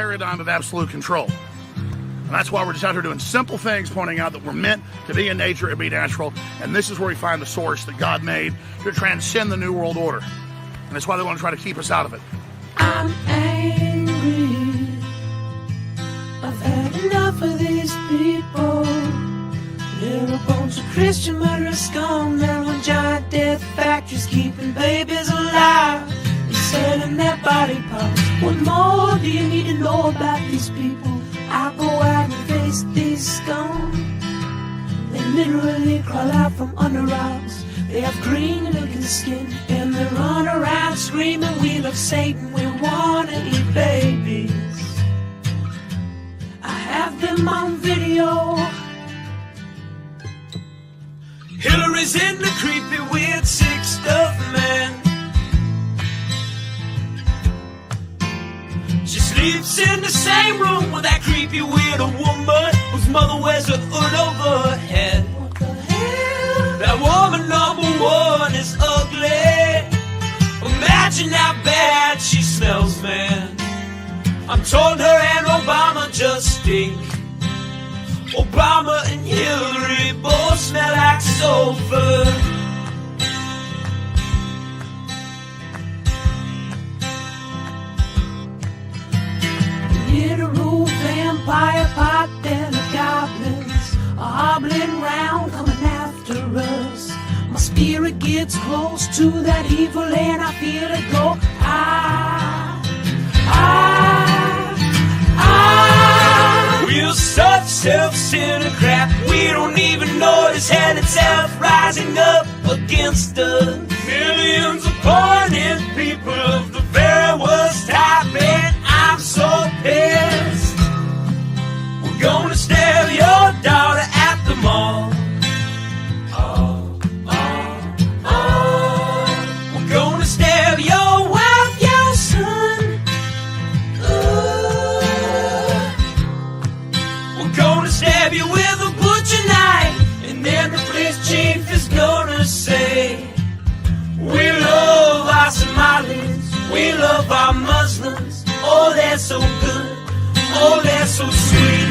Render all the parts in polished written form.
paradigm of absolute control. And that's why we're just out here doing simple things, pointing out that we're meant to be in nature and be natural. And this is where we find the source that God made to transcend the New World Order. And that's why they want to try to keep us out of it. I'm angry. I've had enough of these people. They're a bunch of Christian murderers, scum. They're on giant death factories, keeping babies alive and selling their body parts. What more do you need to know about these people? I go out and face these scum. They literally crawl out from under rocks. They have green looking skin and they run around screaming, we love Satan, we wanna eat babies. I have them on video. Hillary's in the creepy weird sick stuff, man. She sleeps in the same room with that creepy weird woman whose mother wears a hood over her head. What the hell? That woman number one is ugly. Imagine how bad she smells, man. I'm told her and Obama just stink. Obama and Hillary both smell like sulfur. Literal vampire pot and the goblins are hobbling round coming after us. My spirit gets close to that evil and I feel it go. We're such self-centered crap. We don't even notice hell itself rising up against us. Millions of pointed people of the very worst type, and I'm so pissed. We're gonna stab your daughter at the mall. We're gonna stab your wife, your son. We're gonna stab you with a butcher knife, and then the police chief is gonna say, we love our Somalis, we love our Muslims. Oh, they're so good, oh, they're so sweet.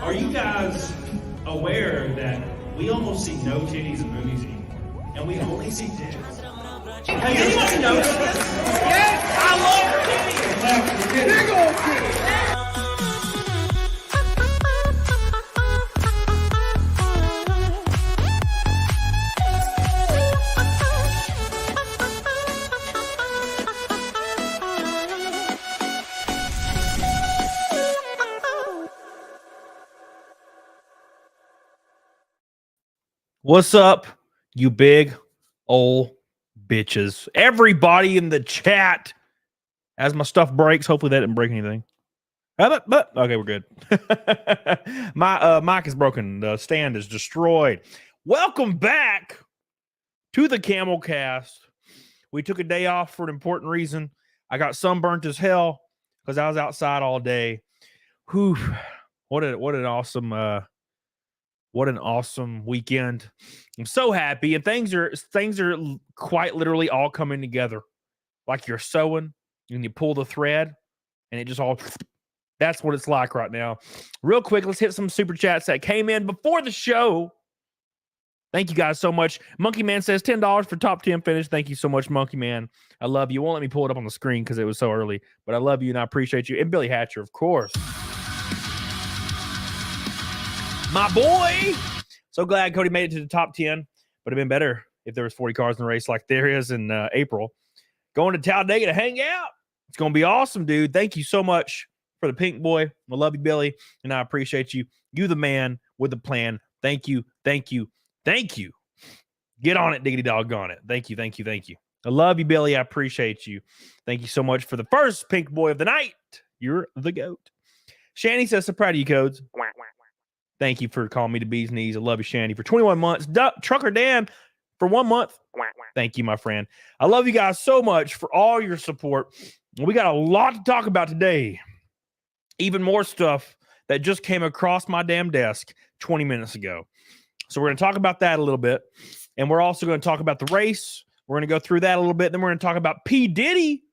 Are you guys aware that we almost see no titties in movies anymore? And we only see dicks? Hey, anybody notice this? Yes, I love titties! Big old titties! What's up, you big old bitches? Everybody in the chat. As my stuff breaks, hopefully that didn't break anything. But okay, we're good. My mic is broken. The stand is destroyed. Welcome back to the CAMELCAST. We took a day off for an important reason. I got sunburnt as hell because I was outside all day. Whew. What an awesome weekend. I'm so happy, and things are quite literally all coming together. Like you're sewing and you pull the thread and it just all, that's what it's like right now. Real quick, let's hit some super chats that came in before the show. Thank you guys so much. Monkey Man says $10 for top 10 finish. Thank you so much, Monkey Man. I love you. Won't let me pull it up on the screen because it was so early, but I love you and I appreciate you. And Billy Hatcher, of course. My boy. So glad Cody made it to the top 10. But it'd been better if there was 40 cars in the race like there is in April. Going to Talladega to hang out. It's going to be awesome, dude. Thank you so much for the pink boy. I love you, Billy. And I appreciate you. You the man with the plan. Thank you. Thank you. Thank you. Get on it, diggity doggone it. Thank you. Thank you. Thank you. I love you, Billy. I appreciate you. Thank you so much for the first pink boy of the night. You're the GOAT. Shanny says, so proud of you, Codes. Thank you for calling me the bee's knees. I love you, Shanny, for 21 months. Trucker Dan for 1 month. Thank you, my friend. I love you guys so much for all your support. We got a lot to talk about today. Even more stuff that just came across my damn desk 20 minutes ago. So we're going to talk about that a little bit. And we're also going to talk about the race. We're going to go through that a little bit. Then we're going to talk about P. Diddy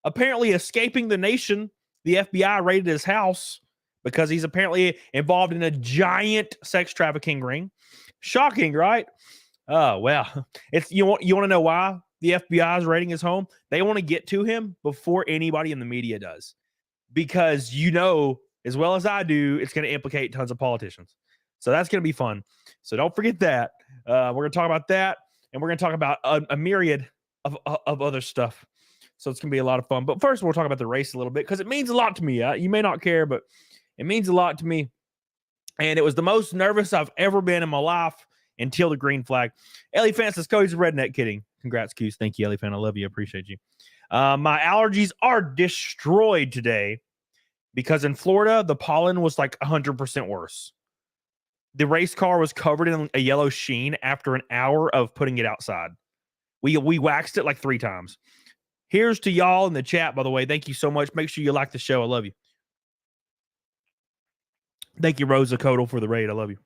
apparently escaping the nation. The FBI raided his house because he's apparently involved in a giant sex trafficking ring. Shocking, right? Oh, well, it's you want to know why the FBI is raiding his home? They want to get to him before anybody in the media does. Because you know, as well as I do, it's going to implicate tons of politicians. So that's going to be fun. So don't forget that. We're going to talk about that. And we're going to talk about a myriad of other stuff. So it's going to be a lot of fun. But first, we'll talk about the race a little bit because it means a lot to me. You may not care, but it means a lot to me. And it was the most nervous I've ever been in my life until the green flag. Ellie Fan says, Cody's a redneck. Kidding. Congrats, Coos. Thank you, Ellie Fan. I love you. I appreciate you. My allergies are destroyed today because in Florida, the pollen was like 100% worse. The race car was covered in a yellow sheen after an hour of putting it outside. We waxed it like 3 times. Here's to y'all in the chat, by the way. Thank you so much. Make sure you like the show. I love you. Thank you, Rosa Codal, for the raid. I love you.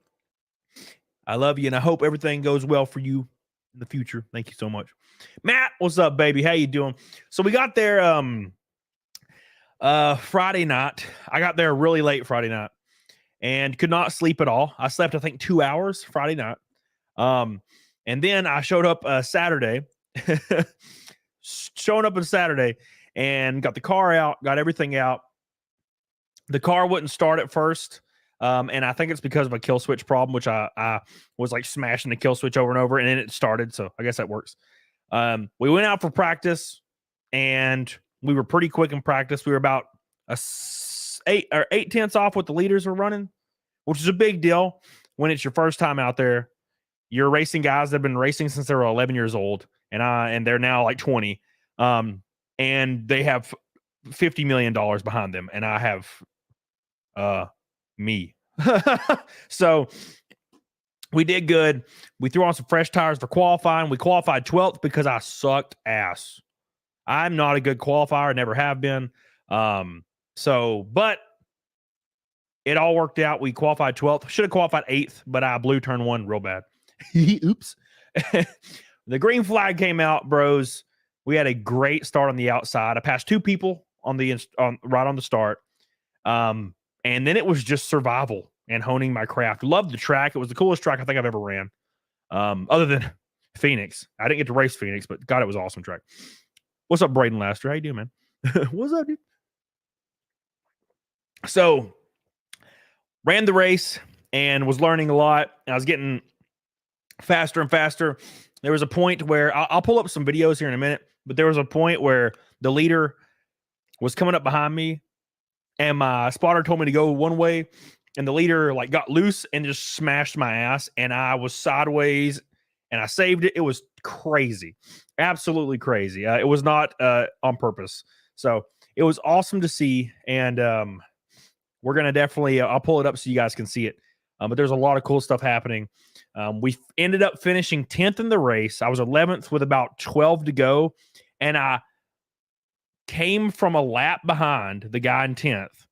I love you, and I hope everything goes well for you in the future. Thank you so much. Matt, what's up, baby? How you doing? So we got there Friday night. I got there really late Friday night and could not sleep at all. I slept, I think, 2 hours Friday night. And then I showed up Saturday. Showing up on Saturday and got the car out, got everything out. The car wouldn't start at first. And I think it's because of a kill switch problem, which I was like smashing the kill switch over and over, and then it started. So I guess that works. We went out for practice and we were pretty quick in practice. We were about 8 tenths off what the leaders were running, which is a big deal when it's your first time out there. You're racing guys that have been racing since they were 11 years old. And they're now like 20, and they have $50 million behind them, and I have me. So we did good. We threw on some fresh tires for qualifying. We qualified 12th because I sucked ass. I'm not a good qualifier, never have been. But it all worked out. We qualified 12th. Should have qualified 8th, but I blew turn 1 real bad. Oops. The green flag came out, bros. We had a great start on the outside. I passed 2 people right on the start. And then it was just survival and honing my craft. Loved the track. It was the coolest track I think I've ever ran. Other than Phoenix. I didn't get to race Phoenix, but God, it was an awesome track. What's up, Braden Laster? How you doing, man? What's up, dude? So, ran the race and was learning a lot. I was getting faster and faster. There was a point where I'll pull up some videos here in a minute, but there was a point where the leader was coming up behind me and my spotter told me to go one way and the leader like got loose and just smashed my ass and I was sideways and I saved it. It was crazy. Absolutely crazy. It was not on purpose. So it was awesome to see. And we're going to definitely, I'll pull it up so you guys can see it. But there's a lot of cool stuff happening. We ended up finishing 10th in the race. I was 11th with about 12 to go. And I came from a lap behind the guy in 10th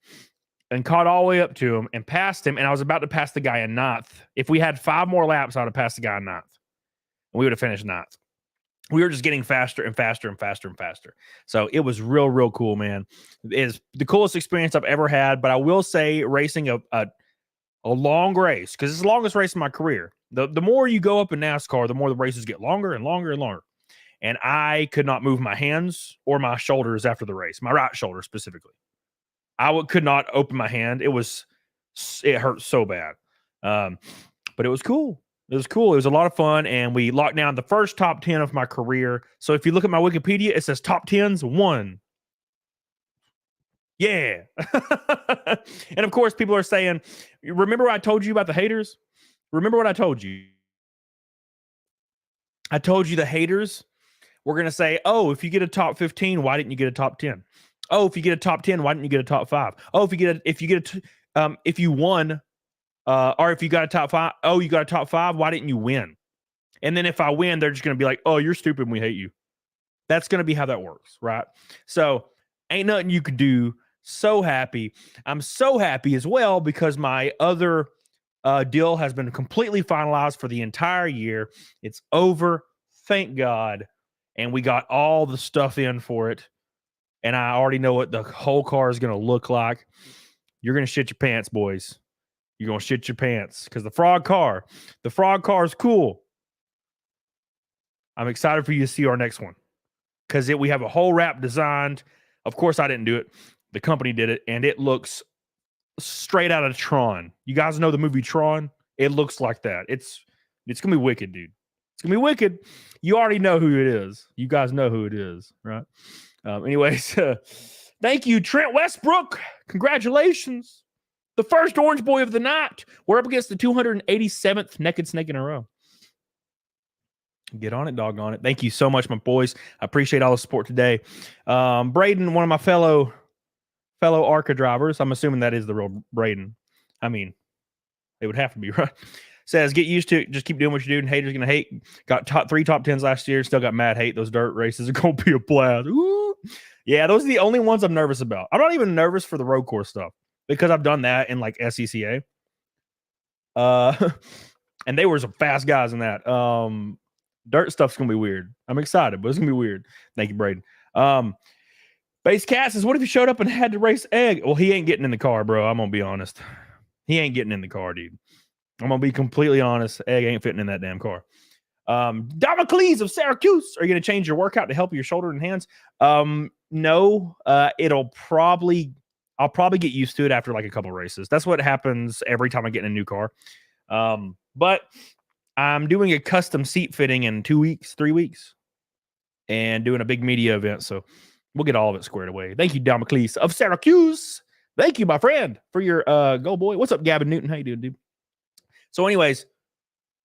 and caught all the way up to him and passed him. And I was about to pass the guy in 9th. If we had 5 more laps, I would have passed the guy in 9th. And we would have finished 9th. We were just getting faster and faster and faster and faster. So it was real cool, man. It is the coolest experience I've ever had. But I will say racing a long race, because it's the longest race in my career. The more you go up in NASCAR, the more the races get longer and longer and longer. And I could not move my hands or my shoulders after the race, my right shoulder specifically. I could not open my hand. It hurt so bad. But it was cool. It was cool. It was a lot of fun. And we locked down the first top 10 of my career. So if you look at my Wikipedia, it says top 10s 1. Yeah. And of course, people are saying, remember what I told you about the haters? Remember what I told you? I told you the haters we're going to say, oh, if you get a top 15, why didn't you get a top 10? Oh, if you get a top 10, why didn't you get a top 5? Oh, if you won, or if you got a top 5, oh, you got a top 5, why didn't you win? And then if I win, they're just going to be like, oh, you're stupid and we hate you. That's going to be how that works, right? So ain't nothing you can do. So happy. I'm so happy as well because my other deal has been completely finalized for the entire year. It's over. Thank God. And we got all the stuff in for it. And I already know what the whole car is going to look like. You're going to shit your pants, boys. You're going to shit your pants because the frog car is cool. I'm excited for you to see our next one because we have a whole wrap designed. Of course, I didn't do it. The company did it, and it looks straight out of Tron. You guys know the movie Tron? It looks like that. It's going to be wicked, dude. It's going to be wicked. You already know who it is. You guys know who it is, right? Anyways, thank you, Trent Westbrook. Congratulations. The first Orange Boy of the night. We're up against the 287th Naked Snake in a row. Get on it, doggone it. Thank you so much, my boys. I appreciate all the support today. Braden, one of my fellow ARCA drivers, I'm assuming that is the real Braden. I mean, it would have to be, right? Says, get used to it. Just keep doing what you do, and haters going to hate. Got 3 top 10s last year. Still got mad hate. Those dirt races are going to be a blast. Ooh. Yeah, those are the only ones I'm nervous about. I'm not even nervous for the road course stuff because I've done that in like SCCA. And they were some fast guys in that. Dirt stuff's going to be weird. I'm excited, but it's going to be weird. Thank you, Braden. Base Cat says, what if you showed up and had to race Egg? Well, he ain't getting in the car, bro. I'm going to be honest. He ain't getting in the car, dude. I'm going to be completely honest. Egg ain't fitting in that damn car. Damocles of Syracuse, are you going to change your workout to help your shoulder and hands? No. I'll probably get used to it after like a couple races. That's what happens every time I get in a new car. But I'm doing a custom seat fitting in 3 weeks, and doing a big media event. So we'll get all of it squared away. Thank you, Damocles of Syracuse. Thank you, my friend, for your go boy. What's up, Gavin Newton? How you doing, dude? So anyways,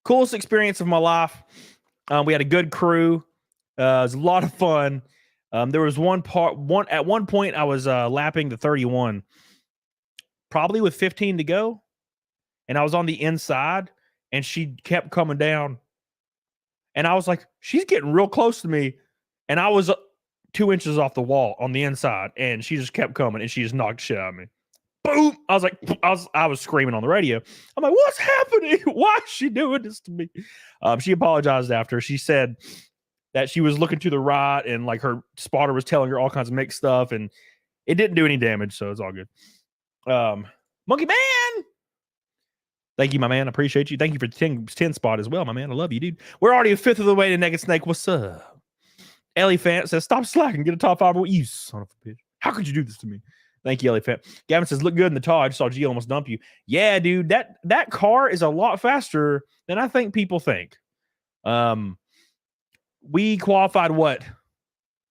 coolest experience of my life. We had a good crew. It was a lot of fun. There was at one point I was lapping the 31, probably with 15 to go. And I was on the inside and she kept coming down. And I was like, she's getting real close to me. And I was 2 inches off the wall on the inside, and she just kept coming and she just knocked shit out of me. Boom! I was like, I was screaming on the radio. I'm like, what's happening? Why is she doing this to me? She apologized after. She said that she was looking to the right and like her spotter was telling her all kinds of mixed stuff, and it didn't do any damage, so it's all good. Monkey Man! Thank you, my man. I appreciate you. Thank you for the 10 spot as well, my man. I love you, dude. We're already a fifth of the way to Naked Snake. What's up? Ellie Fant says, stop slacking. Get a top 5. You son of a bitch. How could you do this to me? Thank you, Ellie Fant. Gavin says, look good in the Taj. I just saw G almost dump you. Yeah, dude. That car is a lot faster than I think people think. We qualified,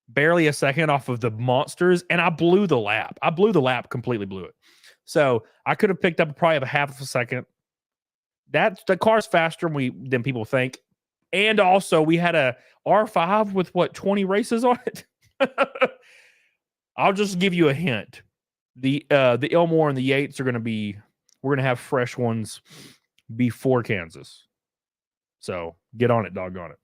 barely a second off of the monsters, and I blew the lap. Completely blew it. So I could have picked up probably a half of a second. The car's faster than people think. And also, we had a R5 with 20 races on it. I'll just give you a hint. The Elmore and the Yates are going to be, we're going to have fresh ones before Kansas. So get on it, doggone it.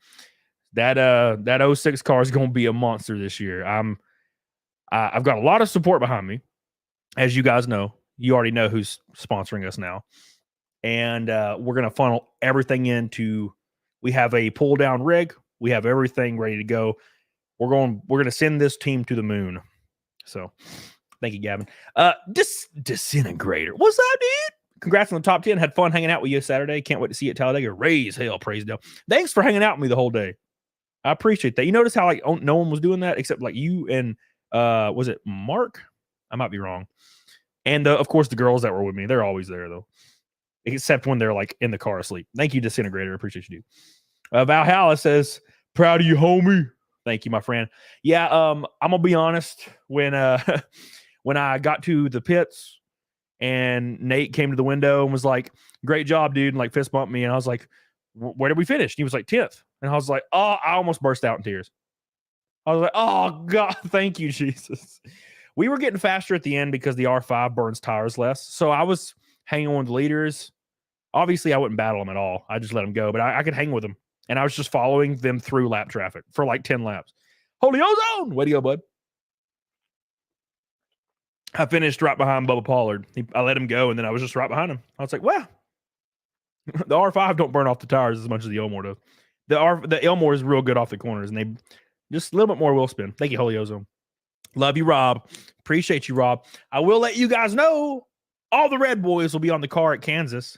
That 06 car is going to be a monster this year. I've got a lot of support behind me. As you guys know, you already know who's sponsoring us now. And we're going to funnel everything into, we have a pull down rig. We have everything ready to go. We're going to send this team to the moon. So thank you, Gavin. Disintegrator. What's up, dude? Congrats on the top 10. Had fun hanging out with you Saturday. Can't wait to see you at Talladega. Raise hell, praise down. Thanks for hanging out with me the whole day. I appreciate that. You notice how no one was doing that except you and was it Mark? I might be wrong. And of course the girls that were with me. They're always there though. Except when they're in the car asleep. Thank you, Disintegrator. I appreciate you, dude. Valhalla says, proud of you, homie. Thank you, my friend. Yeah, I'm gonna be honest. When I got to the pits and Nate came to the window and was like, great job, dude, and fist bumped me, and I was like, where did we finish? And he was like 10th. And I was like, oh, I almost burst out in tears. I was like, oh God, thank you, Jesus. We were getting faster at the end because the R5 burns tires less. So I was hanging on with the leaders. Obviously, I wouldn't battle them at all. I just let them go, but I could hang with them. And I was just following them through lap traffic for like 10 laps. Holy ozone! Way to go, bud. I finished right behind Bubba Pollard. I let him go, and then I was just right behind him. I was like, well, the R5 don't burn off the tires as much as the Elmore does. The Elmore is real good off the corners, and they just a little bit more wheel spin. Thank you, Holy Ozone. Love you, Rob. Appreciate you, Rob. I will let you guys know all the Red Boys will be on the car at Kansas.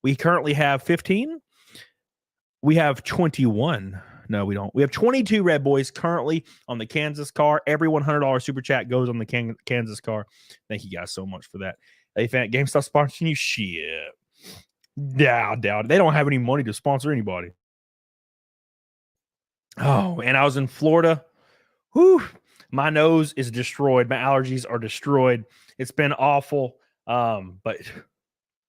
We currently have 15. We have 21. No, we don't. We have 22 Red Boys currently on the Kansas car. Every $100 super chat goes on the Kansas car. Thank you guys so much for that. Hey, fan, GameStop sponsoring you? Shit. Yeah, I doubt it. They don't have any money to sponsor anybody. Oh, and I was in Florida. Whew. My nose is destroyed. My allergies are destroyed. It's been awful, but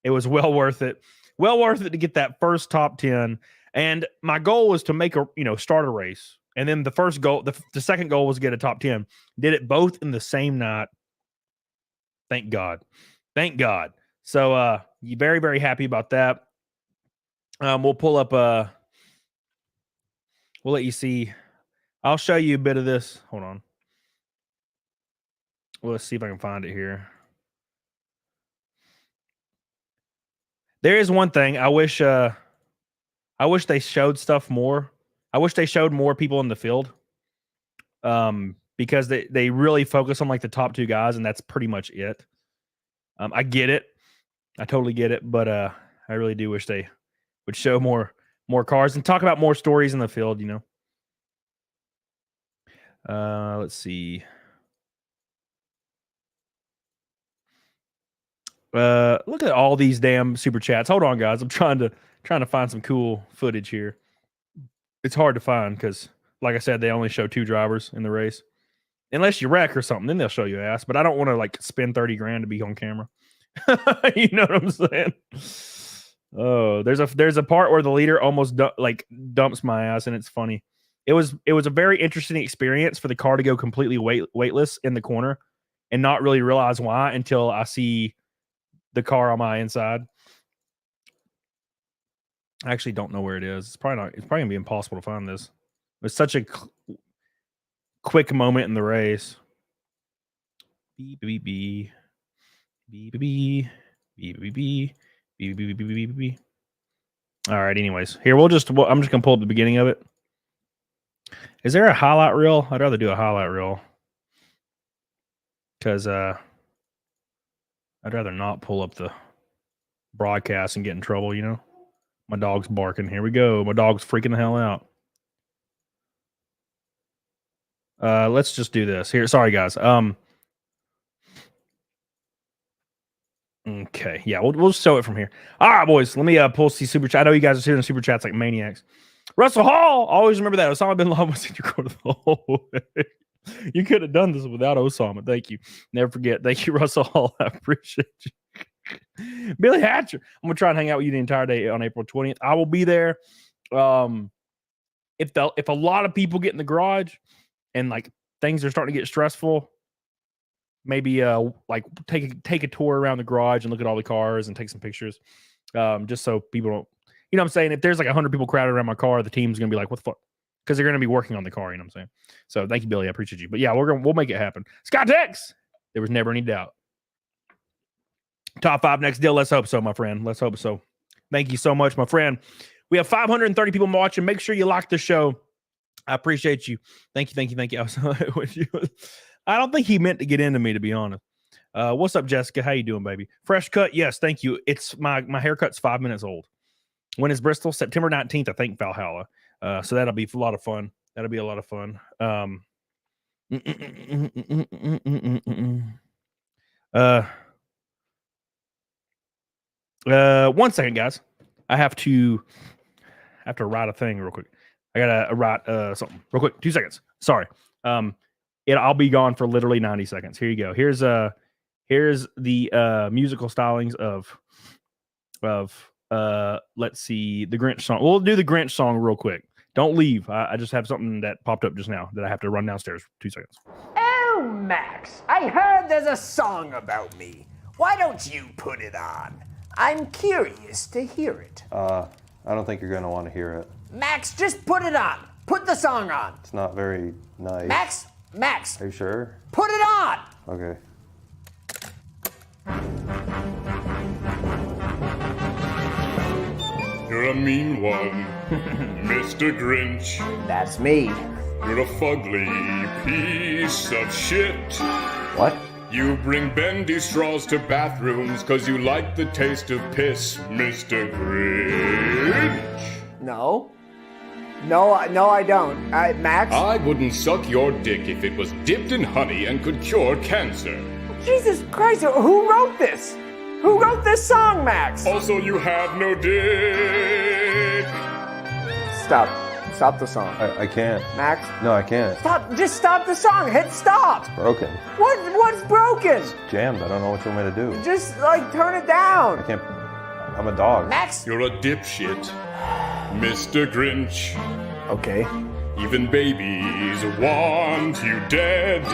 it was well worth it. Well worth it to get that first top 10. And my goal was to make start a race. And then the first goal, the second goal was to get a top 10. Did it both in the same night. Thank God. Thank God. So very, very happy about that. We'll pull up we'll let you see. I'll show you a bit of this. Hold on. Well, let's see if I can find it here. There is one thing I wish they showed stuff more. I wish they showed more people in the field. Because they really focus on like the top two guys, and that's pretty much it. I get it. I totally get it, but I really do wish they would show more cars and talk about more stories in the field, Let's see. Look at all these damn super chats. Hold on, guys. I'm trying to find some cool footage here. It's hard to find because, like I said, they only show 2 drivers in the race. Unless you wreck or something, then they'll show you ass. But I don't want to like spend 30 grand to be on camera. You know what I'm saying? Oh, there's a part where the leader almost dumps my ass, and it's funny. It was a very interesting experience for the car to go completely weightless in the corner and not really realize why until I see the car on my inside. I actually don't know where it is. It's probably gonna be impossible to find this. It was such a quick moment in the race. Beep beep beep beep beep beep beep beep beep beep beep beep. All right. Anyways, here I'm just gonna pull up the beginning of it. Is there a highlight reel? I'd rather do a highlight reel because I'd rather not pull up the broadcast and get in trouble. My dog's barking. Here we go. My dog's freaking the hell out. Let's just do this here. Sorry, guys. Okay. Yeah, we'll just show it from here. All right, boys. Let me pull see super chat. I know you guys are sitting in super chats like maniacs. Russell Hall. Always remember that. Osama bin Laden was in your quarter the whole way. You could have done this without Osama. Thank you. Never forget. Thank you, Russell Hall. I appreciate you. Billy Hatcher. I'm gonna try and hang out with you the entire day on April 20th. I will be there. If a lot of people get in the garage and like things are starting to get stressful, maybe like take a tour around the garage and look at all the cars and take some pictures. Just so people don't, what I'm saying? If there's like 100 people crowded around my car, the team's gonna be like, what the fuck? Because they're gonna be working on the car, what I'm saying? So thank you, Billy. I appreciate you. But yeah, we'll make it happen. Scott Tex, there was never any doubt. Top 5 next deal. Let's hope so, my friend. Let's hope so. Thank you so much, my friend. We have 530 people watching. Make sure you like the show. I appreciate you. Thank you. I don't think he meant to get into me, to be honest. What's up, Jessica? How you doing, baby? Fresh cut? Yes, thank you. It's my haircut's 5 minutes old. When is Bristol? September 19th, I think, Valhalla. So that'll be a lot of fun. That'll be a lot of fun. 1 second, guys. I have to write a thing real quick. I gotta write something real quick. 2 seconds. Sorry. I'll be gone for literally 90 seconds. Here you go. Here's the musical stylings of let's see, the Grinch song. We'll do the Grinch song real quick. Don't leave. I just have something that popped up just now that I have to run downstairs. 2 seconds. Oh, Max, I heard there's a song about me. Why don't you put it on? I'm curious to hear it. I don't think you're going to want to hear it. Max, just put it on. Put the song on. It's not very nice. Max, Are you sure? put it on. Okay. You're a mean one, Mr. Grinch. That's me. You're a fugly piece of shit. What? You bring bendy straws to bathrooms 'cause you like the taste of piss, Mr. Grinch. No. No, I don't. Max? I wouldn't suck your dick if it was dipped in honey and could cure cancer. Jesus Christ, who wrote this? Who wrote this song, Max? Also, you have no dick. Stop. Stop the song. I can't. Max? No, I can't. Stop. Just stop the song. Hit stop. Broken. What's broken? Jammed. I don't know what you want me to do. Just, turn it down. I can't. I'm a dog. Max? You're a dipshit, Mr. Grinch. Okay. Even babies want you dead.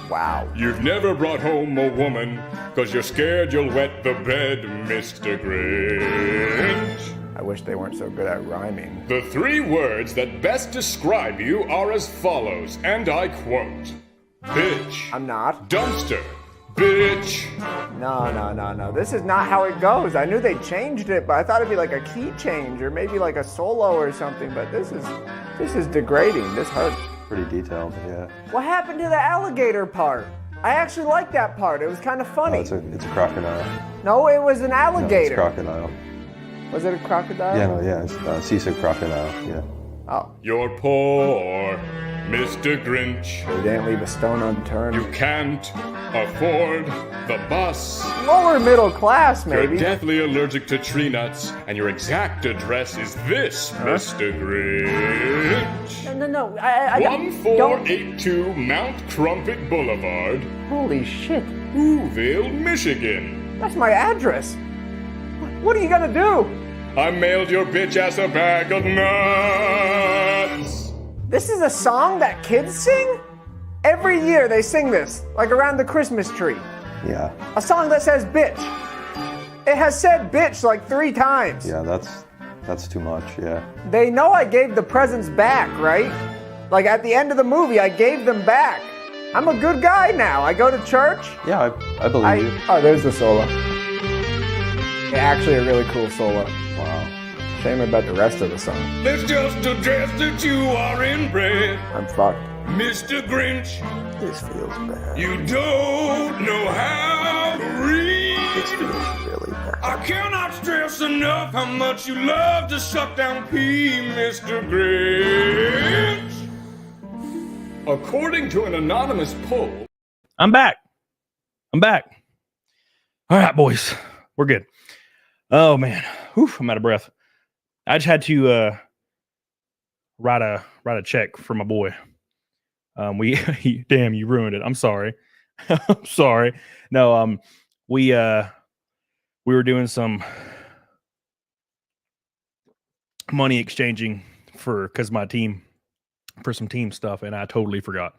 Wow. You've never brought home a woman 'cause you're scared you'll wet the bed, Mr. Grinch. I wish they weren't so good at rhyming. The 3 words that best describe you are as follows, and I quote: bitch, I'm not. dumpster, bitch. No. This is not how it goes. I knew they changed it, but I thought it'd be like a key change or maybe like a solo or something, but this is degrading. This hurts. Pretty detailed, yeah. What happened to the alligator part? I actually liked that part. It was kind of funny. Oh, it's a crocodile. No, it was an No, alligator. it's crocodile. Was it a crocodile? Yeah, no, yeah. It's seasick crocodile, yeah. Oh, You're poor, Mr. Grinch. they didn't leave a stone unturned. You can't afford the bus. Lower middle class, You're maybe. deathly allergic to tree nuts, and your exact address is this, Mr. Grinch. No. I don't. 1482 Mount Crumpet Boulevard, Holy shit. Whoville, Michigan. That's my address. What are you gonna do? I mailed your bitch ass a bag of nuts. This is a song that kids sing? Every year they sing this, like around the Christmas tree. Yeah. A song that says bitch. It has said bitch like 3 times. Yeah, that's too much, yeah. They know I gave the presents back, right? Like at the end of the movie, I gave them back. I'm a good guy now. I go to church. Yeah, I believe you. Oh, there's the solo. Actually, a really cool solo. Wow. Shame about the rest of the song. Let's just address that you are inbred, I'm fucked. Mr. Grinch. This feels bad. You don't know how to read. This feels really bad. I cannot stress enough how much you love to suck down pee, Mr. Grinch. According to an anonymous poll, I'm back. All right, boys. We're good. Oh, man. Whew, I'm out of breath. I just had to write a check for my boy. Damn, you ruined it. I'm sorry. I'm sorry. No, we were doing some money exchanging for some team stuff, and I totally forgot.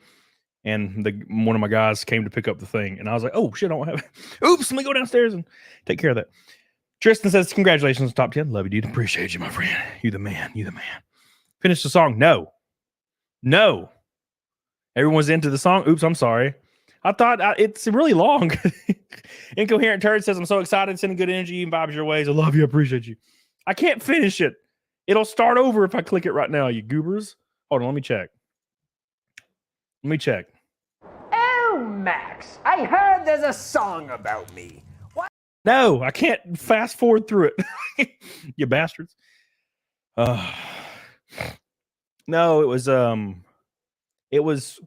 And one of my guys came to pick up the thing, and I was like, "Oh shit, I don't have it. Oops, let me go downstairs and take care of that." Tristan says, "Congratulations, top 10. Love you, dude. Appreciate you, my friend. You the man. Finish the song. No. Everyone's into the song. Oops, I'm sorry. I thought it's really long. Incoherent Turd says, "I'm so excited, sending good energy and vibes your ways. I love you. Appreciate you. I can't finish it. It'll start over if I click it right now, you goobers. Hold on, let me check. Oh, Max, I heard there's a song about me. What? No, I can't fast forward through it. You bastards. No, it was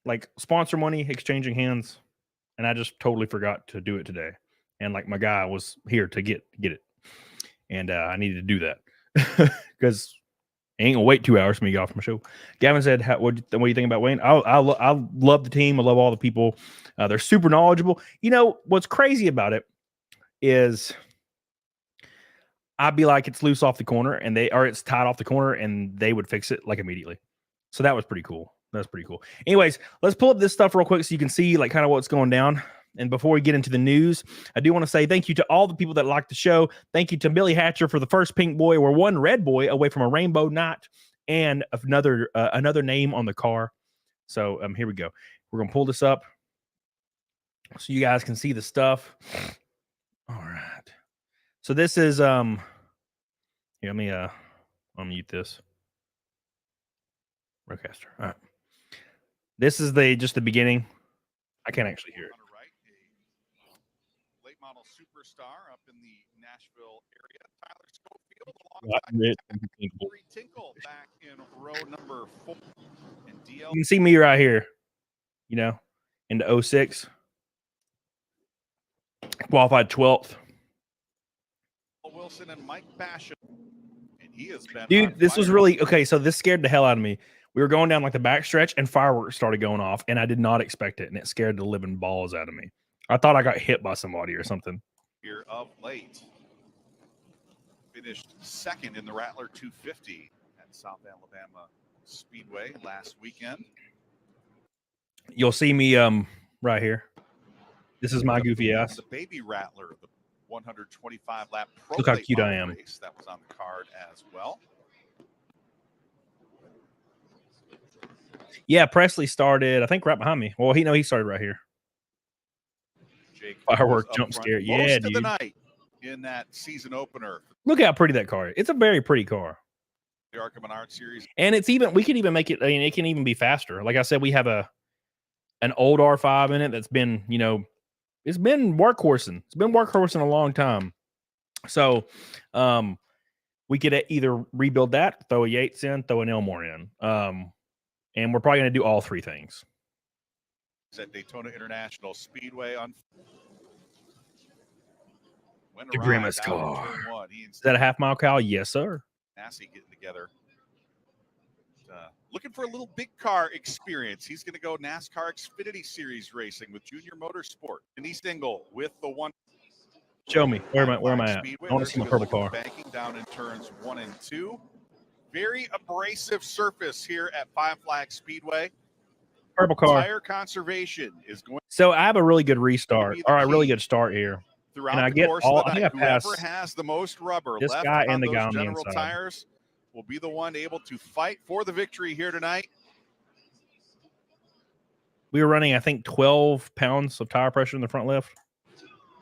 like sponsor money exchanging hands, and I just totally forgot to do it today. And like my guy was here to get it, and I needed to do that because I ain't gonna wait 2 hours for me to get off my show. Gavin said, what do you think about Wayne? I love the team. I love all the people. They're super knowledgeable. You know what's crazy about it is I'd be like, it's loose off the corner, and it's tied off the corner, and they would fix it like immediately. So that was pretty cool. That's pretty cool. Anyways, let's pull up this stuff real quick so you can see like kind of what's going down. And before we get into the news, I do want to say thank you to all the people that like the show. Thank you to Billy Hatcher for the first pink boy. We're one red boy away from a rainbow knot and another name on the car. So here we go. We're gonna pull this up so you guys can see the stuff. All right. So this is here, let me unmute this. Broadcaster. All right. This is just the beginning. I can't actually hear it. Late model superstar up in the Nashville area. Tyler Schofield Tinkle back in row number 4. And DL. You can see me right here, you know, into 06. Qualified 12th. Wilson and Mike Basham. And he has been dude, this was really okay. So this scared the hell out of me. We were going down like the back stretch and fireworks started going off, and I did not expect it, and it scared the living balls out of me. I thought I got hit by somebody or something. Here of late. Finished second in the Rattler 250 at South Alabama Speedway last weekend. You'll see me right here. This is my goofy ass. The baby Rattler, the 125 lap pro. Look how cute I am. Race that was on the card as well. Yeah, Presley started, I think, right behind me. Well, he started right here. Jake firework jump scare. Yeah, dude. Of the night in that season opener. Look how pretty that car is. It's a very pretty car. The Arkham Menard series. And we could even make it, I mean, it can even be faster. Like I said, we have an old R5 in it that's been, you know, it's been workhorsing. It's been workhorsing a long time. So we could either rebuild that, throw a Yates in, throw an Elmore in. And we're probably going to do all three things. At Daytona International Speedway on the grimmest car. Is that a half-mile cow? Yes, sir. Massey getting together. Looking for a little big car experience. He's going to go NASCAR Xfinity Series racing with Junior Motorsport. Denise Dingle with the one. Show me. Where am I at? Speedway. I want to see my purple car. Banking down in turns 1 and 2. Very abrasive surface here at Five Flags Speedway. Purple car. Tire conservation is going. So I have a really good restart, or a really good start here. Throughout and I the get course all. of the I think night, I passed. whoever has the most rubber This left guy on and the those guy on the general inside tires will be the one able to fight for the victory here tonight. We were running, I think, 12 pounds of tire pressure in the front left.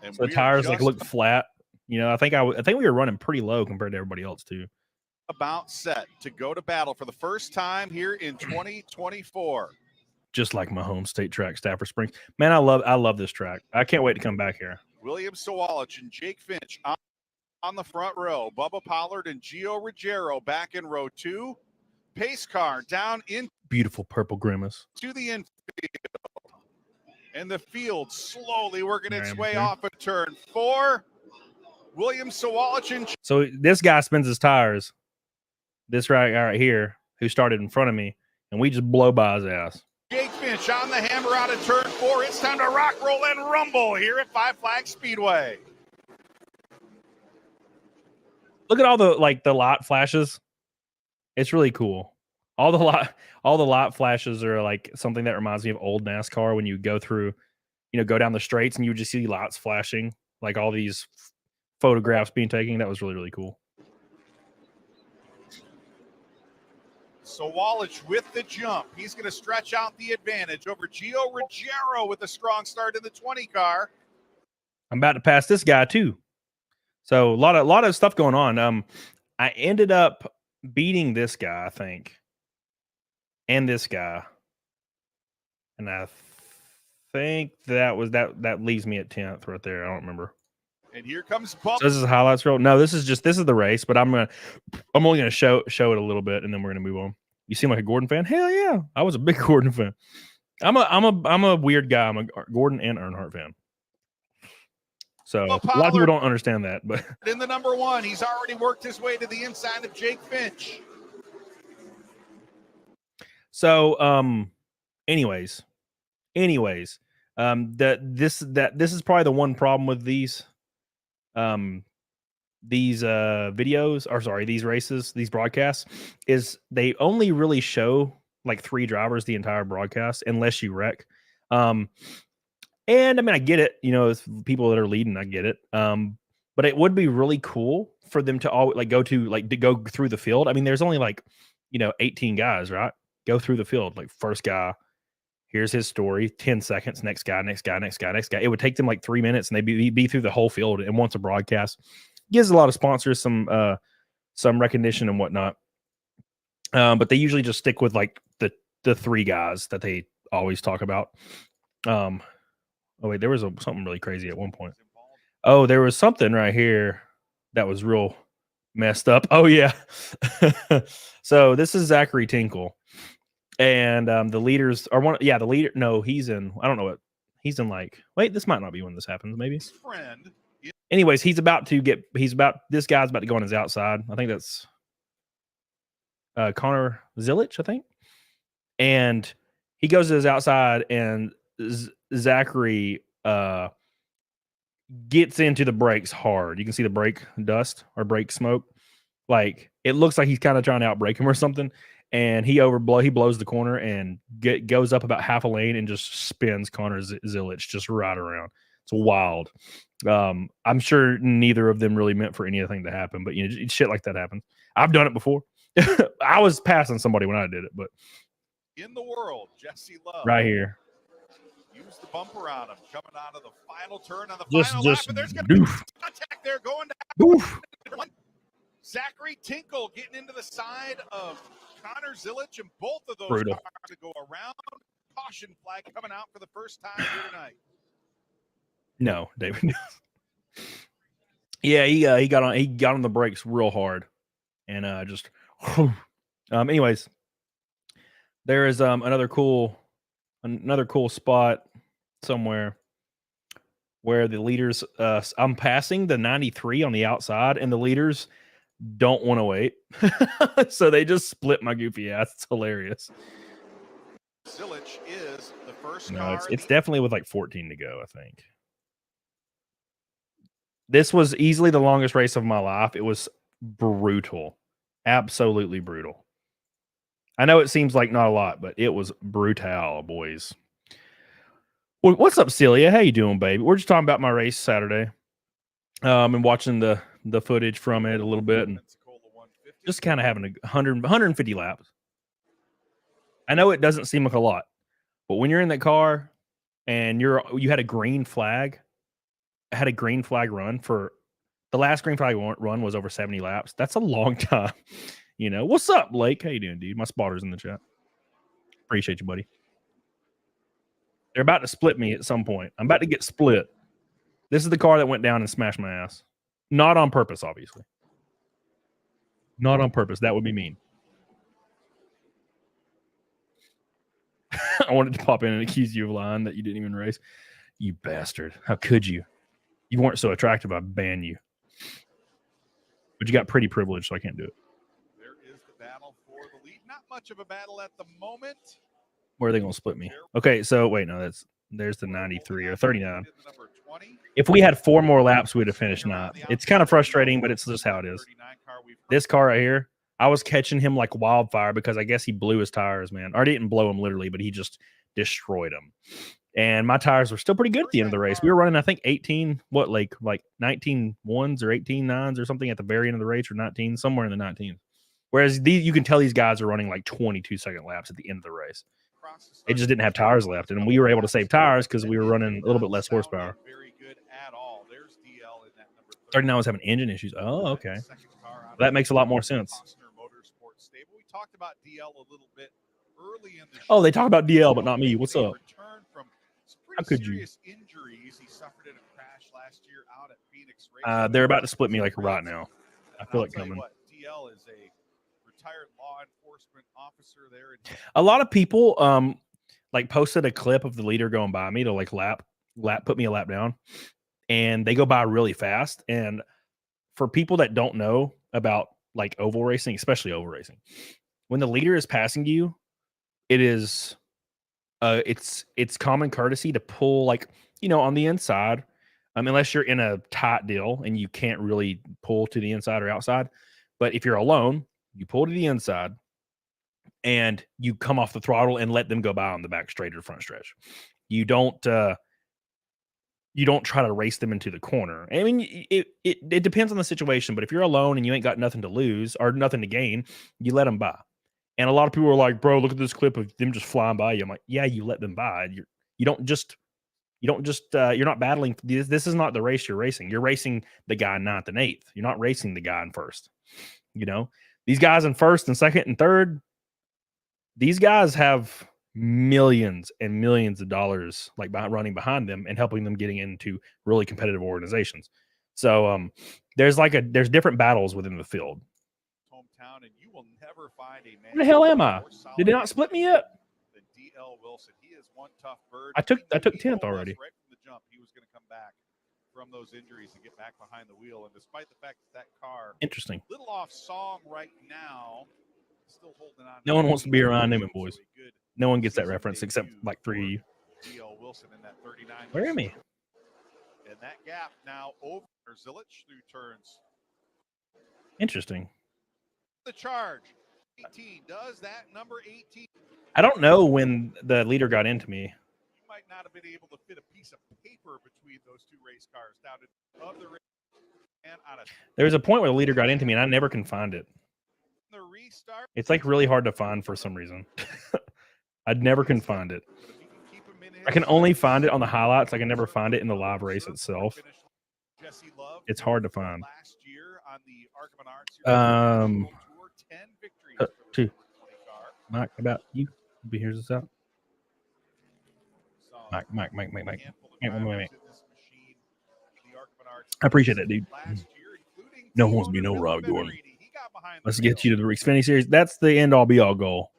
And so the tires like look flat. You know, I think we were running pretty low compared to everybody else too. About set to go to battle for the first time here in 2024. Just like my home state track, Stafford Springs. Man, I love this track. I can't wait to come back here. William Sawalich and Jake Finch on the front row. Bubba Pollard and Gio Ruggiero back in row 2. Pace car down in beautiful purple grimace to the infield. And the field slowly working its way off of turn 4. William Sawalich and so this guy spins his tires. This right here, who started in front of me, and we just blow by his ass. Jake Finch on the hammer out of turn 4. It's time to rock, roll, and rumble here at Five Flags Speedway. Look at all the light flashes. It's really cool. All the light flashes are like something that reminds me of old NASCAR when you go through, you know, go down the straights and you just see lights flashing, like all these photographs being taken. That was really, really cool. So Wallace with the jump. He's going to stretch out the advantage over Gio Ruggiero with a strong start in the 20 car. I'm about to pass this guy too. So a lot of stuff going on. I ended up beating this guy, I think, and this guy, and I think that leaves me at 10th right there. I don't remember. And here comes Bubba. So this is highlights reel. No, this is the race, but I'm only gonna show it a little bit, and then we're gonna move on. You seem like a Gordon fan. Hell yeah, I was a big Gordon fan. I'm a weird guy. I'm a Gordon and Earnhardt fan. So a lot of people don't understand that, but in the number 1, he's already worked his way to the inside of Jake Finch. So anyways, this is probably the one problem with these. these videos, or sorry, these races, these broadcasts, is they only really show like 3 drivers the entire broadcast unless you wreck. And I mean, I get it, you know, it's people that are leading, I get it. But it would be really cool for them to all like go through the field. I mean, there's only like, you know, 18 guys, right? Go through the field. Like first guy, here's his story, 10 seconds, next guy, next guy, next guy, next guy. It would take them like 3 minutes and they'd be through the whole field. And once a broadcast gives a lot of sponsors some recognition and whatnot. But they usually just stick with like the 3 guys that they always talk about. Oh wait, there was something really crazy at one point. Oh, there was something right here that was real messed up. Oh yeah. So this is Zachary Tinkle. And the leaders are one. Yeah, the leader. No, he's in. I don't know what he's in. Like, wait, this might not be when this happens. Maybe. Anyways, this guy's about to go on his outside. I think that's Connor Zilich, I think. And he goes to his outside, and Zachary gets into the brakes hard. You can see the brake dust or brake smoke. Like it looks like he's kind of trying to outbrake him or something. And he blows the corner and goes up about half a lane and just spins Connor Zilich just right around. It's wild. I'm sure neither of them really meant for anything to happen, but you know, shit like that happens. I've done it before. I was passing somebody when I did it, but in the world, Jesse Love right here. Use the bumper on him coming out of the final turn on the final Just lap, but there's going to be contact there going down. Zachary Tinkle getting into the side of Connor Zilich, and both of those Brutal. cars to go around. Caution flag coming out for the first time here tonight. No, David. Yeah, he got on the brakes real hard, and just. Anyways, there is another cool spot somewhere where the leaders. I'm passing the 93 on the outside, and the leaders don't want to wait, so they just split my goofy ass. It's hilarious. Zilich is the first No, it's definitely with like 14 to go, I think. This was easily the longest race of my life. It was brutal. Absolutely brutal. I know it seems like not a lot, but it was brutal, boys. Well, what's up, Celia? How you doing, baby? We're just talking about my race Saturday. And watching the footage from it a little bit and just kind of having 150 laps. I know it doesn't seem like a lot, but when you're in that car and you had a green flag, run for the last green flag run was over 70 laps. That's a long time. You know, what's up, Blake? How you doing, dude? My spotter's in the chat. Appreciate you, buddy. They're about to split me at some point. I'm about to get split. This is the car that went down and smashed my ass. Not on purpose, obviously. Not on purpose. That would be mean. I wanted to pop in and accuse you of lying that you didn't even race. You bastard. How could you? You weren't so attractive, I'd ban you. But you got pretty privilege, so I can't do it. There is the battle for the lead. Not much of a battle at the moment. Where are they going to split me? Okay, so wait, no, there's the 93 or 39. If we had 4 more laps, we'd have finished ninth. It's kind of frustrating, but it's just how it is. This car right here, I was catching him like wildfire because I guess he blew his tires, man. Or didn't blow them literally, but he just destroyed them. And my tires were still pretty good at the end of the race. We were running, I think, 18, like 19 ones or 18 nines or something at the very end of the race, or 19, somewhere in the 19s. Whereas you can tell these guys are running like 22-second laps at the end of the race. They just didn't have tires left, and we were able to save tires because we were running a little bit less horsepower. 39 was having engine issues. Oh, okay. Well, that makes a lot more sense. We talked about DL a little bit early in the show. Oh, they talk about DL, but not me. What's up? How could you? Injuries he suffered in a crash last year out at Phoenix Racing. They're about to split me like right now. I feel it coming. DL is a retired law enforcement officer there. A lot of people like posted a clip of the leader going by me to like put me a lap down, and they go by really fast. And for people that don't know about like oval racing, especially oval racing, when the leader is passing you, it is it's common courtesy to pull, like, you know, on the inside unless you're in a tight deal and you can't really pull to the inside or outside. But if you're alone, you pull to the inside and you come off the throttle and let them go by on the back straight or front stretch. You don't try to race them into the corner. I mean, it depends on the situation, but if you're alone and you ain't got nothing to lose or nothing to gain, you let them by. And a lot of people are like, bro, look at this clip of them just flying by you. I'm like, yeah, you let them by. You're not battling. This is not the race you're racing. You're racing the guy in 9th and 8th. You're not racing the guy in 1st. These guys in 1st and 2nd and 3rd, these guys have millions and millions of dollars running behind them and helping them getting into really competitive organizations. So there's different battles within the field. Hometown, and you will never find a man. Where the hell am I? Did they not split me up? DL Wilson. He is one tough bird. I took 10th already. Right from the jump, he was going to come back from those injuries and get back behind the wheel. And despite the fact that car Interesting, little off song right now, still holding on. No one wants to be around him, boys. No one gets that reference except like 3 of you. DL Wilson in that 39. Where am I? And that gap now over Zilich through turns. Interesting. The charge. 18 does that number 18. I don't know when the leader got into me. You might not have been able to fit a piece of paper between those two race cars down of the race. And on there was a point where the leader got into me and I never can find it. The restart. It's like really hard to find for some reason. I never can find it. I can only find it on the highlights. I can never find it in the live race itself. It's hard to find. Last year on the Arch 10 victories. 2. Mike, about you? Here's this out. Mike. I appreciate that, dude. No one wants to be no Rob Gordon. Let's get you to the Xfinity Series. That's the end-all be-all goal.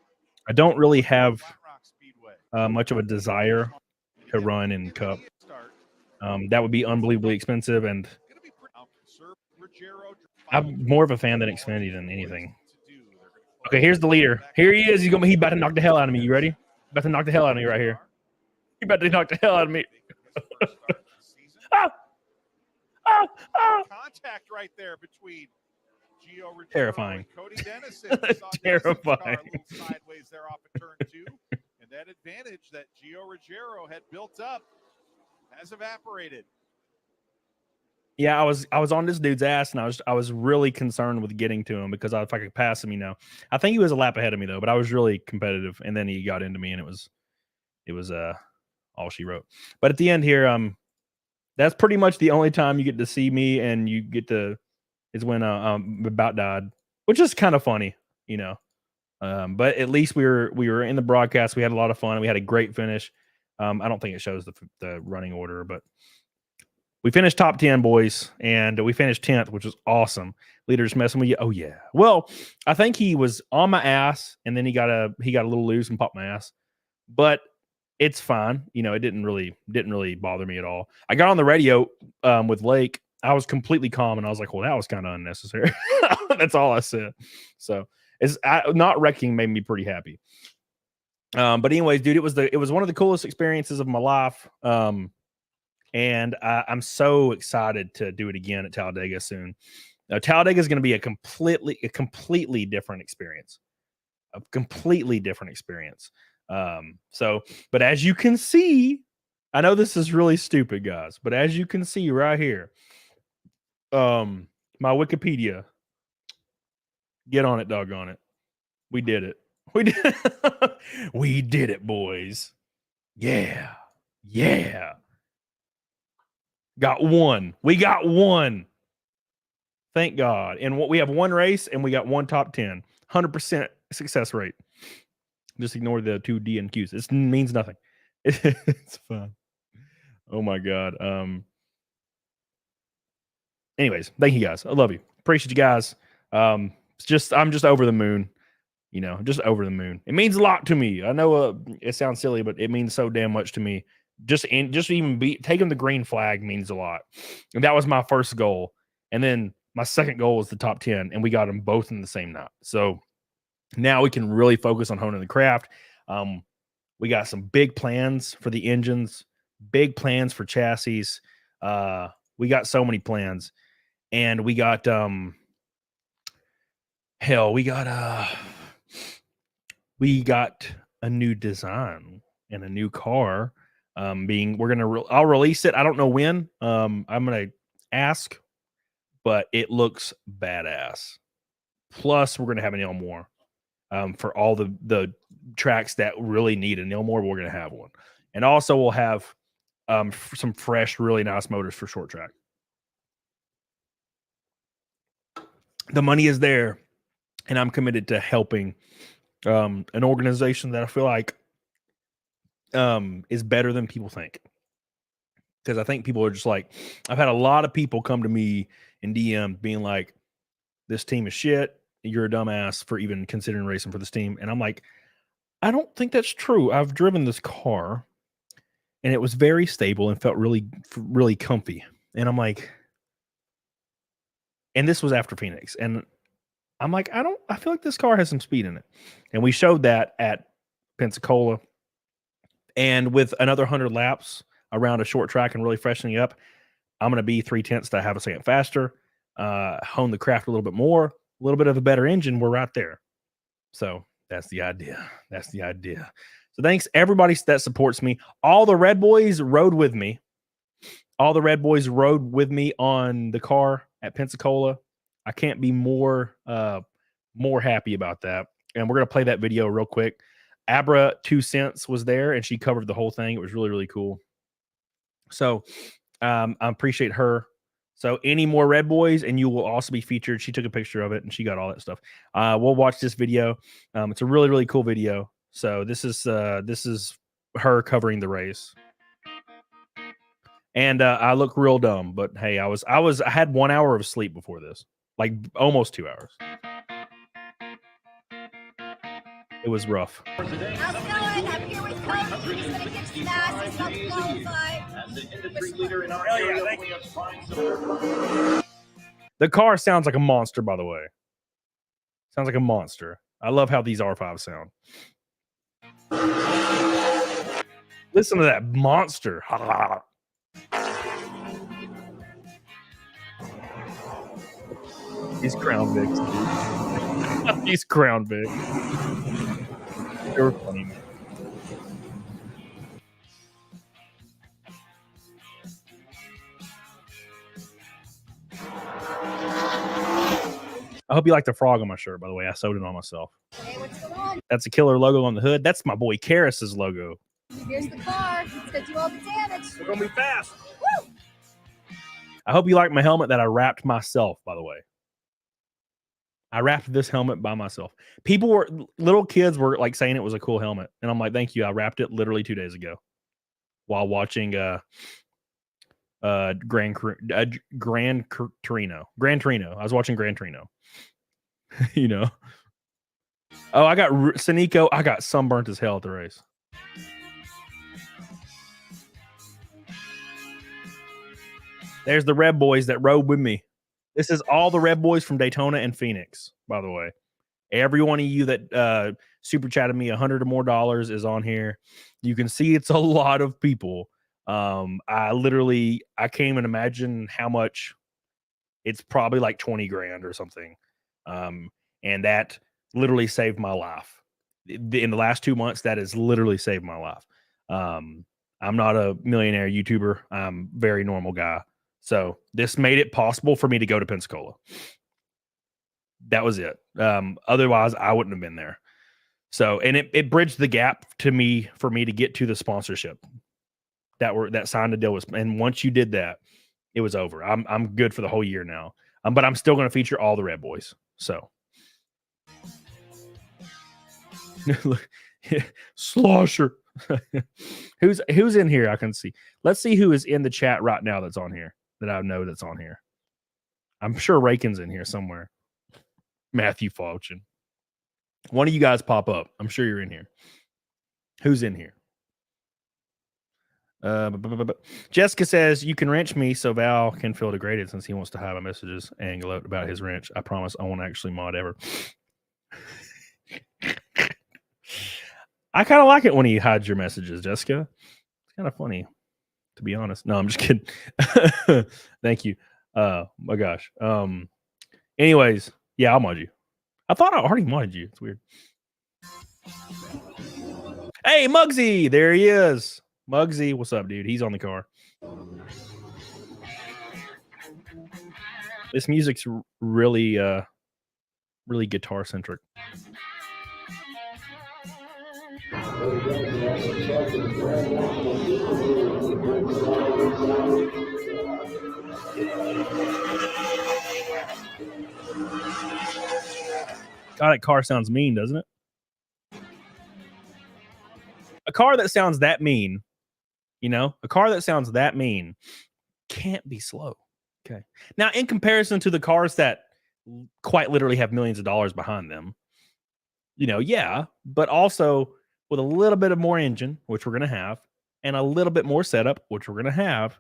I don't really have much of a desire to run in Cup. That would be unbelievably expensive, and I'm more of a fan than Xfinity than anything. Okay, here's the leader. Here he is. He's about to knock the hell out of me. You ready? About to knock the hell out of me right here. He's about to knock the hell out of me. Contact right there between Gio Ruggiero Terrifying. and Cody Dennison. Terrifying. Sideways there off of turn 2, and that advantage that Gio Ruggiero had built up has evaporated. Yeah, I was on this dude's ass, and I was really concerned with getting to him because if I could pass him, I think he was a lap ahead of me though, but I was really competitive, and then he got into me, and it was all she wrote. But at the end here, that's pretty much the only time you get to see me, and you get to is when about died, which is kind of funny, But at least we were in the broadcast. We had a lot of fun. We had a great finish. I don't think it shows the running order, but. We finished top 10, boys, and we finished 10th, which was awesome. Leader's messing with you. Oh yeah. Well, I think he was on my ass, and then he got a little loose and popped my ass. But it's fine. It didn't really bother me at all. I got on the radio with Lake. I was completely calm, and I was like, well, that was kind of unnecessary. That's all I said. So not wrecking made me pretty happy. But anyways, dude, it was one of the coolest experiences of my life. And I'm so excited to do it again at Talladega soon. Now, Talladega is going to be a completely different experience. But as you can see, I know this is really stupid, guys, but as you can see right here, my Wikipedia, get on it, doggone it. We did it. We did it, boys. Yeah. Got one. We got one. Thank God. And we have one race, and we got one top 10. 100% success rate. Just ignore the 2 D and Qs. It means nothing. It's fun. Oh my God. Anyways, thank you guys. I love you. Appreciate you guys. I'm just over the moon. Just over the moon. It means a lot to me. I know it sounds silly, but it means so damn much to me. Just even taking the green flag means a lot. And that was my first goal. And then my second goal was the top 10, and we got them both in the same night. So now we can really focus on honing the craft. We got some big plans for the engines, big plans for chassis. We got so many plans, and we got we got a new design and a new car. I'll release it. I don't know when. I'm gonna ask, but it looks badass. Plus, we're gonna have an Elmore for all the tracks that really need an Elmore. We're gonna have one, and also we'll have some fresh, really nice motors for short track. The money is there, and I'm committed to helping an organization that I feel like is better than people think. Because I think people are just like, I've had a lot of people come to me in DM being like, this team is shit. You're a dumbass for even considering racing for this team. And I'm like, I don't think that's true. I've driven this car and it was very stable and felt really, really comfy. And I'm like, and this was after Phoenix. And I'm like, I feel like this car has some speed in it. And we showed that at Pensacola. And with another 100 laps around a short track and really freshening up, I'm going to be 0.3 to have a second faster, hone the craft a little bit more, a little bit of a better engine. We're right there. So that's the idea. That's the idea. So thanks everybody that supports me. All the Red Boys rode with me. All the Red Boys rode with me on the car at Pensacola. I can't be more happy about that. And we're going to play that video real quick. Abra 2 Cents was there and she covered the whole thing. It was really, really cool. So I appreciate her. So any more Red Boys and you will also be featured. She took a picture of it and she got all that stuff. We'll watch this video. It's a really, really cool video. So this is her covering the race. And I look real dumb, but hey, I had 1 hour of sleep before this, like almost 2 hours. It was rough. How's it going? I'm here with Coach. He's going to get smashed. He's about to qualify. As the industry leader in our area, we have signed The car sounds like a monster, by the way. Sounds like a monster. I love how these R5s sound. Listen to that monster. He's Crown Vics, dude. He's Crown Vic. They were funny, man. I hope you like the frog on my shirt, by the way. I sewed it on myself. Hey, what's going on? That's a killer logo on the hood. That's my boy Karas's logo. Here's the car. It's going to do all the damage. We're going to be fast. Woo! I hope you like my helmet that I wrapped myself, by the way. I wrapped this helmet by myself. Little kids were like saying it was a cool helmet. And I'm like, thank you. I wrapped it literally 2 days ago while watching Gran Torino. I was watching Gran Torino. You know. Oh, I got Sanico. I got sunburnt as hell at the race. There's the Red Boys that rode with me. This is all the Red Boys from Daytona and Phoenix, by the way. Every one of you that super chatted me $100 or more is on here. You can see it's a lot of people. I can't even imagine how much. It's probably like 20 grand or something. And that literally saved my life. In the last 2 months, that has literally saved my life. I'm not a millionaire YouTuber. I'm a very normal guy. So this made it possible for me to go to Pensacola. That was it. Otherwise, I wouldn't have been there. So, and it bridged the gap for me to get to the sponsorship that signed a deal with. And once you did that, it was over. I'm good for the whole year now. But I'm still going to feature all the Red Boys. So, Slosher. Who's in here? I can see. Let's see who is in the chat right now that's on here. That I know that's on here. I'm sure Rakin's in here somewhere. Matthew Fauchin. One of you guys pop up. I'm sure you're in here. Who's in here? Jessica says, you can wrench me so Val can feel degraded since he wants to hide my messages and gloat about his wrench. I promise I won't actually mod ever. I kind of like it when he hides your messages, Jessica. It's kind of funny. to be honest. No, I'm just kidding. Thank you. My gosh. Anyways, yeah, I'll mod you. I thought I already modded you. It's weird. Hey, Muggsy, there he is. Muggsy, what's up, dude? He's on the car. This music's really, really guitar centric. God, that car sounds mean, doesn't it? A car that sounds that mean, a car that sounds that mean can't be slow. Okay. Now, in comparison to the cars that quite literally have millions of dollars behind them, yeah, but also with a little bit of more engine, which we're going to have, and a little bit more setup, which we're going to have,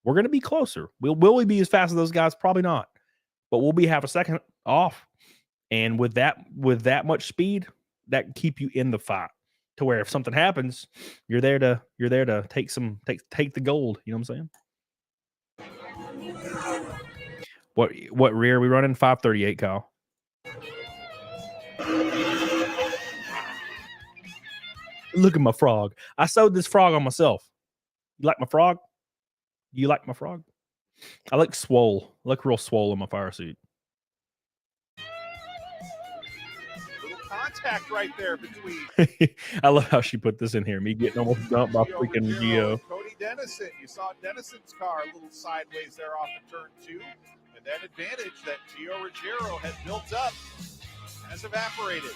we're going to be closer. Will we be as fast as those guys? Probably not, but we'll be half a second off. And with that much speed, that can keep you in the fight to where if something happens, you're there to take the gold. You know what I'm saying? What rear are we running? 538, Kyle. Look at my frog. I sewed this frog on myself. You like my frog? You like my frog? I look swole. I look real swole in my fire suit. Contact right there between. I love how she put this in here. Me getting almost dumped by freaking Geo. Cody Dennison. You saw Dennison's car a little sideways there off of turn 2. And that advantage that Gio Ruggiero had built up has evaporated.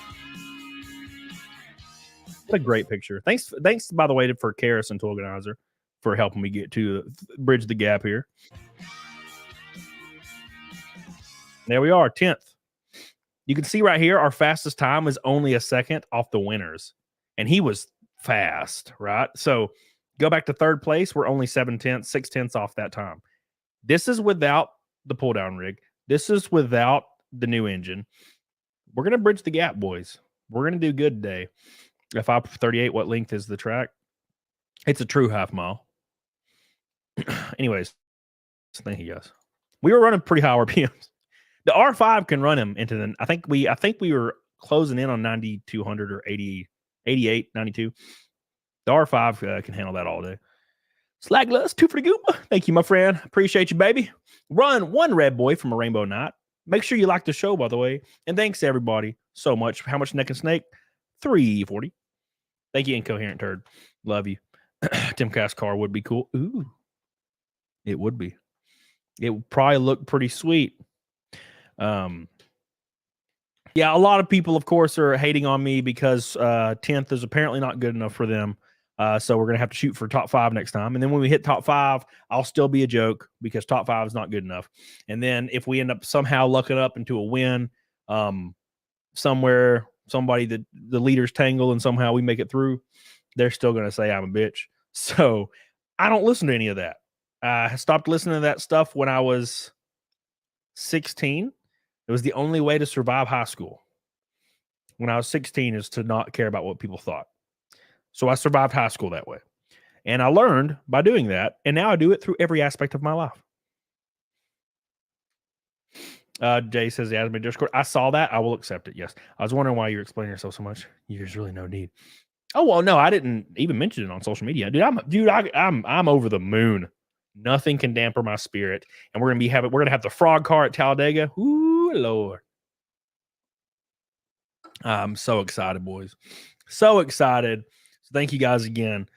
What a great picture. Thanks, by the way, for Karis and Organizer for helping me get to bridge the gap here. There we are, 10th. You can see right here, our fastest time is only a second off the winners. And he was fast, right? So go back to third place. We're only 6/10 off that time. This is without the pull down rig. This is without the new engine. We're going to bridge the gap, boys. We're going to do good today. F38, what length is the track? It's a true half mile. Anyways, thank you guys. We were running pretty high RPMs. The R5 can run him into the. I think we were closing in on 9,200 or 88, 92. The R5 can handle that all day. Slagless, 2 for the goop. Thank you, my friend. Appreciate you, baby. Run one red boy from a rainbow night. Make sure you like the show, by the way. And thanks to everybody so much. How much neck and snake? 340. Thank you, Incoherent Turd. Love you. Timcast car would be cool. Ooh. It would be. It would probably look pretty sweet. Yeah, a lot of people, of course, are hating on me because 10th is apparently not good enough for them. So we're going to have to shoot for top 5 next time. And then when we hit top 5, I'll still be a joke because top 5 is not good enough. And then if we end up somehow lucking up into a win somewhere, somebody that the leaders tangle and somehow we make it through, they're still going to say I'm a bitch. So I don't listen to any of that. I stopped listening to that stuff when I was 16. It was the only way to survive high school. When I was 16 is to not care about what people thought. So I survived high school that way. And I learned by doing that. And now I do it through every aspect of my life. Jay says, yeah, my Discord. I saw that. I will accept it. Yes. I was wondering why you're explaining yourself so much. There's really no need. Oh, well, no, I didn't even mention it on social media. I'm over the moon. Nothing can damper my spirit. And we're going to have the frog car at Talladega. Ooh, Lord. I'm so excited, boys. So excited. So thank you guys again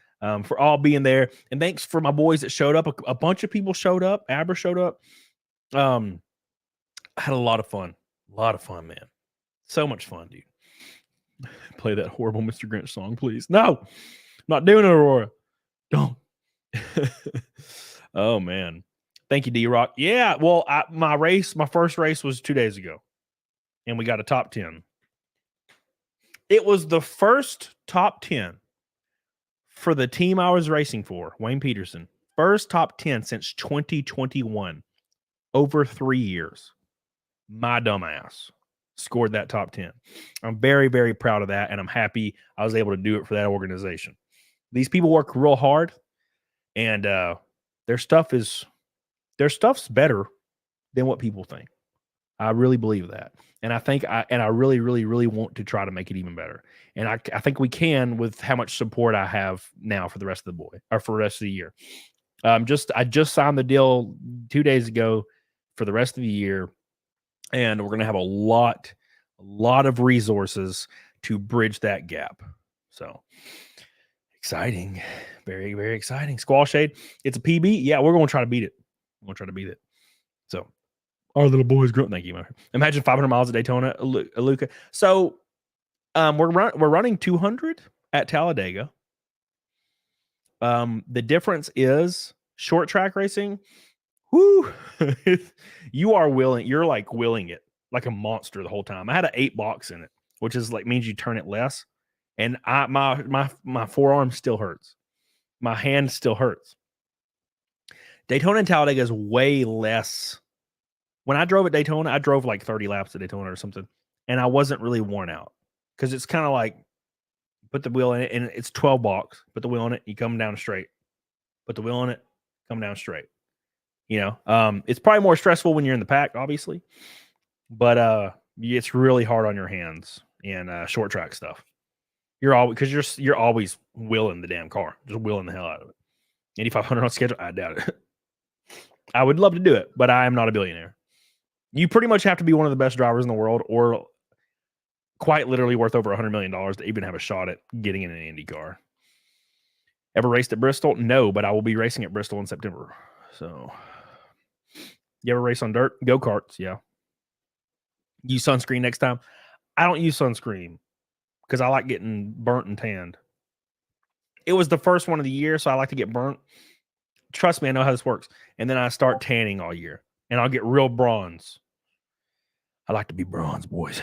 for all being there. And thanks for my boys that showed up. A bunch of people showed up. Abra showed up. I had a lot of fun. A lot of fun, man. So much fun, dude. Play that horrible Mr. Grinch song, please. No, I'm not doing it, Aurora. Don't. Oh, man. Thank you, D-Rock. Yeah, well, my first race was 2 days ago. And we got a top 10. It was the first top 10 for the team I was racing for, Wayne Peterson. First top 10 since 2021. Over 3 years. My dumbass scored that top 10. I'm very, very proud of that, and I'm happy I was able to do it for that organization. These people work real hard. and their stuff's better than what people think. I really believe that. And I really, really, really want to try to make it even better. And I think we can with how much support I have now for the rest of for the rest of the year. I just signed the deal 2 days ago for the rest of the year, and we're going to have a lot of resources to bridge that gap. So exciting, very, very exciting. Squall Shade, it's a PB. Yeah, we're going to try to beat it. We're going to try to beat it. So our little boys growing. Thank you, man. Imagine 500 miles at Daytona, Luca. So we're running 200 at Talladega. The difference is short track racing. Whoo, you are willing. You're like willing it like a monster the whole time. I had an 8 box in it, which is like means you turn it less, and my forearm still hurts. My hand still hurts. Daytona and Talladega is way less. When I drove at Daytona, I drove like 30 laps at Daytona or something, and I wasn't really worn out because it's kind of like put the wheel in it, and it's 12 box. Put the wheel on it, you come down straight. Put the wheel on it, come down straight. It's probably more stressful when you're in the pack, obviously, but it's really hard on your hands in short track stuff. You're always wheeling the damn car, just wheeling the hell out of it. 8,500 on schedule, I doubt it. I would love to do it, but I am not a billionaire. You pretty much have to be one of the best drivers in the world, or quite literally worth over $100 million to even have a shot at getting in an Indy car. Ever raced at Bristol? No, but I will be racing at Bristol in September. So, you ever race on dirt? Go-karts, yeah. Use sunscreen next time. I don't use sunscreen because I like getting burnt and tanned. It was the first one of the year, so I like to get burnt. Trust me, I know how this works. And then I start tanning all year, and I'll get real bronze. I like to be bronze, boys.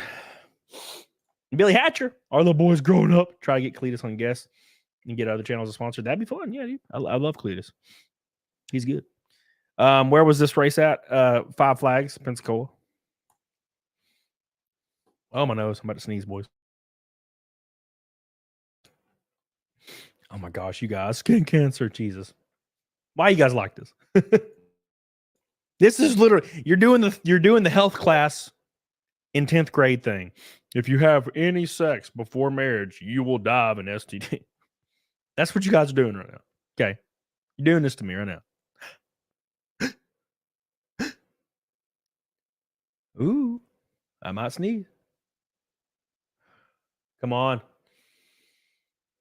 Billy Hatcher, our little boys growing up. Try to get Cletus on guests and get other channels to sponsor. That'd be fun. Yeah, dude. I love Cletus. He's good. Where was this race at? 5 Flags, Pensacola. Oh, my nose. I'm about to sneeze, boys. Oh, my gosh, you guys. Skin cancer. Jesus. Why you guys like this? This is literally you're doing the health class in 10th grade thing. If you have any sex before marriage, you will die of an STD. That's what you guys are doing right now. Okay. You're doing this to me right now. Ooh, I might sneeze. Come on.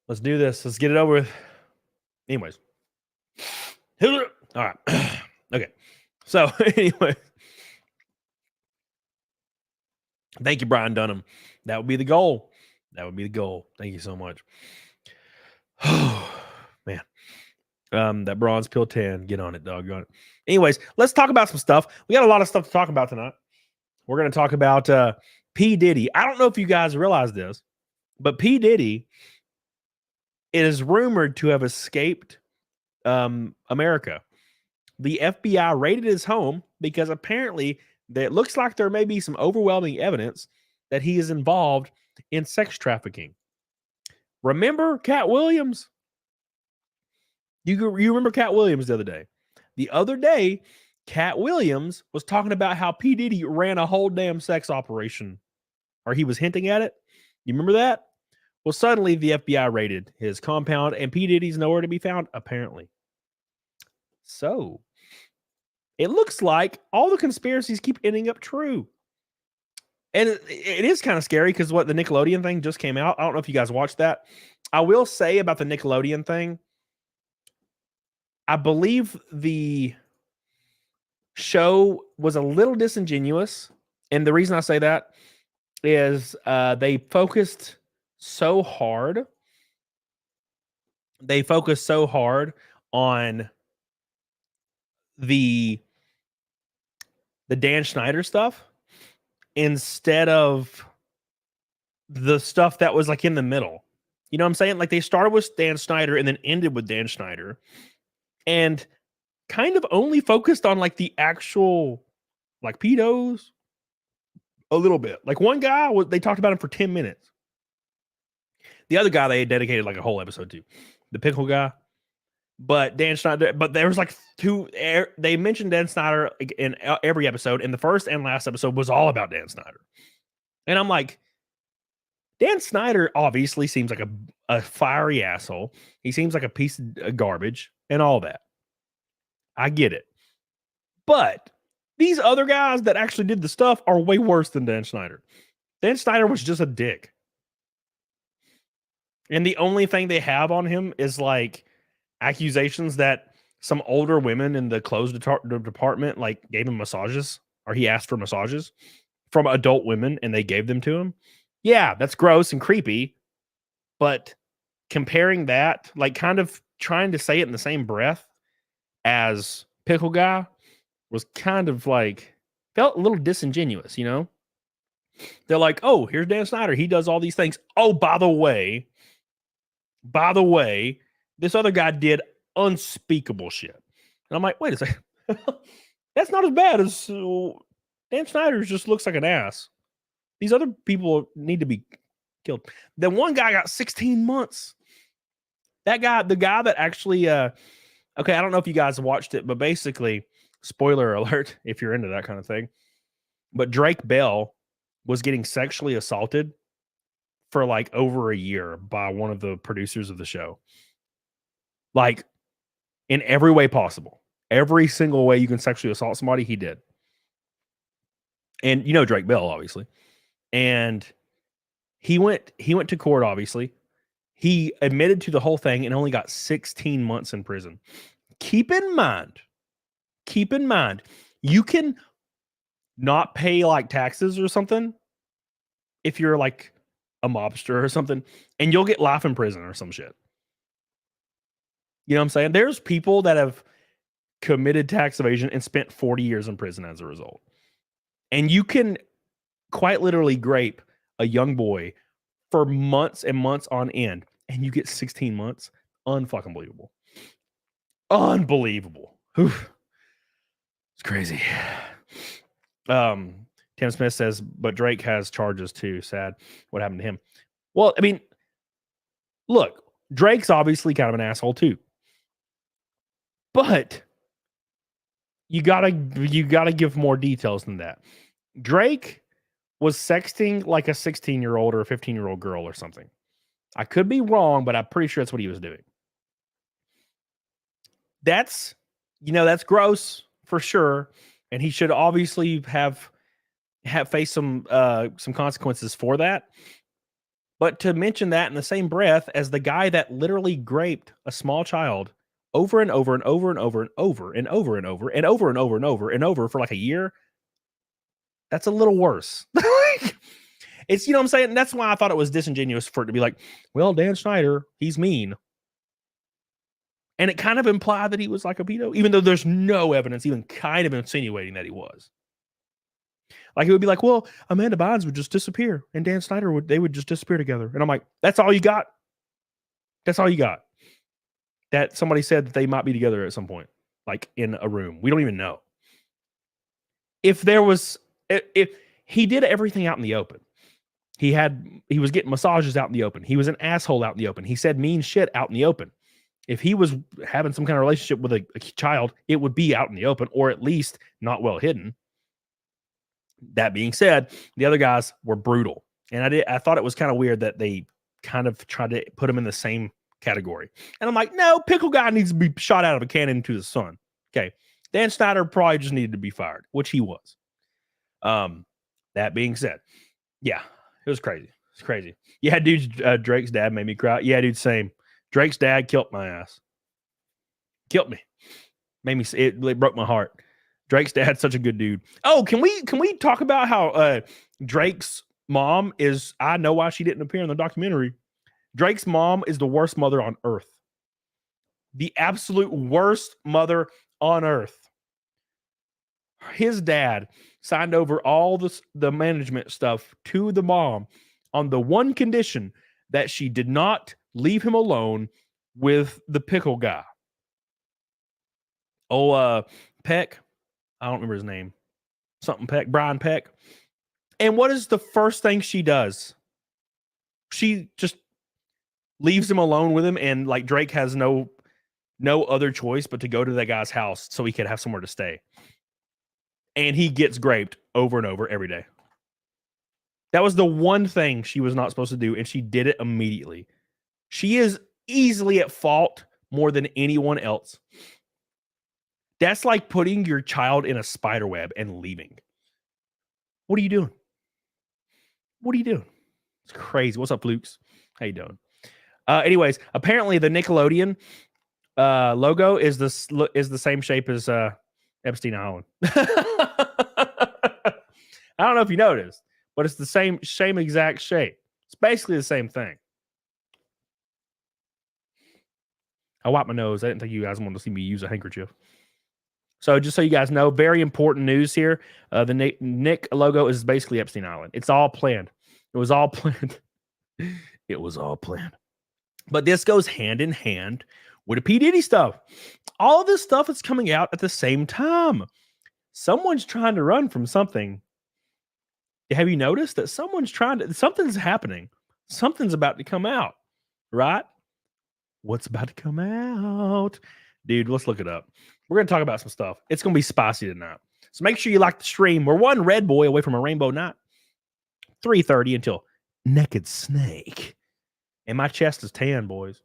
Let's do this. Let's get it over with. Anyways. All right. Okay. So, anyway. Thank you, Brian Dunham. That would be the goal. That would be the goal. Thank you so much. Oh, man. That bronze pill 10. Get on it, doggone it. Anyways, let's talk about some stuff. We got a lot of stuff to talk about tonight. We're going to talk about P. Diddy. I don't know if you guys realize this, but P. Diddy is rumored to have escaped America. The FBI raided his home because apparently it looks like there may be some overwhelming evidence that he is involved in sex trafficking. Remember Cat Williams? You remember Cat Williams the other day? The other day, Cat Williams was talking about how P. Diddy ran a whole damn sex operation, or he was hinting at it. You remember that? Well, suddenly the FBI raided his compound, and P. Diddy's nowhere to be found, apparently. So, it looks like all the conspiracies keep ending up true. And it is kind of scary because the Nickelodeon thing just came out. I don't know if you guys watched that. I will say about the Nickelodeon thing, I believe the show was a little disingenuous. And the reason I say that is they focused so hard. They focused so hard on the Dan Schneider stuff instead of the stuff that was like in the middle. You know what I'm saying? Like they started with Dan Schneider and then ended with Dan Schneider and kind of only focused on like the actual like pedos a little bit. Like one guy, they talked about him for 10 minutes. The other guy they dedicated like a whole episode to. The pickle guy. But Dan Schneider, but there was like they mentioned Dan Snyder in every episode, and the first and last episode was all about Dan Snyder. And I'm like, Dan Snyder obviously seems like a fiery asshole. He seems like a piece of garbage and all that. I get it. But these other guys that actually did the stuff are way worse than Dan Snyder. Dan Snyder was just a dick. And the only thing they have on him is like accusations that some older women in the clothes department like gave him massages, or he asked for massages from adult women and they gave them to him. Yeah, that's gross and creepy. But comparing that, like kind of trying to say it in the same breath as Pickle Guy was kind of like, felt a little disingenuous, you know? They're like, oh, here's Dan Snyder. He does all these things. Oh, by the way, this other guy did unspeakable shit. And I'm like, wait a second. That's not as bad as Dan Snyder just looks like an ass. These other people need to be killed. Then one guy got 16 months. That guy, the guy that actually, okay, I don't know if you guys watched it, but basically, spoiler alert, if you're into that kind of thing, but Drake Bell was getting sexually assaulted for like over a year by one of the producers of the show. Like in every way possible. Every single way you can sexually assault somebody, he did. And you know Drake Bell, obviously. And he went to court, obviously. He admitted to the whole thing and only got 16 months in prison. Keep in mind, you can not pay like taxes or something if you're like a mobster or something, and you'll get life in prison or some shit. You know what I'm saying? There's people that have committed tax evasion and spent 40 years in prison as a result. And you can quite literally grape a young boy for months and months on end, and you get 16 months. Unfucking believable. Unbelievable. Oof. It's crazy. Tim Smith says, but Drake has charges too. Sad. What happened to him? Well, I mean, look, Drake's obviously kind of an asshole too. But you gotta give more details than that. Drake was sexting like a 16-year-old or a 15-year-old girl or something. I could be wrong, but I'm pretty sure that's what he was doing. That's gross for sure, and he should obviously have faced some consequences for that. But to mention that in the same breath as the guy that literally raped a small child over and over and over and over and over and over and over and over and over and over and over for like a year, that's a little worse. It's, you know what I'm saying? That's why I thought it was disingenuous for it to be like, well, Dan Schneider, he's mean. And it kind of implied that he was like a pedo, even though there's no evidence even kind of insinuating that he was. Like it would be like, well, Amanda Bynes would just disappear and Dan Snyder would just disappear together. And I'm like, that's all you got? That's all you got? That somebody said that they might be together at some point, like in a room. We don't even know. If he did everything out in the open, he was getting massages out in the open. He was an asshole out in the open. He said mean shit out in the open. If he was having some kind of relationship with a child, it would be out in the open, or at least not well hidden. That being said, the other guys were brutal. And I thought it was kind of weird that they kind of tried to put him in the same category. And I'm like, no, Pickle Guy needs to be shot out of a cannon into the sun. Okay. Dan Snyder probably just needed to be fired, which he was. That being said, yeah, it was crazy. It's crazy. Yeah, dude, Drake's dad made me cry. Yeah, dude, same. Drake's dad killed my ass. Killed me. Made me, it broke my heart. Drake's dad's such a good dude. Oh, can we talk about how Drake's mom is, I know why she didn't appear in the documentary. Drake's mom is the worst mother on earth. The absolute worst mother on earth. His dad signed over all the management stuff to the mom on the one condition that she did not leave him alone with the pickle guy. Oh, Peck. I don't remember his name. Something Peck. Brian Peck. And what is the first thing she does? She just leaves him alone with him, and like Drake has no no other choice but to go to that guy's house so he could have somewhere to stay. And he gets raped over and over every day. That was the one thing she was not supposed to do, and she did it immediately. She is easily at fault more than anyone else. That's like putting your child in a spider web and leaving. What are you doing? What are you doing? It's crazy. What's up, Lukes? How you doing? Anyways, apparently the Nickelodeon logo is the same shape as Epstein Island. I don't know if you noticed, but it's the same exact shape. It's basically the same thing. I wiped my nose. I didn't think you guys wanted to see me use a handkerchief. So just so you guys know, very important news here. The Nick logo is basically Epstein Island. It's all planned. It was all planned. It was all planned. But this goes hand in hand with the P. Diddy stuff. All of this stuff is coming out at the same time. Someone's trying to run from something. Have you noticed that something's happening? Something's about to come out, right? What's about to come out? Dude, let's look it up. We're going to talk about some stuff. It's going to be spicy tonight. So make sure you like the stream. We're one red boy away from a rainbow night. 3:30 until Naked Snake. And my chest is tan, boys.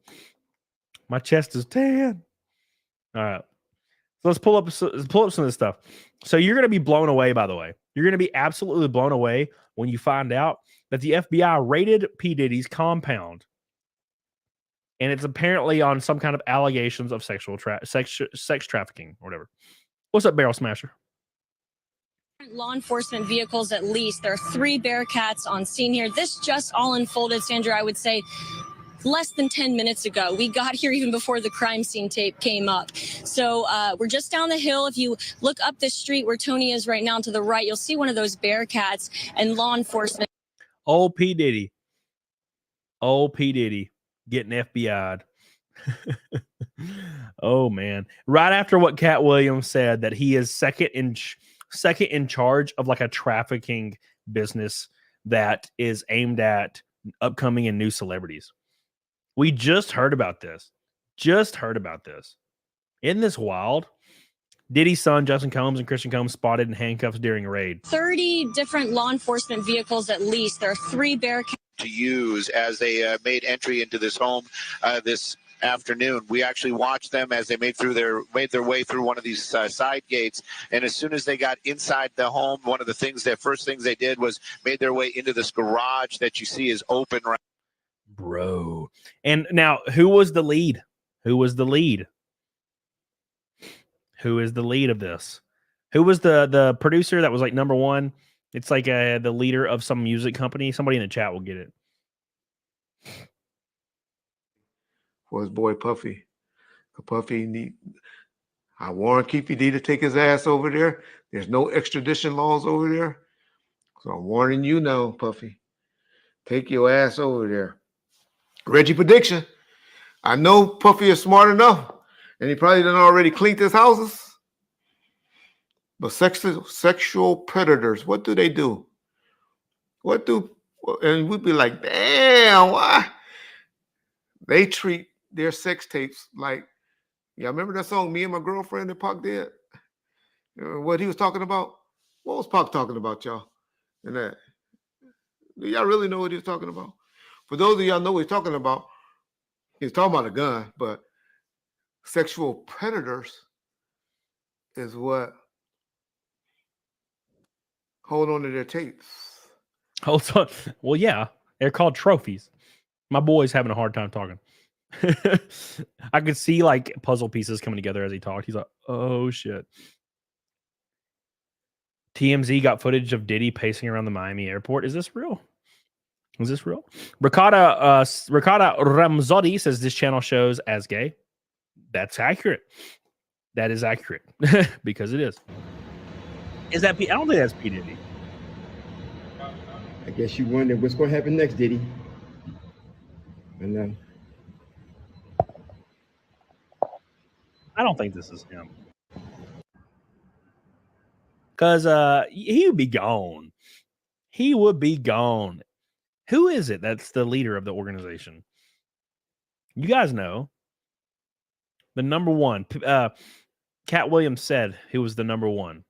My chest is tan. All right. So let's pull up some of this stuff. So you're going to be blown away, by the way. You're going to be absolutely blown away when you find out that the FBI raided P. Diddy's compound. And it's apparently on some kind of allegations of sex trafficking or whatever. What's up, Barrel Smasher? Law enforcement vehicles, at least. There are 3 Bearcats on scene here. This just all unfolded, Sandra, I would say, less than 10 minutes ago. We got here even before the crime scene tape came up. So we're just down the hill. If you look up the street where Tony is right now to the right, you'll see one of those Bearcats and law enforcement. Old P. Diddy. Old P. Diddy getting FBI'd. Oh, man. Right after what Cat Williams said, that he is second in charge of like a trafficking business that is aimed at upcoming and new celebrities. We just heard about this. Isn't this wild? Diddy's son, Justin Combs, and Christian Combs spotted in handcuffs during a raid. 30 different law enforcement vehicles, at least. There are 3 Bearcats to use as they made entry into this home this afternoon. We actually watched them as they made their way through one of these side gates, and as soon as they got inside the home, one of the first things they did was made their way into this garage that you see is open right. Bro. And now, who was the lead? Who is the lead of this? Who was the producer that was like number 1? It's like the leader of some music company. Somebody in the chat will get it. For his boy Puffy. I warned Keefy D to take his ass over there. There's no extradition laws over there. So I'm warning you now, Puffy. Take your ass over there. Reggie prediction. I know Puffy is smart enough, and he probably done already cleaned his houses. But sexual predators, what do they do? And we'd be like, damn, why? They treat their sex tapes like, yeah, remember that song, Me and My Girlfriend, that Pac did? What he was talking about? What was Pac talking about, y'all? And that, do y'all really know what he was talking about? For those of y'all know what he's talking about a gun, but sexual predators is what hold on to their tapes. Hold on. Well, yeah, they're called trophies. My boy's having a hard time talking. I could see like puzzle pieces coming together as he talked. He's like, oh shit. TMZ got footage of Diddy pacing around the Miami airport. Is this real? Ricotta Ramzotti says this channel shows as gay. That's accurate. That is accurate because it is. Is that P? I don't think that's P. Diddy. I guess you wonder what's going to happen next, Diddy. And I don't think this is him. Because he would be gone. He would be gone. Who is it that's the leader of the organization? You guys know. The number one. Cat Williams said who was the number one.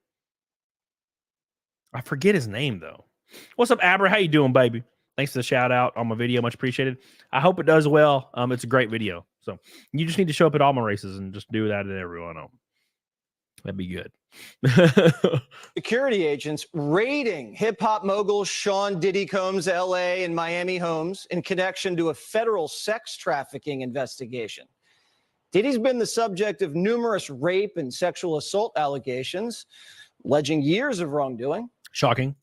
I forget his name though. What's up, Aber? How you doing, baby? Thanks for the shout out on my video. Much appreciated. I hope it does well. It's a great video. So you just need to show up at all my races and just do that at every one of them. That'd be good. Security agents raiding hip-hop mogul Sean Diddy Combs' L.A. and Miami homes in connection to a federal sex trafficking investigation. Diddy's been the subject of numerous rape and sexual assault allegations, alleging years of wrongdoing. Shocking.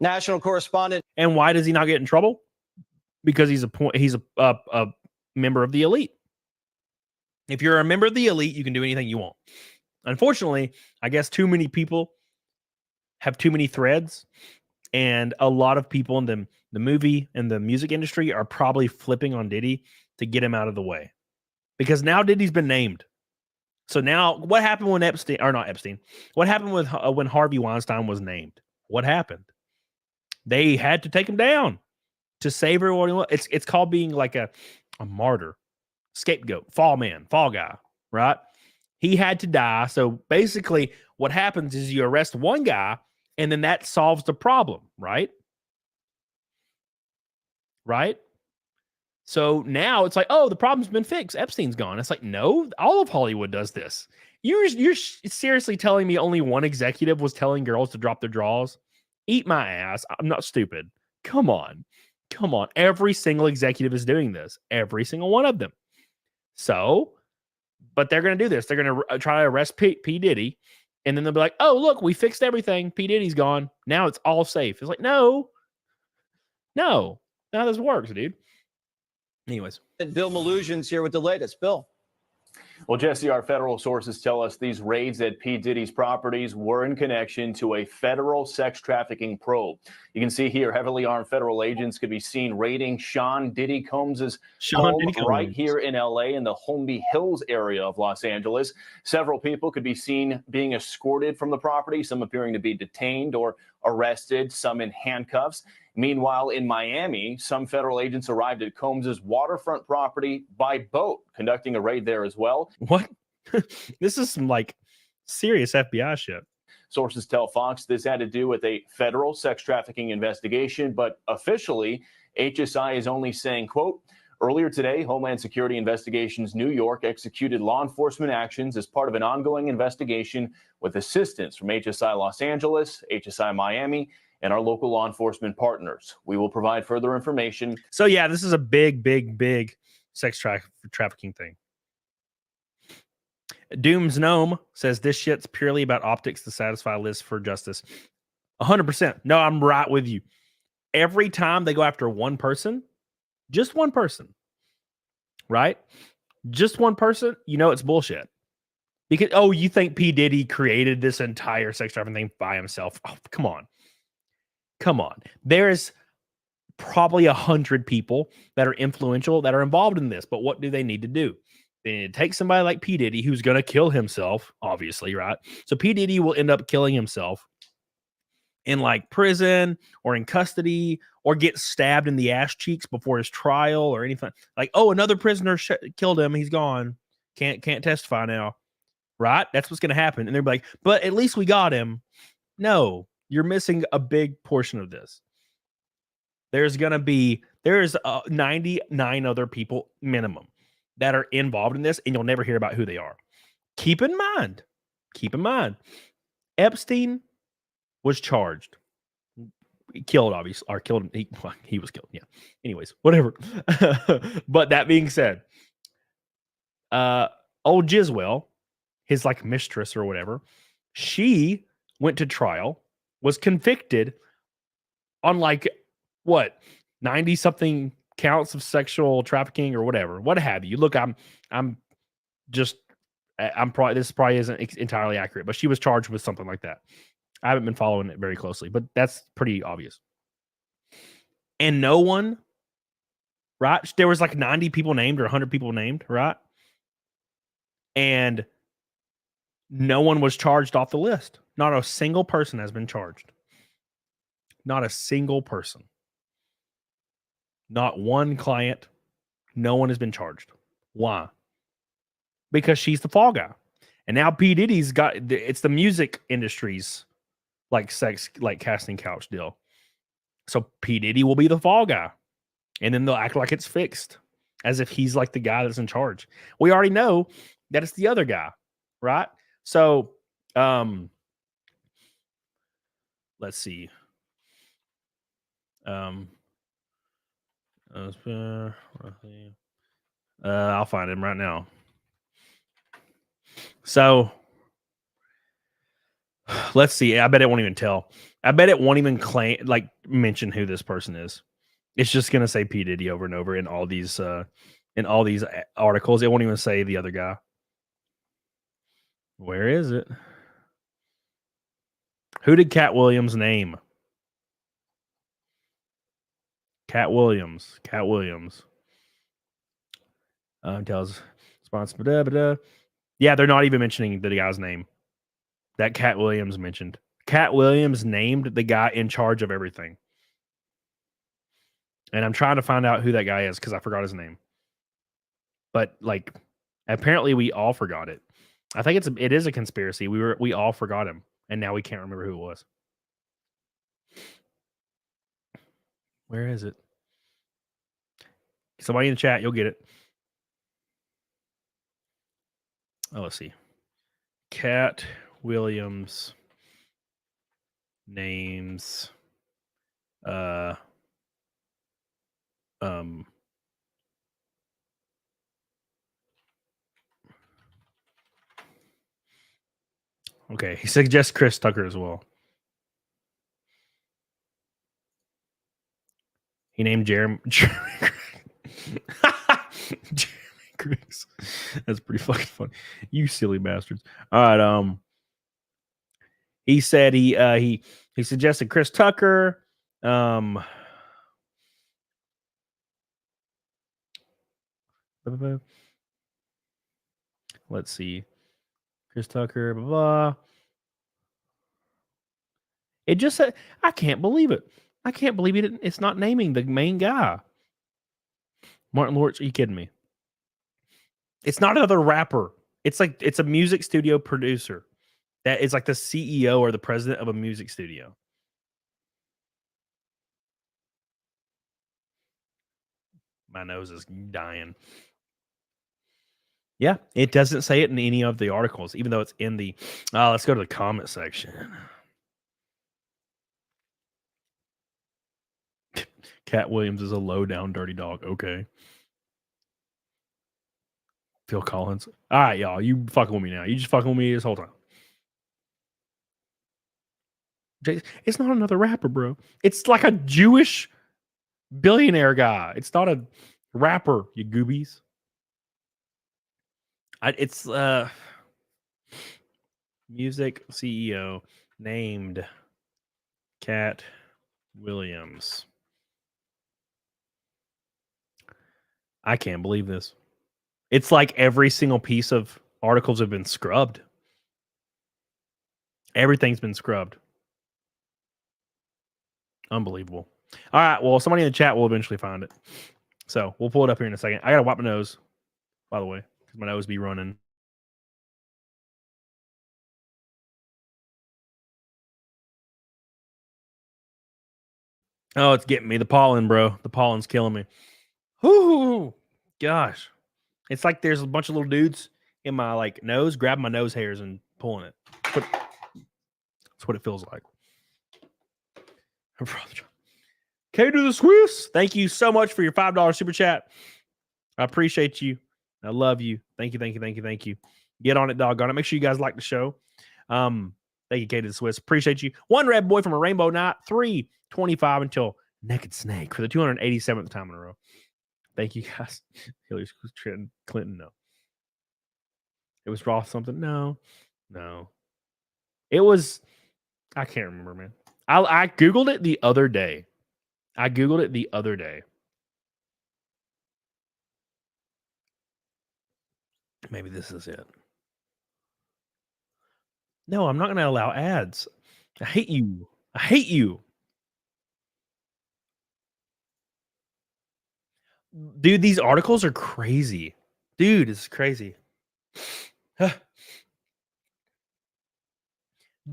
National correspondent. And why does he not get in trouble? Because he's a member of the elite. If you're a member of the elite, you can do anything you want. Unfortunately, I guess too many people have too many threads, and a lot of people in the movie and the music industry are probably flipping on Diddy to get him out of the way. Because now Diddy's been named. So now what happened when what happened with when Harvey Weinstein was named? What happened? They had to take him down to save everyone. It's called being like a martyr, scapegoat, fall guy, right? He had to die. So basically what happens is you arrest one guy and then that solves the problem, right? Right? So now it's like, oh, the problem's been fixed. Epstein's gone. It's like, no, all of Hollywood does this. You're seriously telling me only one executive was telling girls to drop their drawers? Eat my ass. I'm not stupid. Come on. Every single executive is doing this. Every single one of them. So, but they're going to do this. They're going to try to arrest P. Diddy. And then they'll be like, oh, look, we fixed everything. P. Diddy's gone. Now it's all safe. It's like, no. Now this works, dude. Anyways. Bill Malusian's here with the latest. Bill. Well, Jesse, our federal sources tell us these raids at P. Diddy's properties were in connection to a federal sex trafficking probe. You can see here heavily armed federal agents could be seen raiding Sean Diddy Combs' home right here in L.A. in the Holmby Hills area of Los Angeles. Several people could be seen being escorted from the property, some appearing to be detained or arrested, some in handcuffs. Meanwhile, in Miami, some federal agents arrived at Combs' waterfront property by boat, conducting a raid there as well. What? This is some like serious FBI shit. Sources tell Fox this had to do with a federal sex trafficking investigation, but officially, HSI is only saying, quote, earlier today, Homeland Security Investigations New York executed law enforcement actions as part of an ongoing investigation with assistance from HSI Los Angeles, HSI Miami, and our local law enforcement partners. We will provide further information. So yeah, this is a big sex trafficking thing. Doom's Gnome says this shit's purely about optics to satisfy Liz for justice. 100%. No, I'm right with you. Every time they go after one person, just one person, right? Just one person, you know it's bullshit. Because, oh, you think P. Diddy created this entire sex trafficking thing by himself? Oh, come on. There's probably 100 people that are influential that are involved in this, but what do they need to do? They need to take somebody like P. Diddy, who's going to kill himself, obviously, right? So P. Diddy will end up killing himself in like prison or in custody or get stabbed in the ass cheeks before his trial or anything. Like, oh, another prisoner killed him. He's gone. Can't testify now, right? That's what's going to happen. And they're like, but at least we got him. No. You're missing a big portion of this. There's 99 other people minimum that are involved in this, and you'll never hear about who they are. Keep in mind, Epstein was charged. He killed, obviously, or killed him. He was killed. Yeah. Anyways, whatever. But that being said, old Giswell, his like mistress or whatever, she went to trial. Was convicted on like what 90 something counts of sexual trafficking or whatever, what have you. Look, I'm probably, this probably isn't entirely accurate, but she was charged with something like that. I haven't been following it very closely, but that's pretty obvious. And no one, right? There was like 90 people named or 100 people named, right? And no one was charged off the list. Not a single person has been charged. Not a single person. Not one client. No one has been charged. Why? because she's the fall guy. And now P. Diddy's got it's the music industry's like casting couch deal. So P. Diddy will be the fall guy. And then they'll act like it's fixed, as if he's like the guy that's in charge. We already know that it's the other guy, right? So let's see. I'll find him right now. So let's see. I bet it won't even tell. I bet it won't even mention who this person is. It's just gonna say P. Diddy over and over in all these articles. It won't even say the other guy. Where is it? Who did Cat Williams name? Cat Williams. Tells sponsor. Yeah, they're not even mentioning the guy's name that Cat Williams mentioned. Cat Williams named the guy in charge of everything. And I'm trying to find out who that guy is because I forgot his name. But like, apparently we all forgot it. I think it is a conspiracy. We all forgot him, and now we can't remember who it was. Where is it? Somebody in the chat, you'll get it. Oh, let's see. Cat Williams names okay, he suggests Chris Tucker as well. He named Jeremy Griggs. That's pretty fucking funny. You silly bastards. All right, he said he suggested Chris Tucker. Let's see. Chris Tucker, blah, blah. It just said, I can't believe it. I can't believe it's not naming the main guy. Martin Lawrence, are you kidding me? It's not another rapper. It's a music studio producer that is like the CEO or the president of a music studio. My nose is dying. Yeah, it doesn't say it in any of the articles, even though it's in the... let's go to the comment section. Cat Williams is a low-down dirty dog. Okay. Phil Collins. All right, y'all. You fucking with me now. You just fucking with me this whole time. It's not another rapper, bro. It's like a Jewish billionaire guy. It's not a rapper, you goobies. It's music CEO named Cat Williams. I can't believe this. It's like every single piece of articles have been scrubbed. Everything's been scrubbed. Unbelievable. All right, well, somebody in the chat will eventually find it. So we'll pull it up here in a second. I got to wipe my nose, by the way, because my nose be running. Oh, it's getting me. The pollen, bro. The pollen's killing me. Whoo! Gosh. It's like there's a bunch of little dudes in my nose, grabbing my nose hairs and pulling it. That's what it feels like. K to the Swiss. Thank you so much for your $5 super chat. I appreciate you. I love you. Thank you. Get on it, doggone it. Make sure you guys like the show. Thank you, K to the Swiss. Appreciate you. One red boy from a rainbow night. 325 until Naked Snake for the 287th time in a row. Thank you, guys. Hillary Clinton, no. It was Roth something? No. It was, I can't remember, man. I Googled it the other day. Maybe this is it. No, I'm not going to allow ads. I hate you. Dude, these articles are crazy. Dude, it's crazy.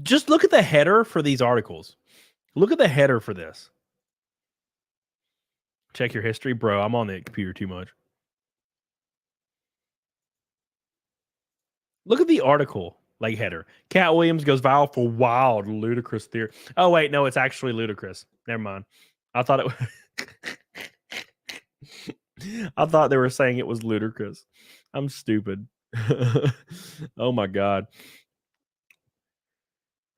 Just look at the header for these articles. Look at the header for this. Check your history. Bro, I'm on the computer too much. Look at the article, like header. Cat Williams goes viral for wild, ludicrous theory. Oh, wait, no, it's actually ludicrous. Never mind. I thought it was... I thought they were saying it was ludicrous. I'm stupid. Oh, my God.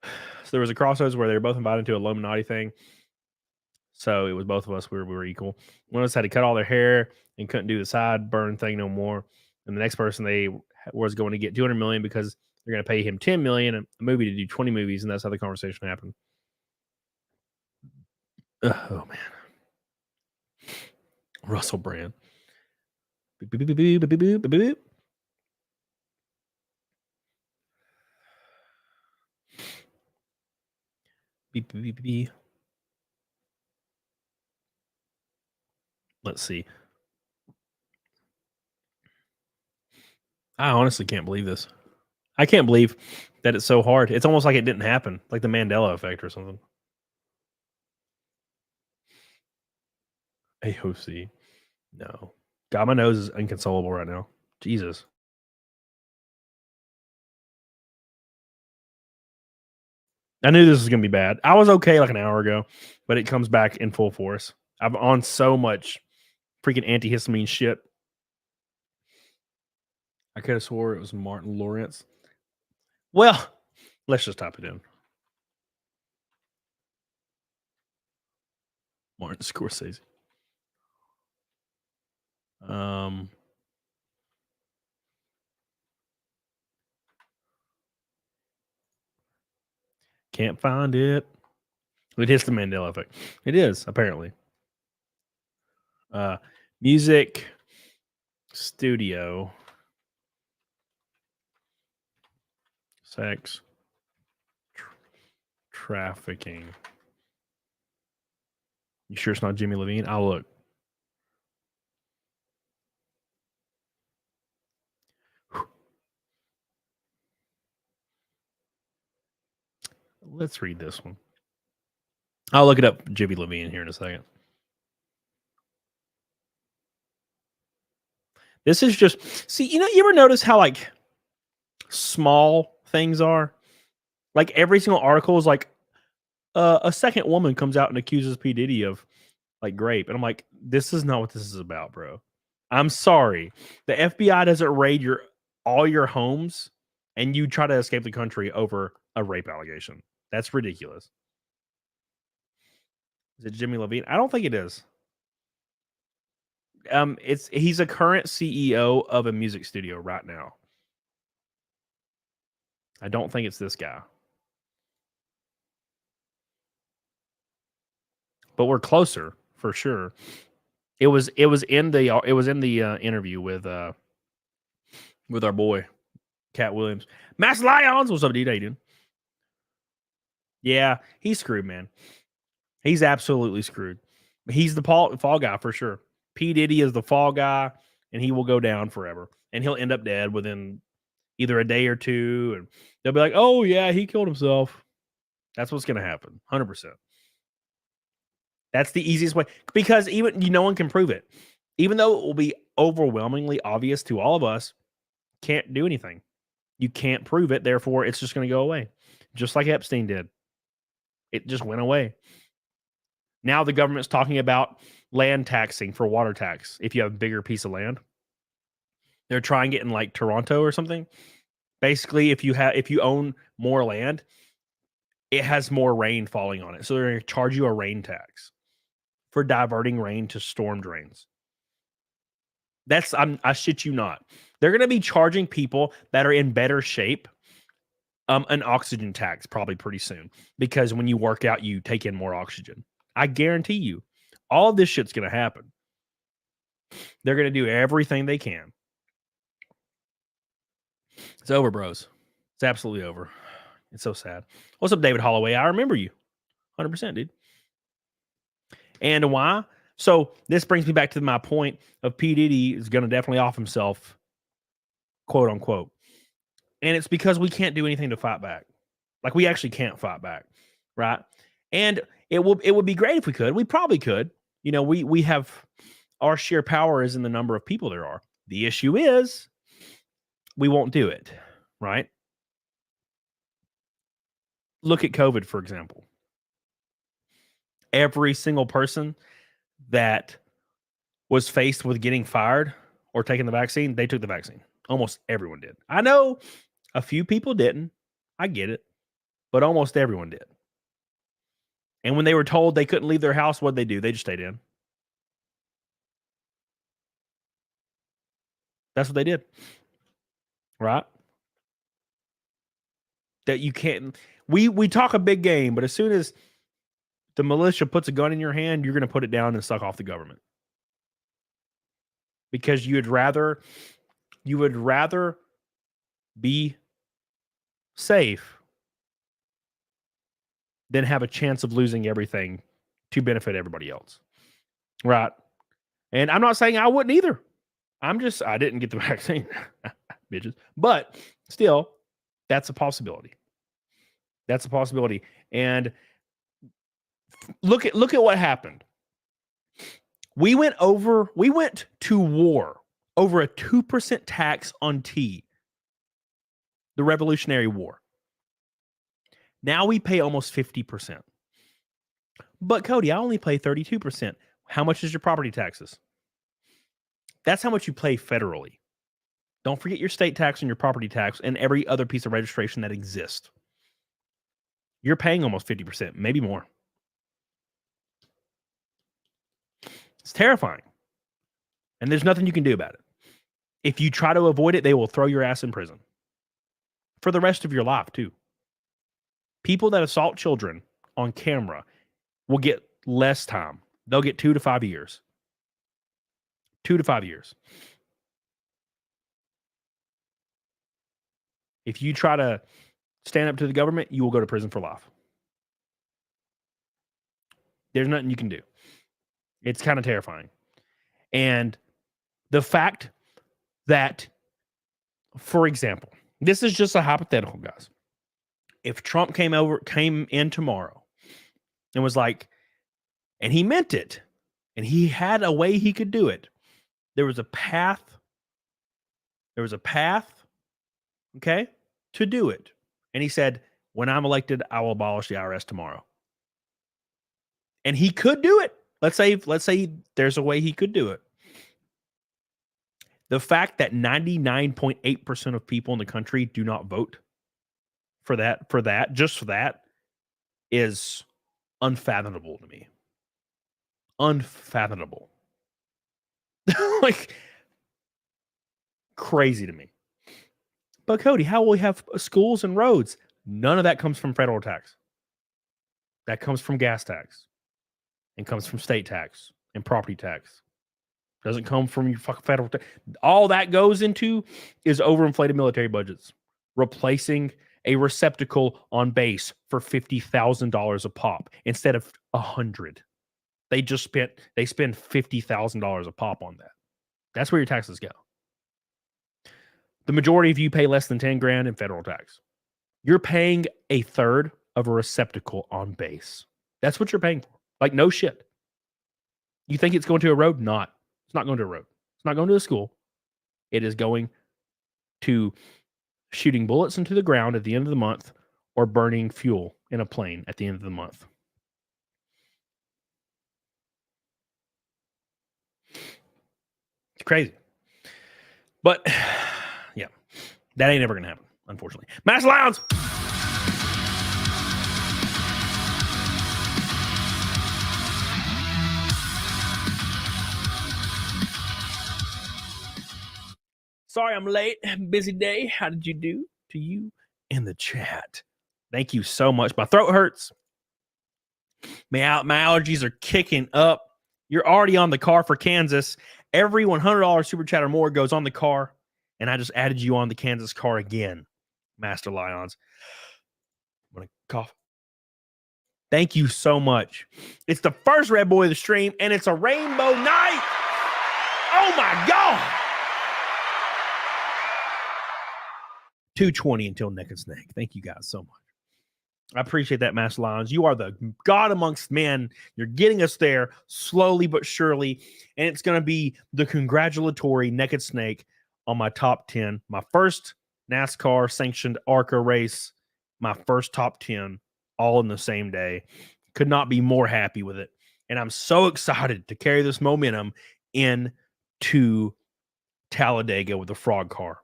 So there was a crossroads where they were both invited to a Illuminati thing. So it was both of us. We were equal. One of us had to cut all their hair and couldn't do the sideburn thing no more. And the next person they was going to get 200 million because they're going to pay him 10 million a movie to do 20 movies, and that's how the conversation happened. Oh man, Russell Brand. Beep, beep, beep, beep, beep, beep, beep, beep. Beep, beep, beep, beep. Let's see. I honestly can't believe this. I can't believe that it's so hard. It's almost like it didn't happen, like the Mandela effect or something. AOC. No. God, my nose is inconsolable right now. Jesus. I knew this was going to be bad. I was okay like an hour ago, but it comes back in full force. I'm on so much freaking antihistamine shit. I could have swore it was Martin Lawrence. Well, let's just type it in. Martin Scorsese. Can't find it. It is the Mandela effect. It is, apparently. Music studio sex trafficking. You sure it's not Jimmy Levine? I'll look. Let's read this one. I'll look it up, Jimmy Levine, here in a second. This is just, see, you ever notice how like small things are? Like every single article is like a second woman comes out and accuses P. Diddy of like rape. And I'm like, this is not what this is about, bro. I'm sorry. The FBI doesn't raid all your homes and you try to escape the country over a rape allegation. That's ridiculous. Is it Jimmy Levine? I don't think it is. He's a current CEO of a music studio right now. I don't think it's this guy. But we're closer for sure. It was in the interview with our boy Cat Williams. Mass Lions, what's up, D? How you doing? Yeah, he's screwed, man. He's absolutely screwed. He's the fall guy for sure. P. Diddy is the fall guy, and he will go down forever. And he'll end up dead within either a day or two. And they'll be like, oh, yeah, he killed himself. That's what's going to happen. 100%. That's the easiest way. Because even no one can prove it. Even though it will be overwhelmingly obvious to all of us, can't do anything. You can't prove it. Therefore, it's just going to go away. Just like Epstein did. It just went away. Now the government's talking about land taxing for water tax if you have a bigger piece of land. They're trying it in like Toronto or something. Basically, if you own more land, it has more rain falling on it. So they're going to charge you a rain tax for diverting rain to storm drains. I shit you not. They're going to be charging people that are in better shape an oxygen tax probably pretty soon, because when you work out, you take in more oxygen. I guarantee you, all of this shit's going to happen. They're going to do everything they can. It's over, bros. It's absolutely over. It's so sad. What's up, David Holloway? I remember you. 100%, dude. And why? So this brings me back to my point of P. Diddy is going to definitely off himself quote unquote. And it's because we can't do anything to fight back. Like, we actually can't fight back, right? And it would be great if we could. We probably could. You know, we have, our sheer power is in the number of people there are. The issue is we won't do it, right? Look at COVID, for example. Every single person that was faced with getting fired or taking the vaccine, they took the vaccine. Almost everyone did. I know a few people didn't. I get it. But almost everyone did. And when they were told they couldn't leave their house, what'd they do? They just stayed in. That's what they did. Right? That you can't... We talk a big game, but as soon as the militia puts a gun in your hand, you're going to put it down and suck off the government. Because you would rather be safe than have a chance of losing everything to benefit everybody else. Right? And I'm not saying I wouldn't either. I didn't get the vaccine, bitches. But still, that's a possibility. That's a possibility. And look at what happened. We went to war over a 2% tax on tea. The Revolutionary War. Now we pay almost 50%. But Cody, I only pay 32%. How much is your property taxes? That's how much you pay federally. Don't forget your state tax and your property tax and every other piece of registration that exists. You're paying almost 50%, maybe more. It's terrifying. And there's nothing you can do about it. If you try to avoid it, they will throw your ass in prison. For the rest of your life, too. People that assault children on camera will get less time. They'll get 2 to 5 years. 2 to 5 years. If you try to stand up to the government, you will go to prison for life. There's nothing you can do. It's kind of terrifying. And the fact that, for example, this is just a hypothetical, guys. If Trump came in tomorrow and was like, and he meant it, and he had a way he could do it. There was a path, okay, to do it. And he said, when I'm elected, I will abolish the IRS tomorrow. And he could do it. Let's say there's a way he could do it. The fact that 99.8% of people in the country do not vote for that is unfathomable to me. Unfathomable. Like, crazy to me. But Cody, how will we have schools and roads? None of that comes from federal tax. That comes from gas tax. And comes from state tax and property tax. Doesn't come from your fucking federal tax. All that goes into is overinflated military budgets. Replacing a receptacle on base for $50,000 a pop instead of $100. They spend $50,000 a pop on that. That's where your taxes go. The majority of you pay less than 10 grand in federal tax. You're paying a third of a receptacle on base. That's what you're paying for. Like, no shit. You think it's going to a road? Not. It's not going to a road. It's not going to a school. It is going to shooting bullets into the ground at the end of the month or burning fuel in a plane at the end of the month. It's crazy. But, yeah, that ain't ever going to happen, unfortunately. Mass Lounge! Sorry I'm late. Busy day. How did you do? To you in the chat. Thank you so much. My throat hurts. My allergies are kicking up. You're already on the car for Kansas. Every $100 super chat or more goes on the car. And I just added you on the Kansas car again, Master Lions. I'm going to cough. Thank you so much. It's the first Red Boy of the stream, and it's a rainbow night. Oh, my God. 220 until neck and snake. Thank you guys so much. I appreciate that, Master Lions. You are the God amongst men. You're getting us there slowly but surely. And it's going to be the congratulatory naked snake on my top 10. My first NASCAR sanctioned ARCA race. My first top 10 all in the same day. Could not be more happy with it. And I'm so excited to carry this momentum into Talladega with the frog car.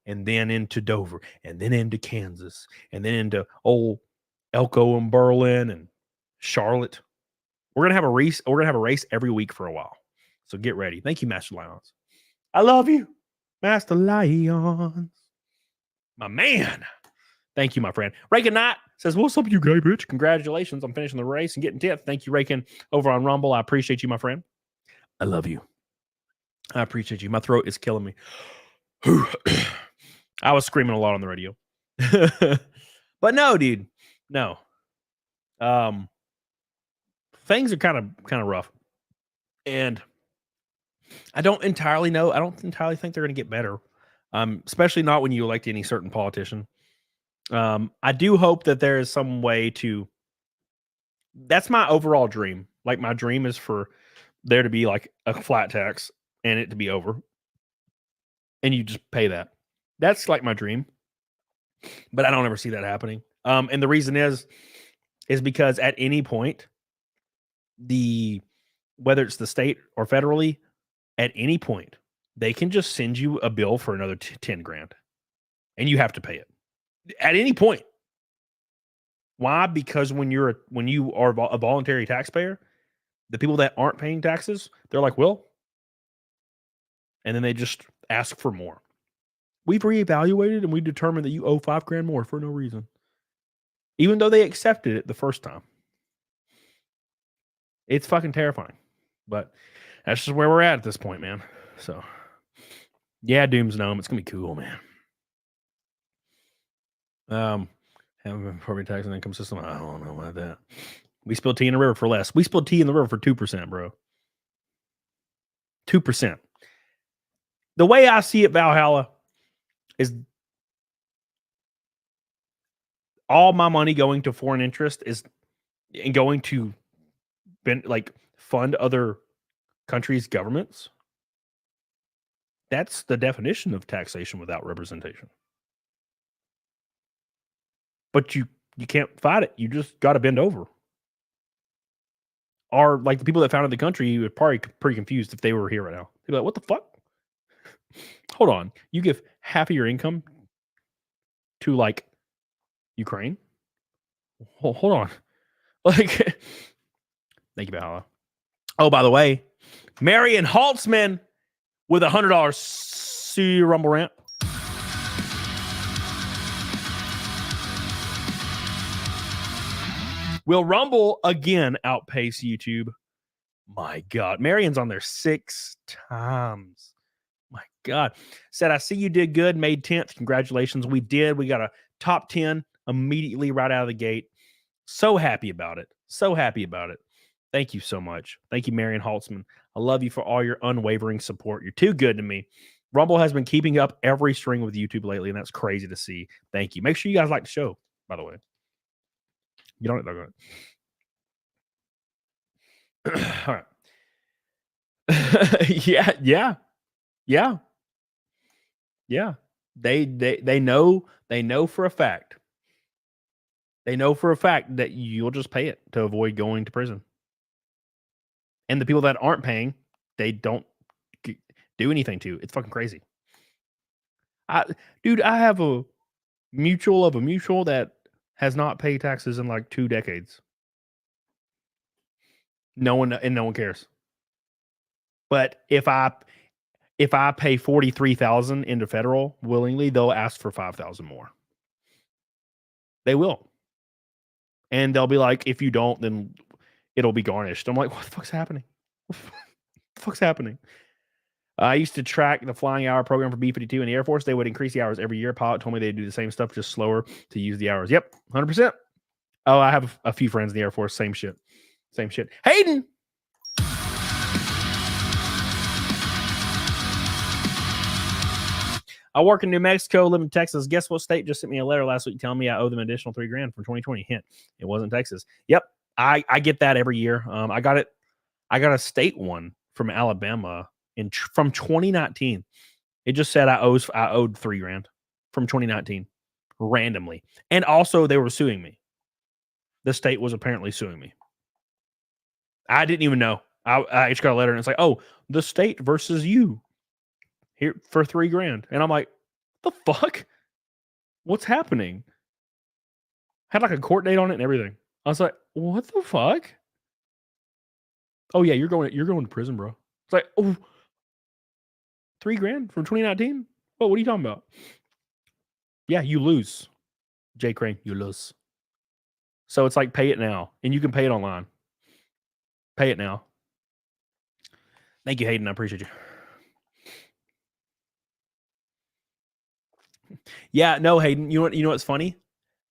And then into Dover. And then into Kansas. And then into old Elko and Berlin and Charlotte. We're gonna have a race. We're gonna have a race every week for a while. So get ready. Thank you, Master Lions. I love you, Master Lions. My man. Thank you, my friend. Rakin Knight says, "What's up, you gay bitch? Congratulations on finishing the race and getting 10th. Thank you, Rakin, over on Rumble. I appreciate you, my friend. I love you. I appreciate you. My throat is killing me. I was screaming a lot on the radio, but no, dude." No. Things are kind of rough. And I don't entirely know. I don't entirely think they're going to get better. Especially not when you elect any certain politician. I do hope that there is some way to. That's my overall dream. Like, my dream is for there to be like a flat tax and it to be over. And you just pay that. That's like my dream. But I don't ever see that happening. And the reason is because at any point, whether it's the state or federally, at any point, they can just send you a bill for another 10 grand and you have to pay it at any point. Why? Because when you are a voluntary taxpayer, the people that aren't paying taxes, they're like, well, and then they just ask for more. We've reevaluated and we determined that you owe $5 grand more for no reason. Even though they accepted it the first time. It's fucking terrifying. But that's just where we're at this point, man. So, yeah, Doom's Gnome. It's going to be cool, man. Having a property tax and income system. I don't know about that. We spilled tea in the river for less. We spilled tea in the river for 2%, bro. 2%. The way I see it, Valhalla, is all my money going to foreign interest and going to fund other countries' governments. That's the definition of taxation without representation. But you can't fight it. You just got to bend over. Or like the people that founded the country would probably pretty confused if they were here right now. They'd be like, what the fuck? Hold on. You give half of your income to like Ukraine? Hold on. Like, thank you, Valhalla. Oh, by the way, Marion Haltzman with $100 C Rumble Rant. Will Rumble again outpace YouTube? My God. Marion's on there 6 times. My God. Said, I see you did good. Made 10th. Congratulations. We did. We got a top 10 immediately right out of the gate. So happy about it. So happy about it. Thank you so much. Thank you, Marion Haltzman. I love you for all your unwavering support. You're too good to me. Rumble has been keeping up every string with YouTube lately, and that's crazy to see. Thank you. Make sure you guys like the show, by the way. You don't know. All right. Yeah. They know for a fact. They know for a fact that you'll just pay it to avoid going to prison. And the people that aren't paying, they don't do anything to. It's fucking crazy. I have a mutual that has not paid taxes in like 2 decades. No one cares. But if I pay $43,000 into federal willingly, they'll ask for $5,000 more. They will. And they'll be like, if you don't, then it'll be garnished. I'm like, what the fuck's happening? What the fuck's happening? I used to track the flying hour program for B-52 in the Air Force. They would increase the hours every year. Pilot told me they'd do the same stuff, just slower to use the hours. Yep, 100%. Oh, I have a few friends in the Air Force. Same shit. Hayden! I work in New Mexico, live in Texas. Guess what state just sent me a letter last week telling me I owe them an additional $3,000 from 2020? Hint, it wasn't Texas. Yep, I get that every year. I got a state one from Alabama from 2019. It just said I owed $3,000 from 2019 randomly, and also they were suing me. The state was apparently suing me. I didn't even know. I just got a letter and it's like, oh, the state versus you here for $3,000. And I'm like, the fuck? What's happening? Had like a court date on it and everything. I was like, what the fuck? Oh yeah, you're going to prison, bro. It's like, oh, $3,000 from 2019? Oh, what are you talking about? Yeah, you lose. Jay Crane, you lose. So it's like, pay it now. And you can pay it online. Pay it now. Thank you, Hayden. I appreciate you. Yeah, no, Hayden. You know what's funny?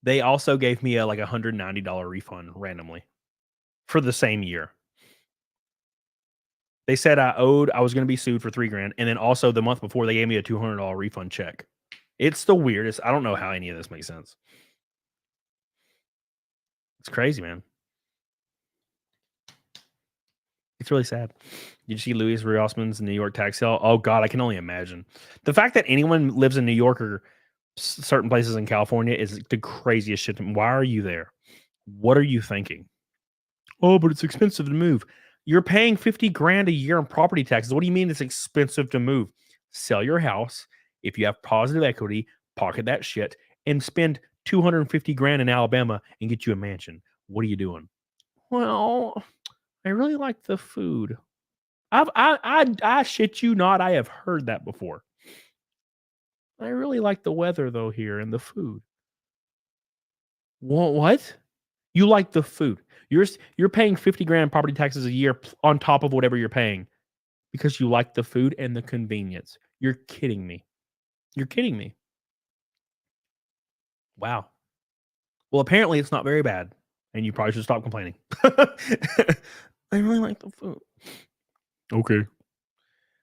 They also gave me a $190 refund randomly for the same year. They said I was going to be sued for $3,000, and then also the month before they gave me a $200 refund check. It's the weirdest. I don't know how any of this makes sense. It's crazy, man. It's really sad. Did you see Louis Rossman's New York tax sale? Oh God, I can only imagine. The fact that anyone lives in New York or certain places in California is the craziest shit. Why are you there? What are you thinking? Oh, but it's expensive to move. You're paying $50,000 a year in property taxes. What do you mean it's expensive to move? Sell your house. If you have positive equity, pocket that shit and spend $250,000 in Alabama and get you a mansion. What are you doing? Well, I really like the food. I shit you not. I have heard that before. I really like the weather though here and the food. What? You like the food? You're paying $50,000 property taxes a year on top of whatever you're paying because you like the food and the convenience. You're kidding me. You're kidding me. Wow. Well, apparently it's not very bad, and you probably should stop complaining. I really like the food. Okay.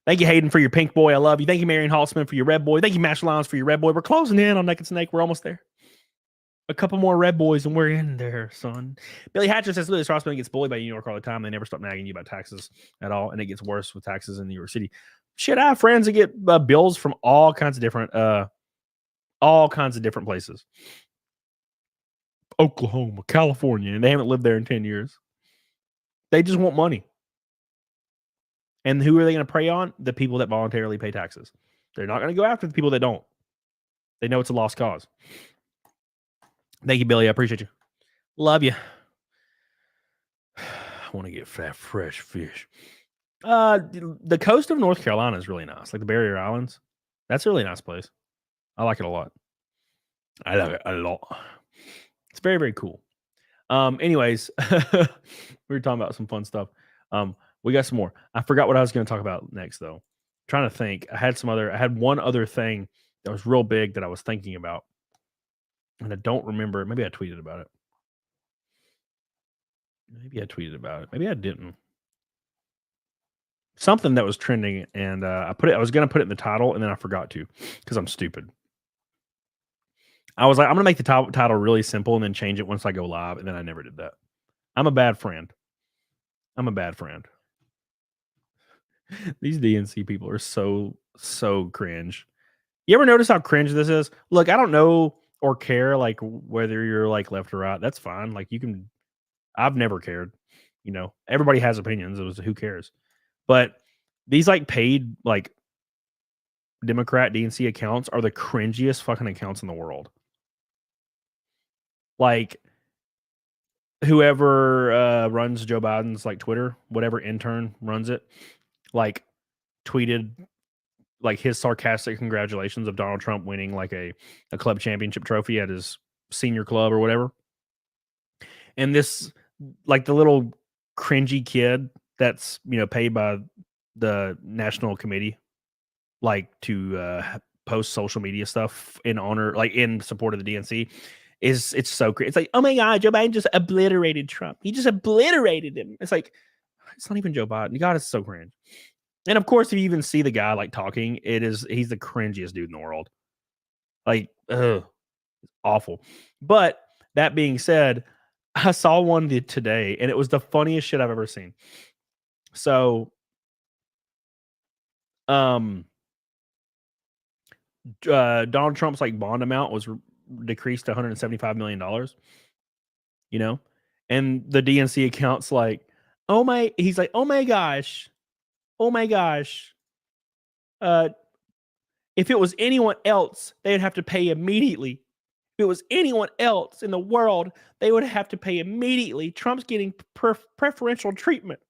Thank you, Hayden, for your pink boy. I love you. Thank you, Marion Halsman, for your red boy. Thank you, Master Lions, for your red boy. We're closing in on Naked Snake. We're almost there. A couple more red boys, and we're in there, son. Billy Hatcher says, Louis Rossman gets bullied by New York all the time. They never stop nagging you about taxes at all, and it gets worse with taxes in New York City. Shit, I have friends that get bills from all kinds of different places. Oklahoma, California, and they haven't lived there in 10 years. They just want money. And who are they going to prey on? The people that voluntarily pay taxes. They're not going to go after the people that don't. They know it's a lost cause. Thank you, Billy. I appreciate you. Love you. I want to get fat, fresh fish. The coast of North Carolina is really nice. Like the Barrier Islands. That's a really nice place. I like it a lot. I love it a lot. It's very, very cool. Anyways, we were talking about some fun stuff. We got some more. I forgot what I was going to talk about next, though. I'm trying to think. I had one other thing that was real big that I was thinking about. And I don't remember. Maybe I tweeted about it. Maybe I didn't. Something that was trending, and I was going to put it in the title, and then I forgot to because I'm stupid. I was like, I'm going to make the title really simple and then change it once I go live, and then I never did that. I'm a bad friend. These DNC people are so cringe. You ever notice how cringe this is? Look, I don't know or care like whether you're like left or right. That's fine. Like I've never cared. You know, everybody has opinions. It was who cares. But these like paid like Democrat DNC accounts are the cringiest fucking accounts in the world. Like whoever runs Joe Biden's like Twitter, whatever intern runs it, like tweeted like his sarcastic congratulations of Donald Trump winning like a club championship trophy at his senior club or whatever. And this like the little cringy kid that's, you know, paid by the national committee like to post social media stuff in honor, like in support of the DNC. It's so great. It's like, oh my God, Joe Biden just obliterated Trump. He just obliterated him. It's like, it's not even Joe Biden. God, it's so cringe. And of course, if you even see the guy like talking, he's the cringiest dude in the world. Like, awful. But that being said, I saw one today, and it was the funniest shit I've ever seen. So, Donald Trump's like bond amount was decreased to $175 million. You know, and the DNC account's like, he's like, oh my gosh. If it was anyone else, they'd have to pay immediately. If it was anyone else in the world, they would have to pay immediately. Trump's getting preferential treatment.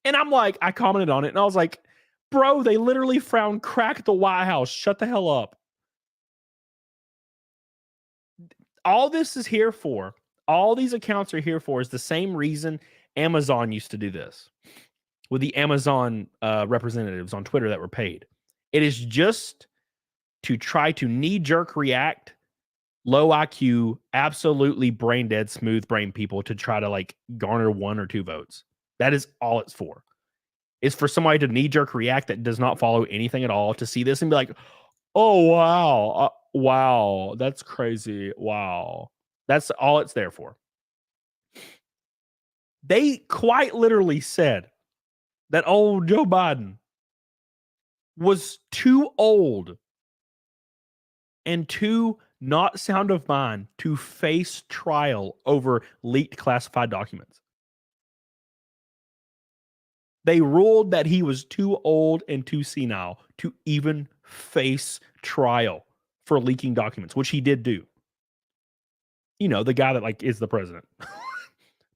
And I'm like, I commented on it and I was like, bro, they literally found crack at the White House. Shut the hell up. All this is here for, all these accounts are here for is the same reason Amazon used to do this with the Amazon representatives on Twitter that were paid. It is just to try to knee-jerk react, low IQ, absolutely brain-dead, smooth brain people to try to like garner 1 or 2 votes. That is all it's for. It's for somebody to knee-jerk react that does not follow anything at all to see this and be like, oh, wow. Wow. That's crazy. Wow. That's all it's there for. They quite literally said that old Joe Biden was too old and too not sound of mind to face trial over leaked classified documents. They ruled that he was too old and too senile to even face trial for leaking documents, which he did do. You know, the guy that like is the president.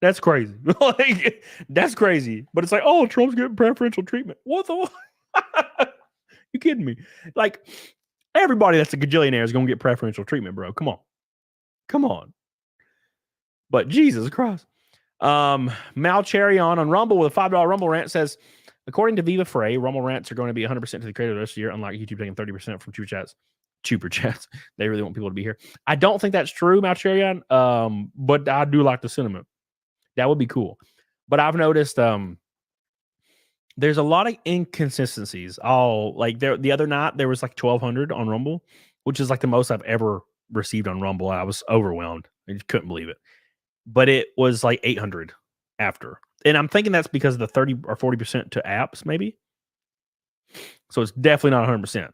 That's crazy. Like, that's crazy. But it's like, oh, Trump's getting preferential treatment. What the? You kidding me? Like, everybody that's a gajillionaire is going to get preferential treatment, bro. Come on. Come on. But Jesus Christ. Mal Cherry on Rumble with a $5 Rumble rant says, according to Viva Frey, Rumble rants are going to be 100% to the creator the rest of the year, unlike YouTube taking 30% from Chuper Chats. They really want people to be here. I don't think that's true, Mal Cherry but I do like the sentiment. That would be cool. But I've noticed there's a lot of inconsistencies. The other night there was like 1,200 on Rumble, which is like the most I've ever received on Rumble. I was overwhelmed. I just couldn't believe it. But it was like 800 after. And I'm thinking that's because of the 30 or 40% to apps, maybe. So it's definitely not 100%.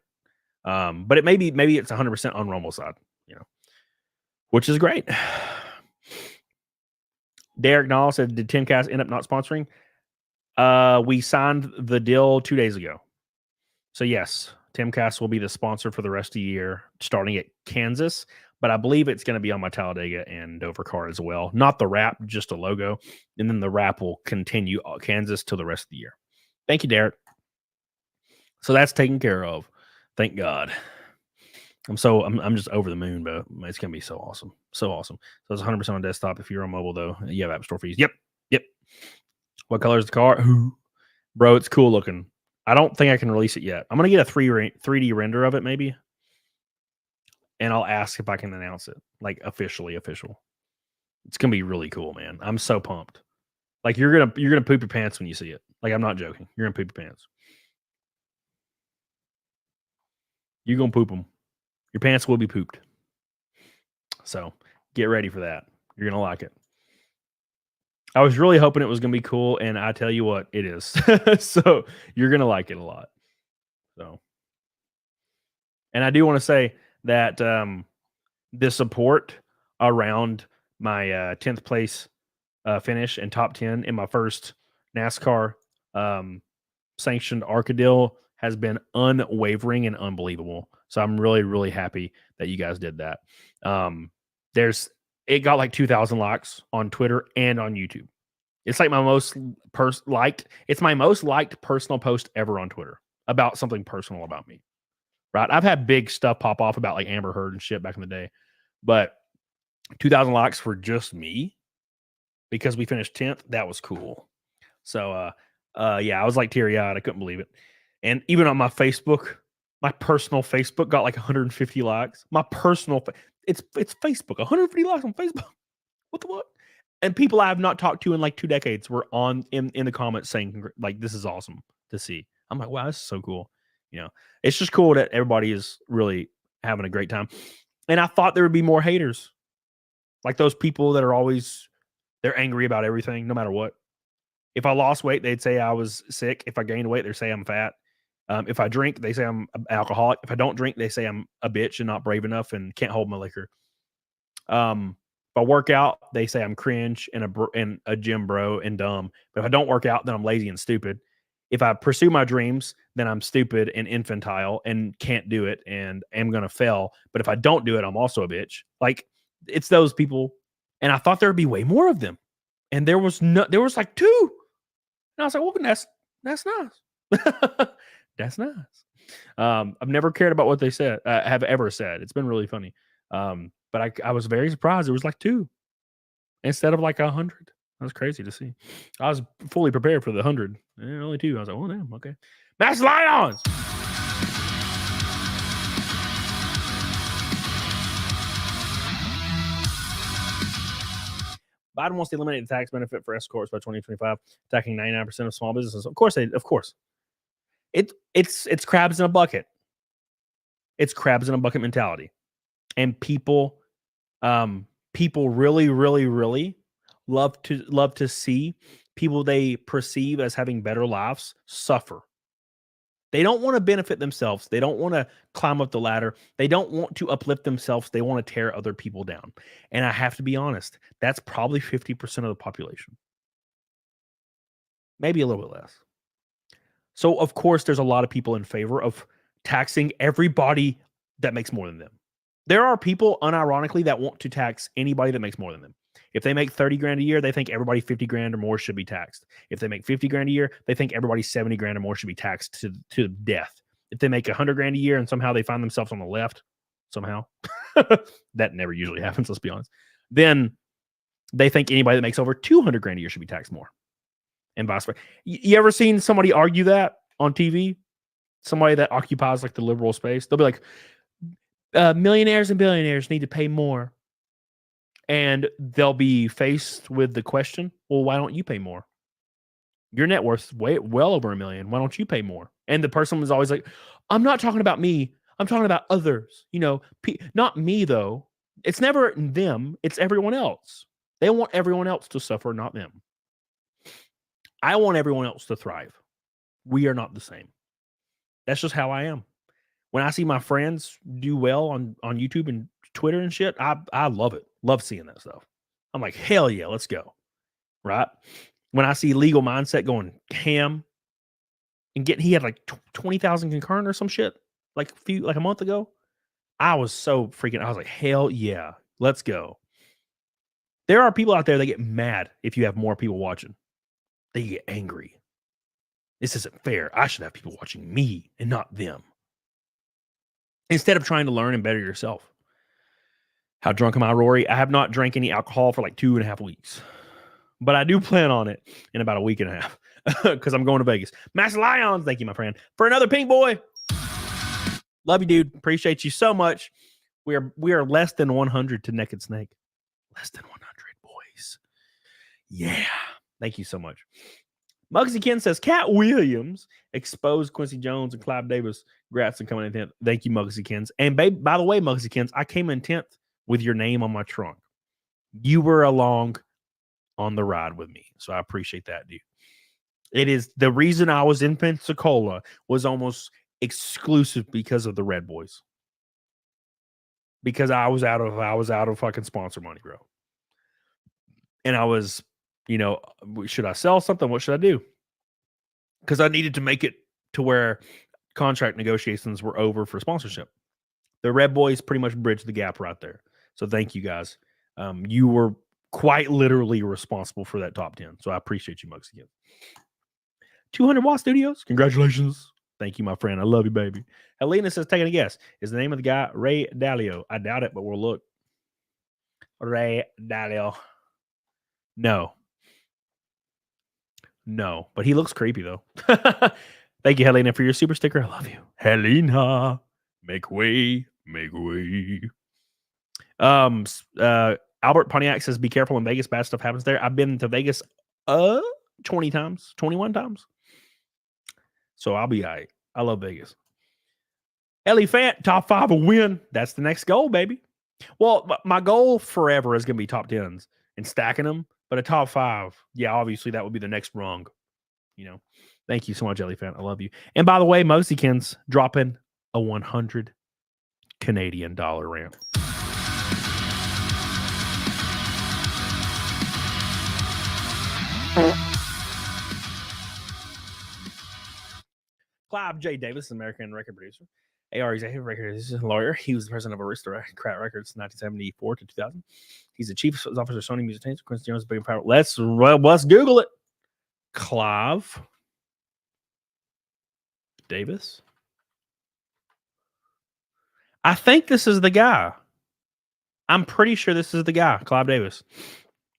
But it maybe it's 100% on Rumble side, you know, which is great. Derek Nall said, did Timcast end up not sponsoring? We signed the deal 2 days ago. So yes, Timcast will be the sponsor for the rest of the year, starting at Kansas. But I believe it's going to be on my Talladega and Dover car as well. Not the wrap, just a logo. And then the wrap will continue Kansas till the rest of the year. Thank you, Derek. So that's taken care of. Thank God. I'm just over the moon, but it's going to be so awesome. So awesome. So it's 100% on desktop. If you're on mobile, though, you have App Store fees. Yep. What color is the car? Bro, it's cool looking. I don't think I can release it yet. I'm going to get a 3D render of it, maybe. And I'll ask if I can announce it, like official. It's going to be really cool, man. I'm so pumped. Like you're going to poop your pants when you see it. Like, I'm not joking. You're going to poop your pants. You're going to poop them. Your pants will be pooped. So get ready for that. You're going to like it. I was really hoping it was going to be cool, and I tell you what, it is. So you're going to like it a lot. So, and I do want to say that the support around my 10th place finish and top 10 in my first NASCAR sanctioned ARCA deal has been unwavering and unbelievable. So I'm really, really happy that you guys did that. It got like 2,000 likes on Twitter and on YouTube. It's like my most liked. It's my most liked personal post ever on Twitter about something personal about me. Right? I've had big stuff pop off about like Amber Heard and shit back in the day, but 2,000 likes for just me because we finished 10th. That was cool. So, yeah, I was like teary eyed. I couldn't believe it. And even on my Facebook, my personal Facebook got like 150 likes. My personal, it's Facebook, 150 likes on Facebook. What the what? And people I have not talked to in like 2 decades were in the comments saying like, this is awesome to see. I'm like, wow, this is so cool. You know, it's just cool that everybody is really having a great time. And I thought there would be more haters, like those people that are always, they're angry about everything, no matter what. If I lost weight, they'd say I was sick. If I gained weight, they say I'm fat. If I drink, they say I'm an alcoholic. If I don't drink, they say I'm a bitch and not brave enough and can't hold my liquor. If I work out, they say I'm cringe and a gym bro and dumb. But if I don't work out, then I'm lazy and stupid. If I pursue my dreams, then I'm stupid and infantile and can't do it and am going to fail. But if I don't do it, I'm also a bitch. Like, it's those people. And I thought there would be way more of them. And there was like 2. And I was like, well, that's nice. That's nice. I've never cared about what they said, have ever said. It's been really funny. But I was very surprised. It was like 2 instead of like 100. That was crazy to see. I was fully prepared for the 100. And only 2. I was like, oh, damn, okay. Mass Lions! Biden wants to eliminate the tax benefit for S corps by 2025, attacking 99% of small businesses. Of course. It's crabs in a bucket. It's crabs in a bucket mentality. And people really, really, really love to see people they perceive as having better lives suffer. They don't want to benefit themselves. They don't want to climb up the ladder. They don't want to uplift themselves. They want to tear other people down. And I have to be honest, that's probably 50% of the population. Maybe a little bit less. So, of course, there's a lot of people in favor of taxing everybody that makes more than them. There are people, unironically, that want to tax anybody that makes more than them. If they make 30 grand a year, they think everybody 50 grand or more should be taxed. If they make 50 grand a year, they think everybody 70 grand or more should be taxed to death. If they make 100 grand a year and somehow they find themselves on the left, somehow, that never usually happens, let's be honest, then they think anybody that makes over 200 grand a year should be taxed more. And vice versa. You ever seen somebody argue that on TV? Somebody that occupies like the liberal space? They'll be like, millionaires and billionaires need to pay more. And they'll be faced with the question, well, why don't you pay more? Your net worth's well over $1 million. Why don't you pay more? And the person was always like, I'm not talking about me. I'm talking about others. You know, not me, though. It's never them. It's everyone else. They want everyone else to suffer, not them. I want everyone else to thrive. We are not the same. That's just how I am. When I see my friends do well on YouTube and Twitter and shit, I love it. Love seeing that stuff. I'm like, hell yeah, let's go. Right? When I see Legal Mindset going ham and he had like 20,000 concurrent or some shit like a month ago, I was so freaking, I was like, hell yeah, let's go. There are people out there that get mad if you have more people watching. They get angry. This isn't fair. I should have people watching me and not them. Instead of trying to learn and better yourself. How drunk am I, Rory? I have not drank any alcohol for like 2.5 weeks. But I do plan on it in about a week and a half. Because I'm going to Vegas. Mass Lions, thank you, my friend. For another pink boy. Love you, dude. Appreciate you so much. We are less than 100 to Naked Snake. Less than 100, boys. Yeah. Thank you so much. Muggsy Ken says, Cat Williams exposed Quincy Jones and Clive Davis. Congrats on coming in 10th. Thank you, Muggsy Kens. And by the way, Muggsy Kens, I came in 10th with your name on my trunk. You were along on the ride with me. So I appreciate that, dude. It is the reason I was in Pensacola was almost exclusive because of the Red Boys. Because I was out of fucking sponsor money, bro. And I was, should I sell something? What should I do? Because I needed to make it to where contract negotiations were over for sponsorship. The Red Boys pretty much bridged the gap right there. So thank you guys. You were quite literally responsible for that top 10. So I appreciate you, Mugs, again. 200 Watt Studios. Congratulations. Thank you, my friend. I love you, baby. Helena says, taking a guess. Is the name of the guy Ray Dalio? I doubt it, but we'll look. Ray Dalio. No, but he looks creepy, though. Thank you, Helena, for your super sticker. I love you. Helena, make way, make way. Albert Pontiac says, be careful in Vegas. Bad stuff happens there. I've been to Vegas 21 times. So I'll be all right. I love Vegas. Ellie Fant, top 5 will win. That's the next goal, baby. Well, my goal forever is going to be top 10s and stacking them. But a top 5, yeah, obviously that would be the next rung. You know, thank you so much, Ellie Fant. I love you. And by the way, Mosykins dropping a 100 Canadian dollar rant. Clive J. Davis, American record producer. AR executive record lawyer. He was the president of Aristocrat Records 1974 to 2000. He's the chief officer of Sony Music Entertainment. Quincy Jones, Big Power. Let's Google it. Clive Davis. I think this is the guy. I'm pretty sure this is the guy, Clive Davis.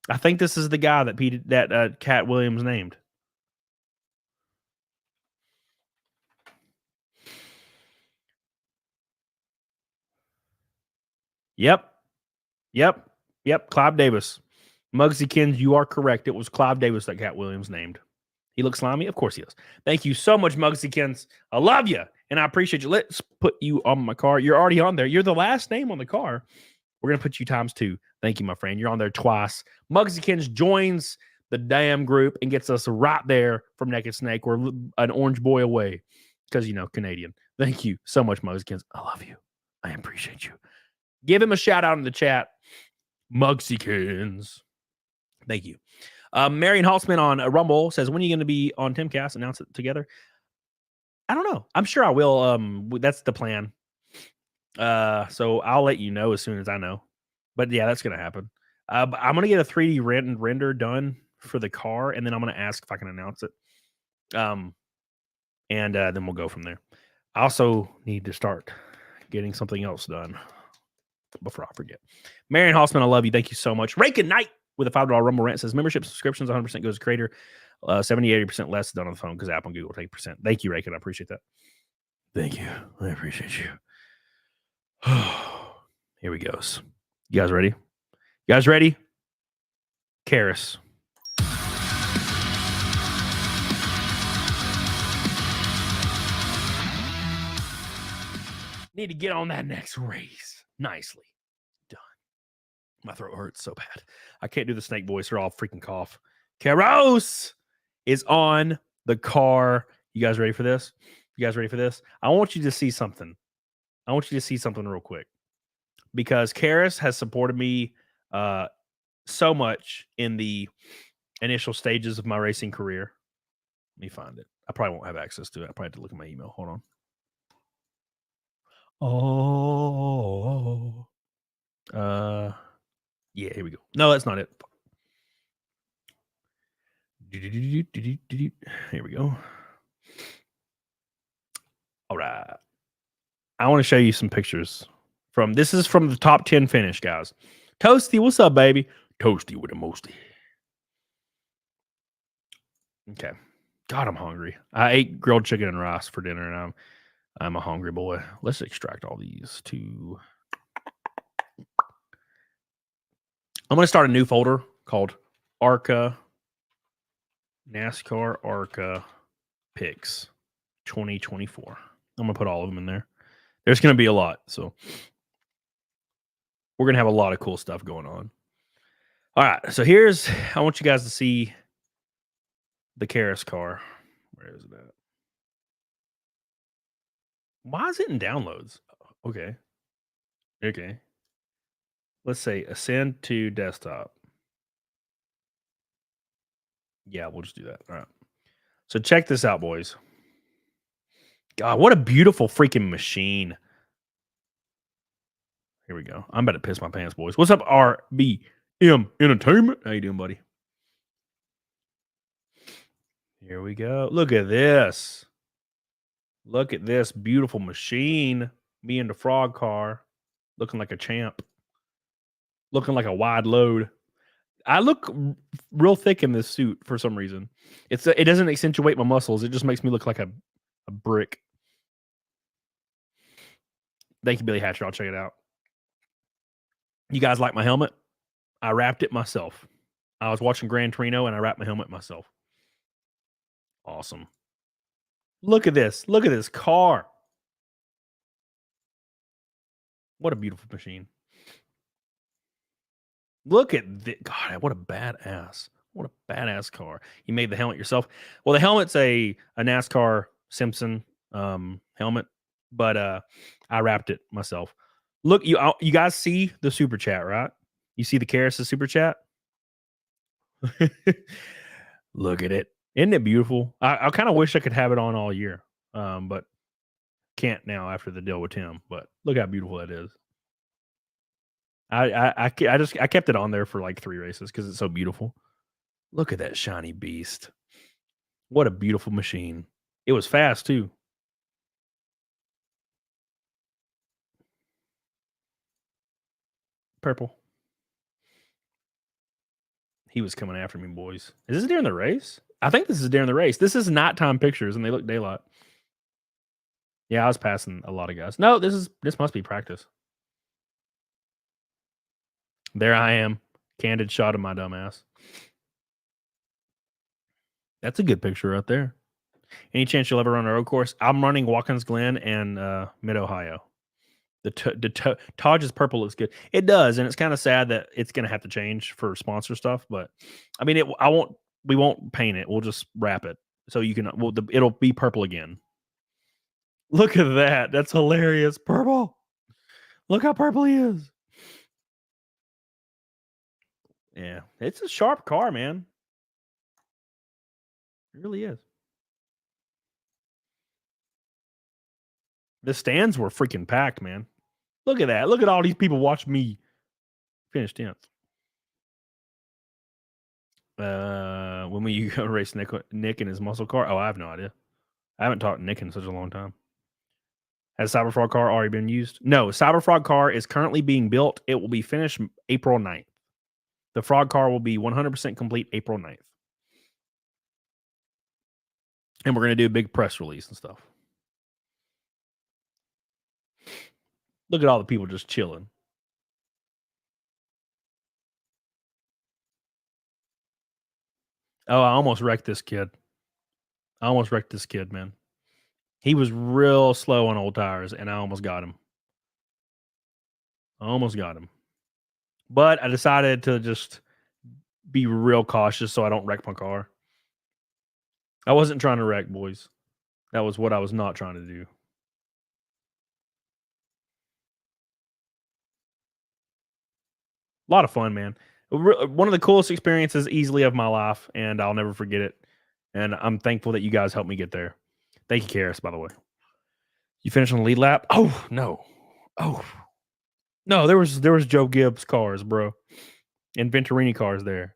I think this is the guy that Cat Williams named. Yep. Clive Davis. Muggsykins, you are correct. It was Clive Davis that Cat Williams named. He looks slimy? Of course he does. Thank you so much, Muggsykins. I love you, and I appreciate you. Let's put you on my car. You're already on there. You're the last name on the car. We're going to put you ×2. Thank you, my friend. You're on there twice. Muggsykins joins the damn group and gets us right there from Naked Snake. We're an orange boy away because, Canadian. Thank you so much, Muggsykins. I love you. I appreciate you. Give him a shout out in the chat. Muggsykins. Thank you. Marion Halsman on Rumble says, when are you going to be on Timcast? Announce it together. I don't know. I'm sure I will. That's the plan. So I'll let you know as soon as I know. But yeah, that's going to happen. I'm going to get a 3D render done for the car, and then I'm going to ask if I can announce it. And then we'll go from there. I also need to start getting something else done before I forget. Marion Halsman, I love you. Thank you so much. Rakin Knight with a $5 Rumble rant says, membership subscriptions 100% goes to creator. 70-80% less done on the phone because Apple and Google take percent. Thank you, Rakin. I appreciate that. Thank you. I appreciate you. Here we goes. You guys ready? You guys ready? Karis. Need to get on that next race. Nicely done. My throat hurts so bad. I can't do the snake voice or I'll freaking cough. Karos is on the car. You guys ready for this? You guys ready for this? I want you to see something. I want you to see something real quick. Because Karis has supported me so much in the initial stages of my racing career. Let me find it. I probably won't have access to it. I probably have to look at my email. Hold on. Yeah, here we go. No, that's not it. Here we go. All right. I want to show you some pictures this is from the top 10 finish, guys. Toasty, what's up, baby? Toasty with a mosty. Okay. God, I'm hungry. I ate grilled chicken and rice for dinner, and I'm a hungry boy. Let's extract all these to. I'm going to start a new folder called ARCA NASCAR ARCA Picks 2024. I'm going to put all of them in there. There's going to be a lot, so we're going to have a lot of cool stuff going on. All right, so I want you guys to see the Karis car. Where is it at? Why is it in downloads? Okay. Let's say ascend to desktop. Yeah, we'll just do that. All right. So check this out, boys. God, what a beautiful freaking machine. Here we go. I'm about to piss my pants, boys. What's up, RBM Entertainment? How you doing, buddy? Here we go. Look at this. Look at this beautiful machine. Me in the frog car. Looking like a champ. Looking like a wide load. I look real thick in this suit for some reason. It doesn't accentuate my muscles. It just makes me look like a brick. Thank you, Billy Hatcher. I'll check it out. You guys like my helmet? I wrapped it myself. I was watching Gran Torino and I wrapped my helmet myself. Awesome. Look at this. Look at this car. What a beautiful machine. Look at this. God, what a badass. What a badass car. You made the helmet yourself. Well, the helmet's a NASCAR Simpson helmet, but I wrapped it myself. Look, you guys see the super chat, right? You see the Karis' super chat? Look at it. Isn't it beautiful? I kind of wish I could have it on all year, but can't now after the deal with Tim. But look how beautiful that is. I kept it on there for like 3 races because it's so beautiful. Look at that shiny beast. What a beautiful machine. It was fast too. Purple. He was coming after me, boys. Is this during the race? I think this is during the race. This is nighttime pictures and they look daylight. Yeah, I was passing a lot of guys. No, this must be practice. There I am. Candid shot of my dumbass. That's a good picture right there. Any chance you'll ever run a road course? I'm running Watkins Glen and Mid Ohio. The Taj's purple looks good. It does, and it's kind of sad that it's going to have to change for sponsor stuff. But I mean, we won't paint it. We'll just wrap it so you can. It'll be purple again. Look at that. That's hilarious. Purple. Look how purple he is. Yeah, it's a sharp car, man. It really is. The stands were freaking packed, man. Look at that. Look at all these people watch me finish 10th. When will you go race Nick in his muscle car? Oh, I have no idea. I haven't talked to Nick in such a long time. Has Cyberfrog car already been used? No, Cyberfrog car is currently being built. It will be finished April 9th. The Frog car will be 100% complete April 9th. And we're going to do a big press release and stuff. Look at all the people just chilling. Oh, I almost wrecked this kid. Man. He was real slow on old tires, and I almost got him. But I decided to just be real cautious so I don't wreck my car. I wasn't trying to wreck, boys. That was what I was not trying to do. A lot of fun, man. One of the coolest experiences easily of my life, and I'll never forget it. And I'm thankful that you guys helped me get there. Thank you, Karis, by the way. You finished on the lead lap? Oh, no. No, there was Joe Gibbs cars, bro. And Venturini cars there.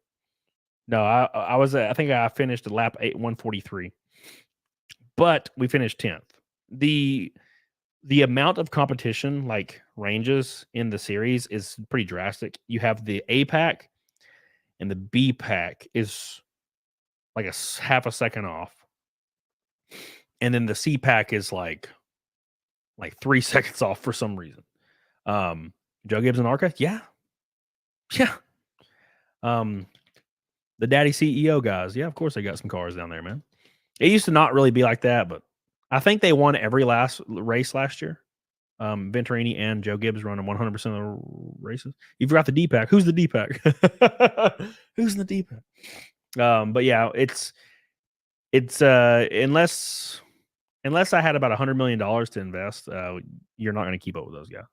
No, I think I finished at lap 143. But we finished 10th. The amount of competition, like ranges in the series, is pretty drastic. You have the A pack, and the B pack is like half a second off, and then the C pack is like 3 seconds off for some reason. Joe Gibbs and Arca, yeah. The Daddy CEO guys, yeah, of course they got some cars down there, man. It used to not really be like that, but I think they won every last race last year. Venturini and Joe Gibbs running 100% of the races. You forgot the D-Pack. Who's the D-Pack? Who's in the D-Pack? But yeah, it's unless I had about $100 million to invest, you're not going to keep up with those guys.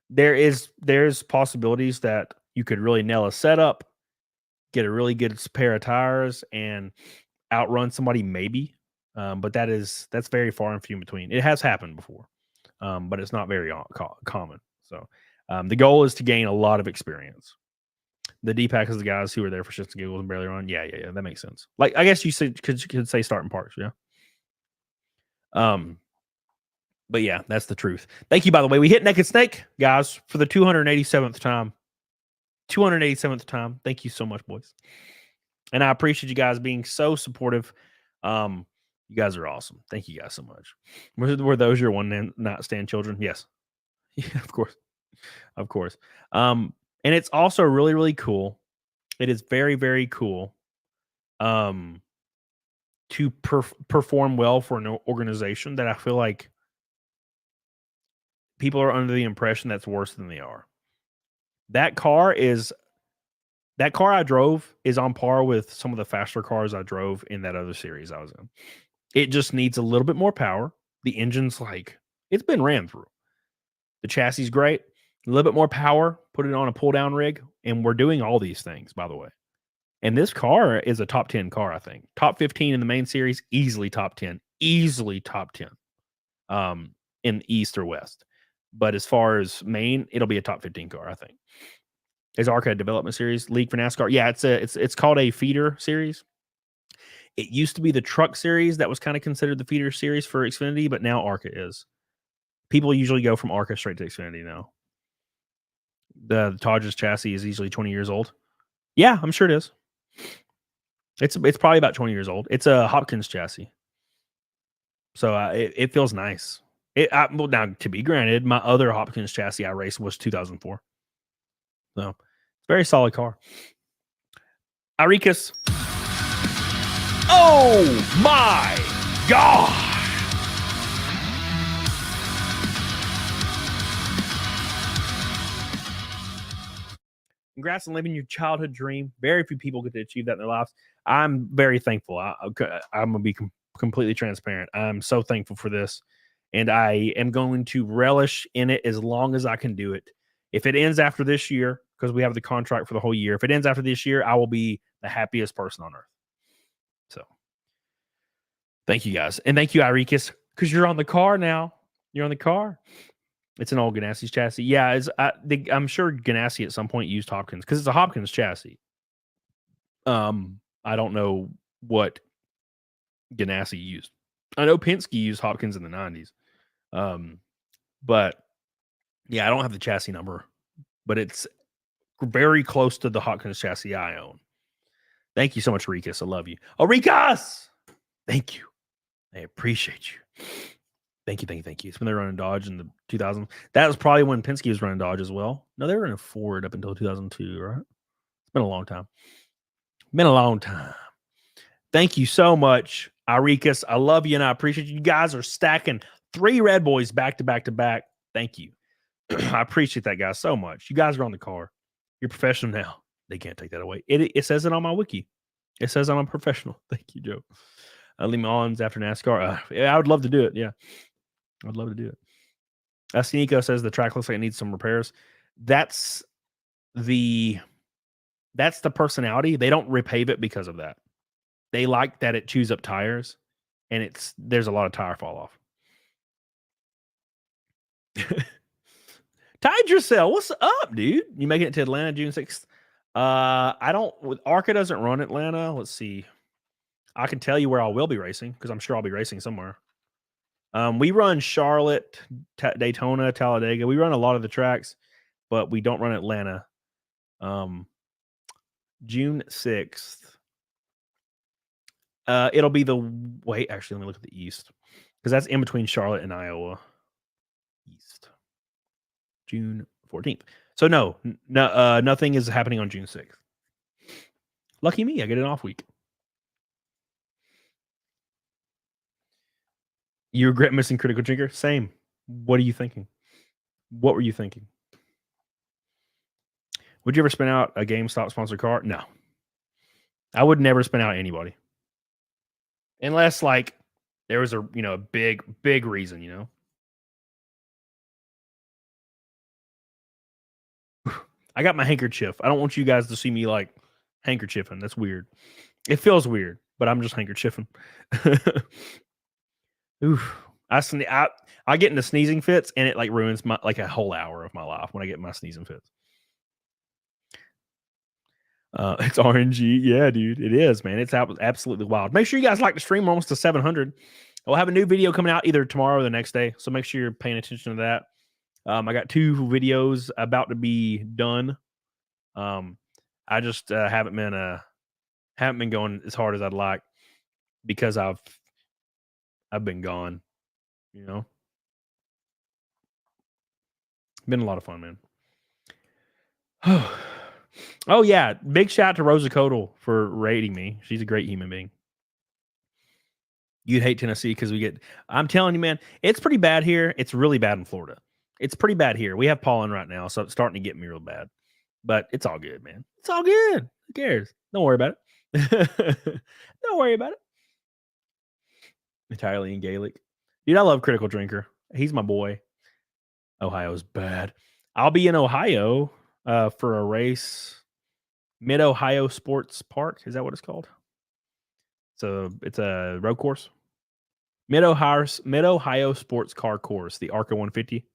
There's possibilities that you could really nail a setup, get a really good pair of tires, and outrun somebody maybe. But that's very far and few in between. It has happened before, but it's not very common. So the goal is to gain a lot of experience. The D-Pack is the guys who are there for shits and giggles and barely run. Yeah, that makes sense. Like, I guess you could say starting parks, yeah. But yeah, that's the truth. Thank you, by the way. We hit Naked Snake, guys, for the 287th time. 287th time. Thank you so much, boys. And I appreciate you guys being so supportive. You guys are awesome. Thank you guys so much. Were those your one night stand children? Yes. Yeah, of course. And it's also really, really cool. It is very, very cool. to perform well for an organization that I feel like people are under the impression that's worse than they are. That car I drove is on par with some of the faster cars I drove in that other series I was in. It just needs a little bit more power. The engine's like, it's been ran through. The chassis is great. A little bit more power, put it on a pull down rig. And we're doing all these things, by the way. And this car is a top 10 car, I think. Top 15 in the main series, easily top 10. Easily top 10 in East or West. But as far as main, it'll be a top 15 car, I think. Is ARCA a development series? League for NASCAR? Yeah, it's called a feeder series. It used to be the truck series that was kind of considered the feeder series for Xfinity, but now ARCA is. People usually go from ARCA straight to Xfinity now. The Dodge's chassis is easily 20 years old. Yeah, I'm sure it is. It's probably about 20 years old. It's a Hopkins chassis. So it feels nice. Well, now, to be granted, my other Hopkins chassis I raced was 2004. So, very solid car. Aricus. Oh my God. Congrats on living your childhood dream. Very few people get to achieve that in their lives. I'm very thankful. I'm going to be completely transparent. I'm so thankful for this. And I am going to relish in it as long as I can do it. If it ends after this year, because we have the contract for the whole year, if it ends after this year, I will be the happiest person on earth. So thank you guys. And thank you, Irikis, because you're on the car now. You're on the car. It's an old Ganassi's chassis. Yeah, I'm sure Ganassi at some point used Hopkins because it's a Hopkins chassis. I don't know what Ganassi used. I know Penske used Hopkins in the 90s. But yeah, I don't have the chassis number, but it's very close to the Hopkins chassis I own. Thank you so much, Rikas. I love you. Oh, Rikas! Thank you. I appreciate you. Thank you. It's when they were running Dodge in the 2000s. That was probably when Penske was running Dodge as well. No, they were running Ford up until 2002, right? It's been a long time. Thank you so much, Arikas. I love you and I appreciate you. You guys are stacking 3 Red Boys back to back to back. Thank you. I appreciate that, guys, so much. You guys are on the car. You're professional now. They can't take that away. It says it on my wiki. It says I'm a professional. Thank you, Joe. Leave me on after NASCAR. Yeah, I would love to do it. Yeah, I'd love to do it. Sneeko says the track looks like it needs some repairs. That's the personality. They don't repave it because of that. They like that it chews up tires, and there's a lot of tire fall off. Tidricell, what's up, dude? You making it to Atlanta June 6th? ARCA doesn't run Atlanta. Let's see. I can tell you where I will be racing because I'm sure I'll be racing somewhere. We run Charlotte, Daytona, Talladega. We run a lot of the tracks, but we don't run Atlanta. June 6th. It'll be actually, let me look at the East because that's in between Charlotte and Iowa. East. June 14th. So no, nothing is happening on June 6th. Lucky me, I get an off week. You regret missing Critical Drinker? Same. What are you thinking? What were you thinking? Would you ever spin out a GameStop sponsored car? No. I would never spin out anybody. Unless there was a big reason, I got my handkerchief. I don't want you guys to see me handkerchiefing. That's weird. It feels weird, but I'm just handkerchiefing. Oof. I get into sneezing fits and it ruins my a whole hour of my life when I get my sneezing fits. It's RNG. Yeah, dude. It is, man. It's absolutely wild. Make sure you guys like the stream. We're almost to 700. We'll have a new video coming out either tomorrow or the next day. So make sure you're paying attention to that. I got 2 videos about to be done. I just haven't been going as hard as I'd like because I've been gone. Been a lot of fun, man. Oh yeah, big shout out to Rosa Codal for rating me. She's a great human being. You'd hate Tennessee because I'm telling you, man, it's pretty bad here. It's really bad in Florida. It's pretty bad here. We have pollen right now, so it's starting to get me real bad. But it's all good, man. It's all good. Who cares? Don't worry about it. Don't worry about it. Entirely in Gaelic. Dude, I love Critical Drinker. He's my boy. Ohio's bad. I'll be in Ohio for a race. Mid-Ohio Sports Park. Is that what it's called? So it's a road course. Mid-Ohio Sports Car Course, the ARCA 150.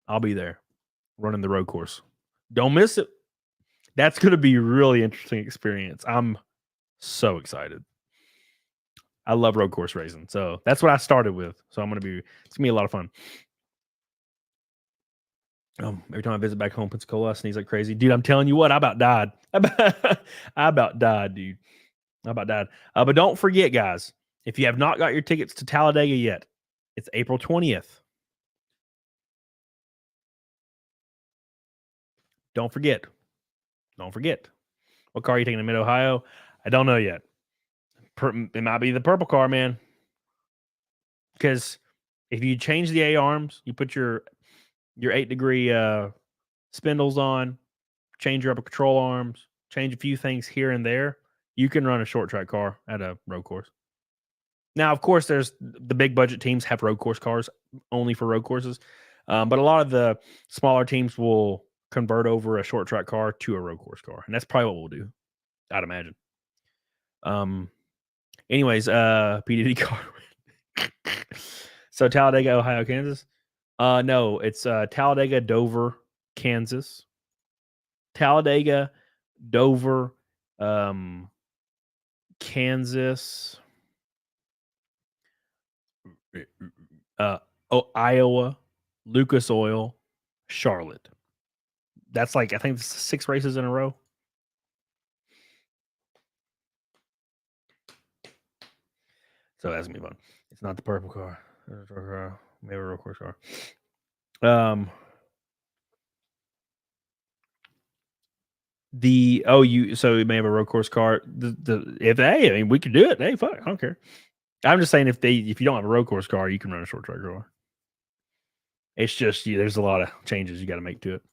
I'll be there running the road course. Don't miss it. That's going to be a really interesting experience. I'm so excited. I love road course racing. So that's what I started with. So it's going to be a lot of fun. Every time I visit back home, Pensacola, I sneeze like crazy. Dude, I'm telling you what, I about died. I about died, dude. I about died. But don't forget, guys, if you have not got your tickets to Talladega yet, it's April 20th. Don't forget. What car are you taking to Mid-Ohio? I don't know yet. It might be the purple car, man. Because if you change the A-arms, you put your 8-degree spindles on, change your upper control arms, change a few things here and there, you can run a short track car at a road course. Now, of course, there's the big budget teams have road course cars only for road courses. But a lot of the smaller teams will convert over a short track car to a road course car. And that's probably what we'll do, I'd imagine. Anyways, PDD car. So Talladega, Ohio, Kansas. No, it's Talladega, Dover, Kansas. Talladega, Dover, Kansas, Iowa, Lucas Oil, Charlotte. That's like, I think it's 6 races in a row. So that's gonna be fun. It's not the purple car. Maybe a road course car. So we may have a road course car. We could do it. Hey, fuck, I don't care. I'm just saying if you don't have a road course car, you can run a short track car. It's just there's a lot of changes you got to make to it.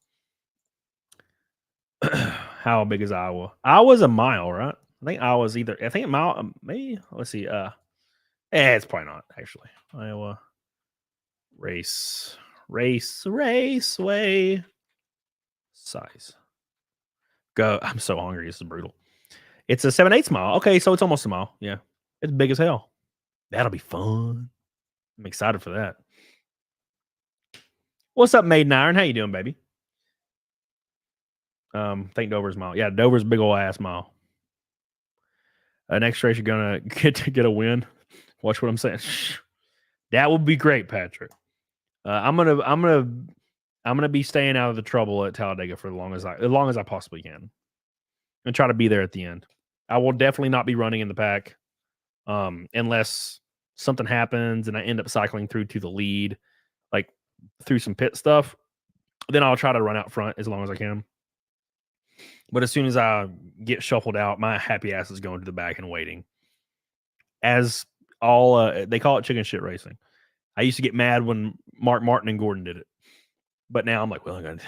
How big is Iowa? Iowa's a mile, right? I think Iowa's a mile, maybe. Let's see. It's probably not actually. Iowa raceway size. Go. I'm so hungry. This is brutal. It's a 7/8 mile. Okay, so it's almost a mile. Yeah, it's big as hell. That'll be fun. I'm excited for that. What's up, Maiden Iron? How you doing, baby? Think Dover's mile. Yeah, Dover's big old ass mile. Next race you're gonna get a win. Watch what I'm saying. That would be great, Patrick. I'm gonna be staying out of the trouble at Talladega for as long as I possibly can, and try to be there at the end. I will definitely not be running in the pack, unless something happens and I end up cycling through to the lead, like through some pit stuff. Then I'll try to run out front as long as I can. But as soon as I get shuffled out, my happy ass is going to the back and waiting. As all they call it chicken shit racing. I used to get mad when Mark Martin and Gordon did it, but now I'm like, well, I got.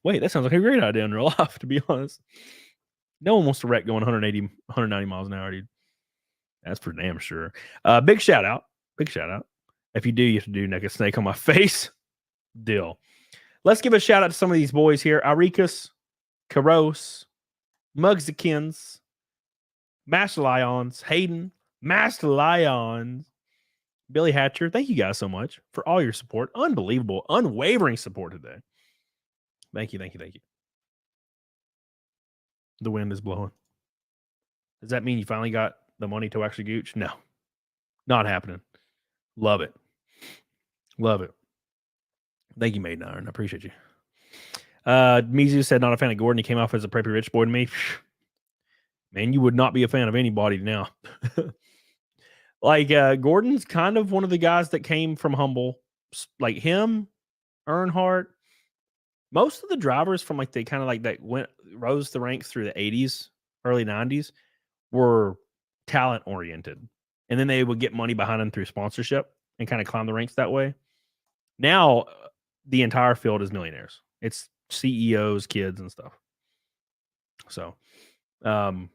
Wait, that sounds like a great idea in real life. To be honest, no one wants to wreck going 180, 190 miles an hour, dude. That's for damn sure. Big shout out. If you do, you have to do naked snake on my face. Deal. Let's give a shout out to some of these boys here. Arikas, Karos, Mugsikins, Master Lions, Hayden, Master Lions, Billy Hatcher. Thank you guys so much for all your support. Unbelievable, unwavering support today. Thank you. The wind is blowing. Does that mean you finally got the money to actually gooch? No, not happening. Love it. Thank you, Maiden Iron. I appreciate you. Mizu said not a fan of Gordon. He came off as a preppy rich boy to me. Man, you would not be a fan of anybody now. Like Gordon's kind of one of the guys that came from humble, like him, Earnhardt. Most of the drivers from like they kind of like that rose the ranks through the 80s, early 90s were talent oriented, and then they would get money behind them through sponsorship and kind of climb the ranks that way. Now the entire field is millionaires. It's CEOs, kids, and stuff. So, Lounge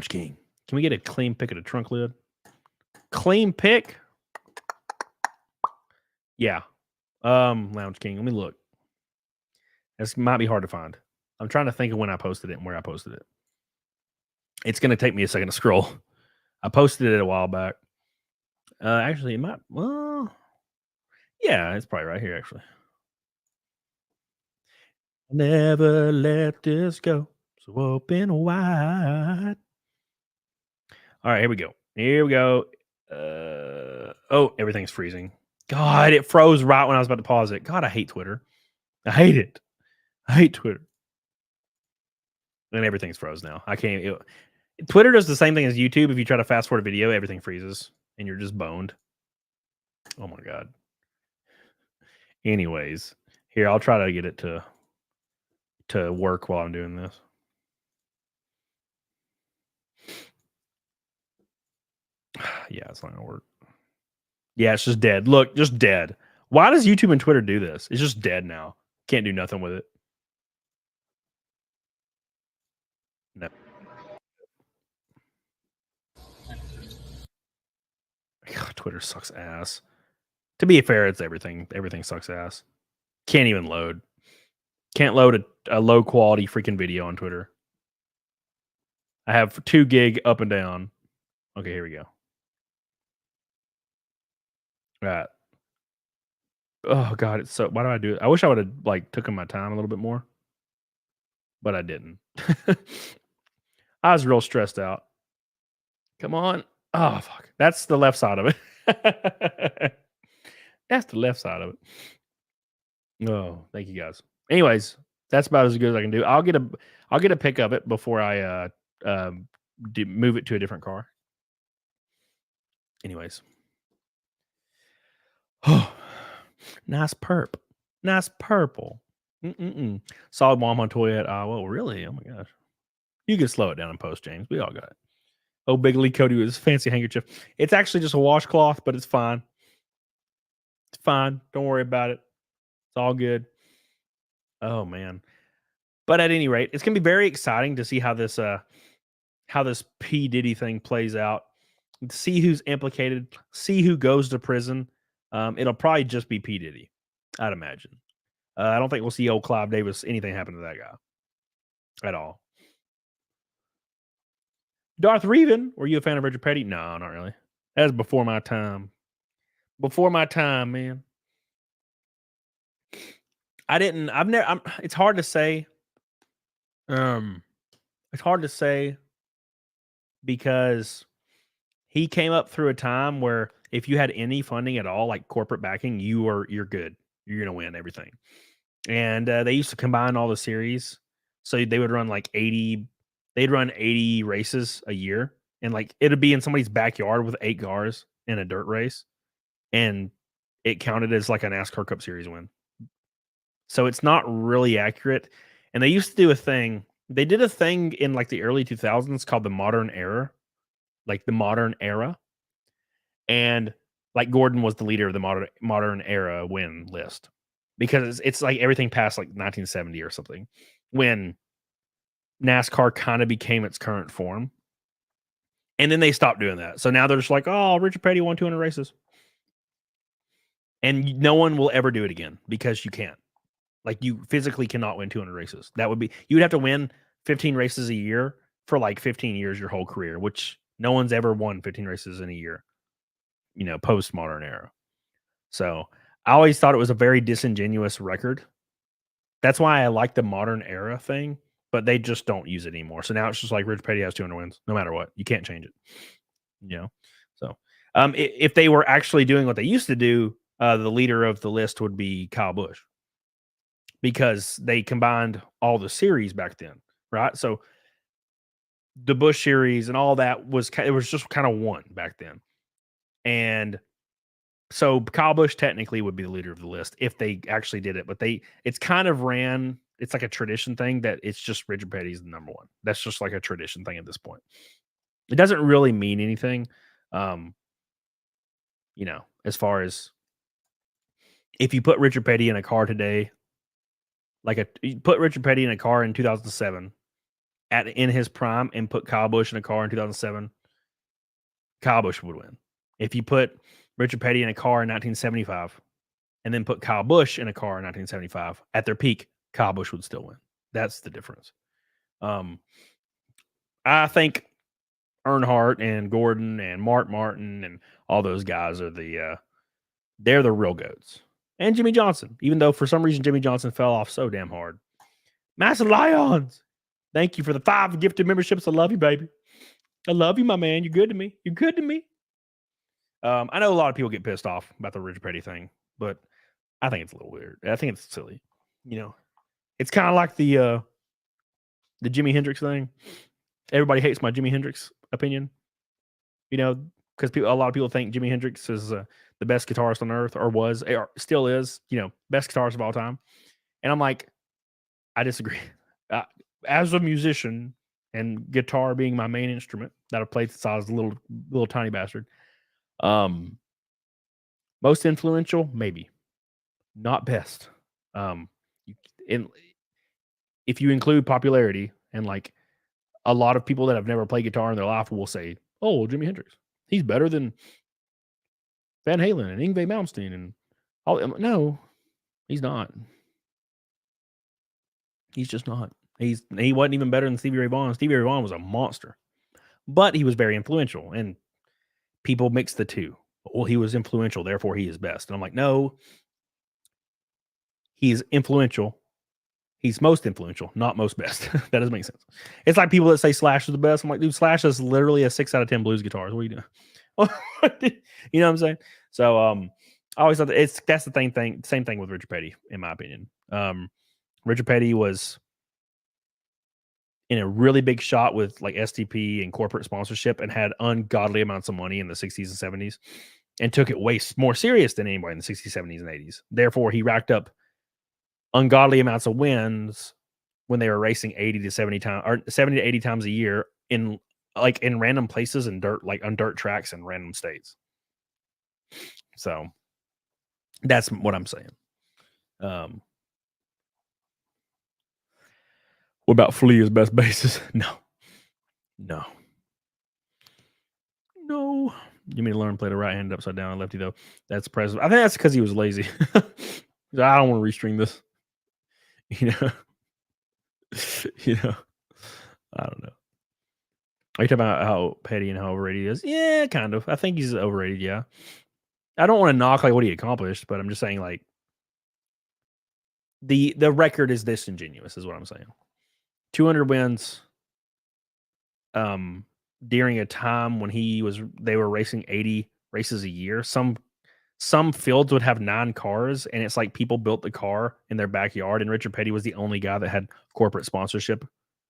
King, can we get a clean pick of the trunk lid? Clean pick? Yeah. Lounge King, let me look. This might be hard to find. I'm trying to think of when I posted it and where I posted it. It's going to take me a second to scroll. I posted it a while back. Actually, it might. Well, yeah, it's probably right here, actually. Never let this go. So open wide. All right, here we go. Here we go. Oh, everything's freezing. God, it froze right when I was about to pause it. God, I hate Twitter. I hate it. I hate Twitter. And everything's froze now. I can't. Twitter does the same thing as YouTube. If you try to fast forward a video, everything freezes and you're just boned. Oh my God. Anyways, here, I'll try to get it to work while I'm doing this. Yeah, it's not gonna work. Yeah, it's just dead. Look, just dead. Why does YouTube and Twitter do this? It's just dead now. Can't do nothing with it. No. God, Twitter sucks ass. To be fair, it's everything. Everything sucks ass. Can't even load. Can't load a low quality freaking video on Twitter. I have 2 gig up and down. Okay, here we go. All right. Oh God, it's so. Why do I do it? I wish I would have like taken my time a little bit more, but I didn't. I was real stressed out. Come on. Oh fuck. That's the left side of it. That's the left side of it. Oh, thank you guys. Anyways, that's about as good as I can do. I'll get a pic of it before I move it to a different car. Anyways. Oh, nice perp. Nice purple. Solid mom on Toyette. Well, really? Oh my gosh. You can slow it down and post, James. We all got it. Oh, Big Lee Cody with his fancy handkerchief. It's actually just a washcloth, but it's fine. It's fine. Don't worry about it. It's all good. Oh man. But at any rate, it's gonna be very exciting to see how this P. Diddy thing plays out. See who's implicated, see who goes to prison. It'll probably just be P. Diddy, I'd imagine. I don't think we'll see old Clive Davis, anything happen to that guy at all. Darth Revan, were you a fan of Richard Petty? No, not really. That was before my time. Before my time, man. It's hard to say. It's hard to say because he came up through a time where if you had any funding at all, like corporate backing, you're good. You're gonna win everything. And they used to combine all the series, so they would run like 80. They'd run 80 races a year, and like it'd be in somebody's backyard with 8 cars in a dirt race, and it counted as like a NASCAR Cup Series win. So it's not really accurate. And they used to do a thing. They did a thing in like the early 2000s called the Modern Era, like the Modern Era, and like Gordon was the leader of the Modern Era win list because it's like everything past like 1970 or something when NASCAR kind of became its current form. And then they stopped doing that. So now they're just like, oh, Richard Petty won 200 races. And no one will ever do it again because you can't. Like you physically cannot win 200 races. That would be, you would have to win 15 races a year for like 15 years, your whole career, which no one's ever won 15 races in a year, post Modern Era. So I always thought it was a very disingenuous record. That's why I like the Modern Era thing, but they just don't use it anymore. So now it's just like Richard Petty has 200 wins, no matter what. You can't change it. So if they were actually doing what they used to do, the leader of the list would be Kyle Busch because they combined all the series back then, right? So the Busch series and all that was just kind of one back then. And so Kyle Busch technically would be the leader of the list if they actually did it, but it's kind of ran it's like a tradition thing that it's just Richard Petty's the number one. That's just like a tradition thing at this point. It doesn't really mean anything. As far as if you put Richard Petty in a car today, you put Richard Petty in a car in 2007 in his prime and put Kyle Busch in a car in 2007, Kyle Busch would win. If you put Richard Petty in a car in 1975 and then put Kyle Busch in a car in 1975 at their peak, Kyle Busch would still win. That's the difference. I think Earnhardt and Gordon and Mark Martin and all those guys are they're the real goats. And Jimmy Johnson, even though for some reason Jimmy Johnson fell off so damn hard. Massive Lions, thank you for the 5 gifted memberships. I love you, baby. I love you, my man. You're good to me. You're good to me. I know a lot of people get pissed off about the Richard Petty thing, but I think it's a little weird. I think it's silly. It's kind of like the Jimi Hendrix thing. Everybody hates my Jimi Hendrix opinion, because a lot of people think Jimi Hendrix is the best guitarist on earth, or still is, best guitarist of all time. And I'm like, I disagree. As a musician and guitar being my main instrument that I played since I was a little tiny bastard, most influential, maybe, not best. If you include popularity, and like a lot of people that have never played guitar in their life will say, "Oh, Jimi Hendrix, he's better than Van Halen and Yngwie Malmsteen and all." No, he's not. He's just not. He wasn't even better than Stevie Ray Vaughan. Stevie Ray Vaughan was a monster, but he was very influential, and people mix the two. Well, he was influential, therefore he is best. And I'm like, no, he's influential. He's most influential, not most best. That doesn't make sense. It's like people that say Slash is the best. I'm like, dude, Slash is literally a 6 out of 10 blues guitars. What are you doing? You know what I'm saying? So I always thought that's the same thing with Richard Petty, in my opinion. Richard Petty was in a really big shot with like STP and corporate sponsorship and had ungodly amounts of money in the 60s and 70s and took it way more serious than anybody in the 60s, 70s, and 80s. Therefore, he racked up ungodly amounts of wins when they were racing 80 to 70 times or 70 to 80 times a year in random places and on dirt tracks in random states. So that's what I'm saying. What about Flea as best basis? No. You mean to learn to play the right hand upside down and lefty though? That's impressive. I think that's because he was lazy. I don't want to restring this. I don't know. Are you talking about how petty and how overrated he is? Yeah, kind of. I think he's overrated. Yeah. I don't want to knock like what he accomplished, but I'm just saying like the record is disingenuous, is what I'm saying. 200 wins. During a time when they were racing 80 races a year. Some fields would have 9 cars, and it's like people built the car in their backyard, and Richard Petty was the only guy that had corporate sponsorship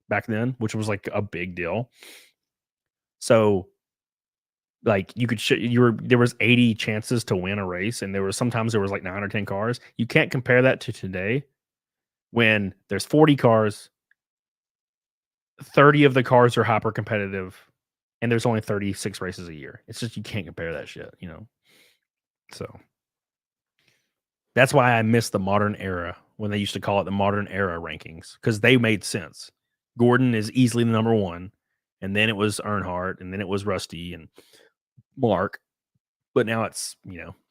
back then, which was like a big deal. So like you could there was 80 chances to win a race, and sometimes there was like 9 or 10 cars. You can't compare that to today when there's 40 cars, 30 of the cars are hyper competitive, and there's only 36 races a year. It's just, you can't compare that shit, So that's why I miss the modern era, when they used to call it the modern era rankings, because they made sense. Gordon is easily the number 1, and then it was Earnhardt, and then it was Rusty and Mark. But now it's,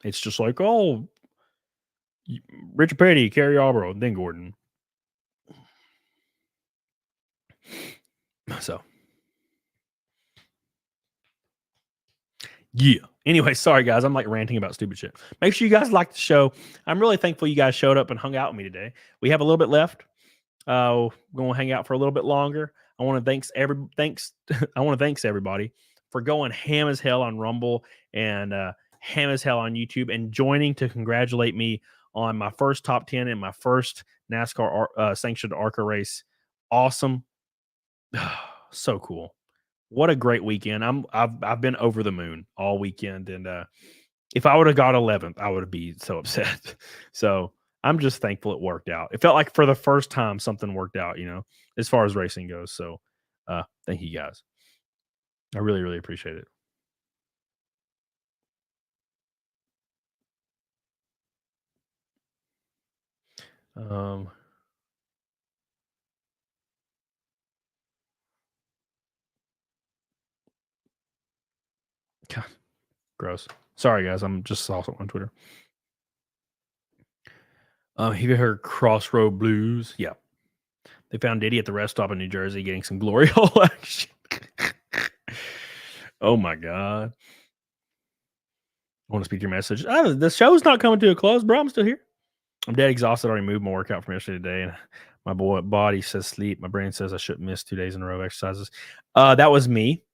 it's just like, oh, Richard Petty, Kerry Yarborough, then Gordon. So yeah. Anyway, sorry guys, I'm like ranting about stupid shit. Make sure you guys like the show. I'm really thankful you guys showed up and hung out with me today. We have a little bit left. We're going to hang out for a little bit longer. I want to thanks everybody for going ham as hell on Rumble and ham as hell on YouTube and joining to congratulate me on my first top 10 in my first NASCAR sanctioned ARCA race. Awesome. So cool. What a great weekend. I've been over the moon all weekend, and if I would have got 11th, I would be so upset. So I'm just thankful it worked out. It felt like for the first time something worked out, as far as racing goes. So thank you guys. I really, really appreciate it. God, gross. Sorry, guys. I'm just saw something on Twitter. Have you heard Crossroad Blues? Yeah. They found Diddy at the rest stop in New Jersey getting some glory hole action. Oh my God. I want to speak your message. The show's not coming to a close, bro. I'm still here. I'm dead exhausted. I already moved my workout from yesterday today, and my body says sleep. My brain says I shouldn't miss 2 days in a row of exercises. That was me.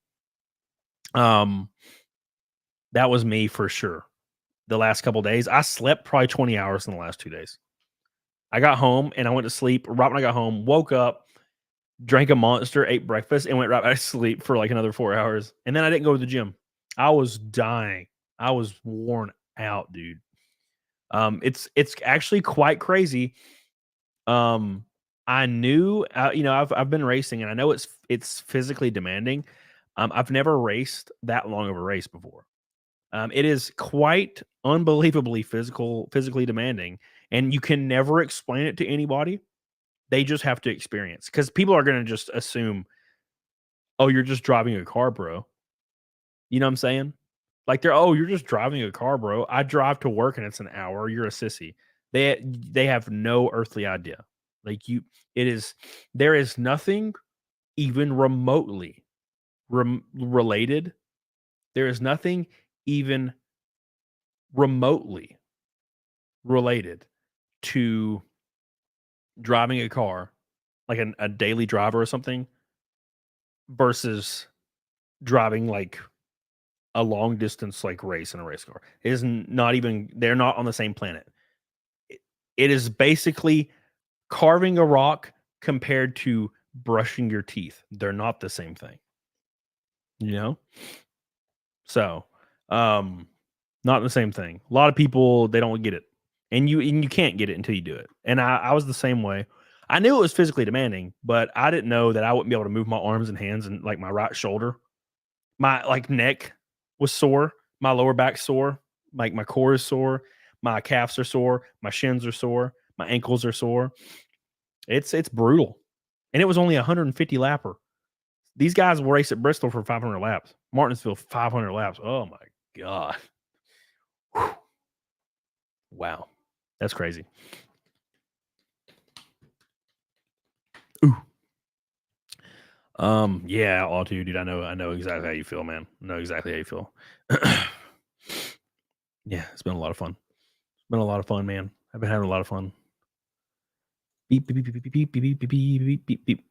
That was me for sure. The last couple days, I slept probably 20 hours in the last 2 days. I got home and I went to sleep. Right when I got home, woke up, drank a Monster, ate breakfast, and went right back to sleep for like another 4 hours. And then I didn't go to the gym. I was dying. I was worn out, dude. It's actually quite crazy. I knew, I've been racing, and I know it's physically demanding. I've never raced that long of a race before. It is quite unbelievably physically demanding, and you can never explain it to anybody. They just have to experience, because people are going to just assume, oh, you're just driving a car, bro. You know what I'm saying? Like you're just driving a car, bro. I drive to work and it's an hour. You're a sissy. They have no earthly idea. Like there is nothing even remotely related. There is nothing even remotely related to driving a car, like a daily driver or something, versus driving like a long distance like race in a race car. It is not even, they're not on the same planet. It is basically carving a rock compared to brushing your teeth. They're not the same thing. So not the same thing. A lot of people, they don't get it. And you can't get it until you do it. And I was the same way. I knew it was physically demanding, but I didn't know that I wouldn't be able to move my arms and hands and like my right shoulder. My like neck was sore, my lower back sore, like my core is sore, my calves are sore, my shins are sore, my ankles are sore. It's brutal. And it was only 150 lapper. These guys will race at Bristol for 500 laps. Martinsville 500 laps. Oh my God. Whew. Wow. That's crazy. Ooh. Yeah, all too, dude. I know exactly how you feel, man. I know exactly how you feel. Yeah, it's been a lot of fun. It's been a lot of fun, man. I've been having a lot of fun. Beep, beep, beep, beep, beep, beep, beep, beep, beep, beep, beep.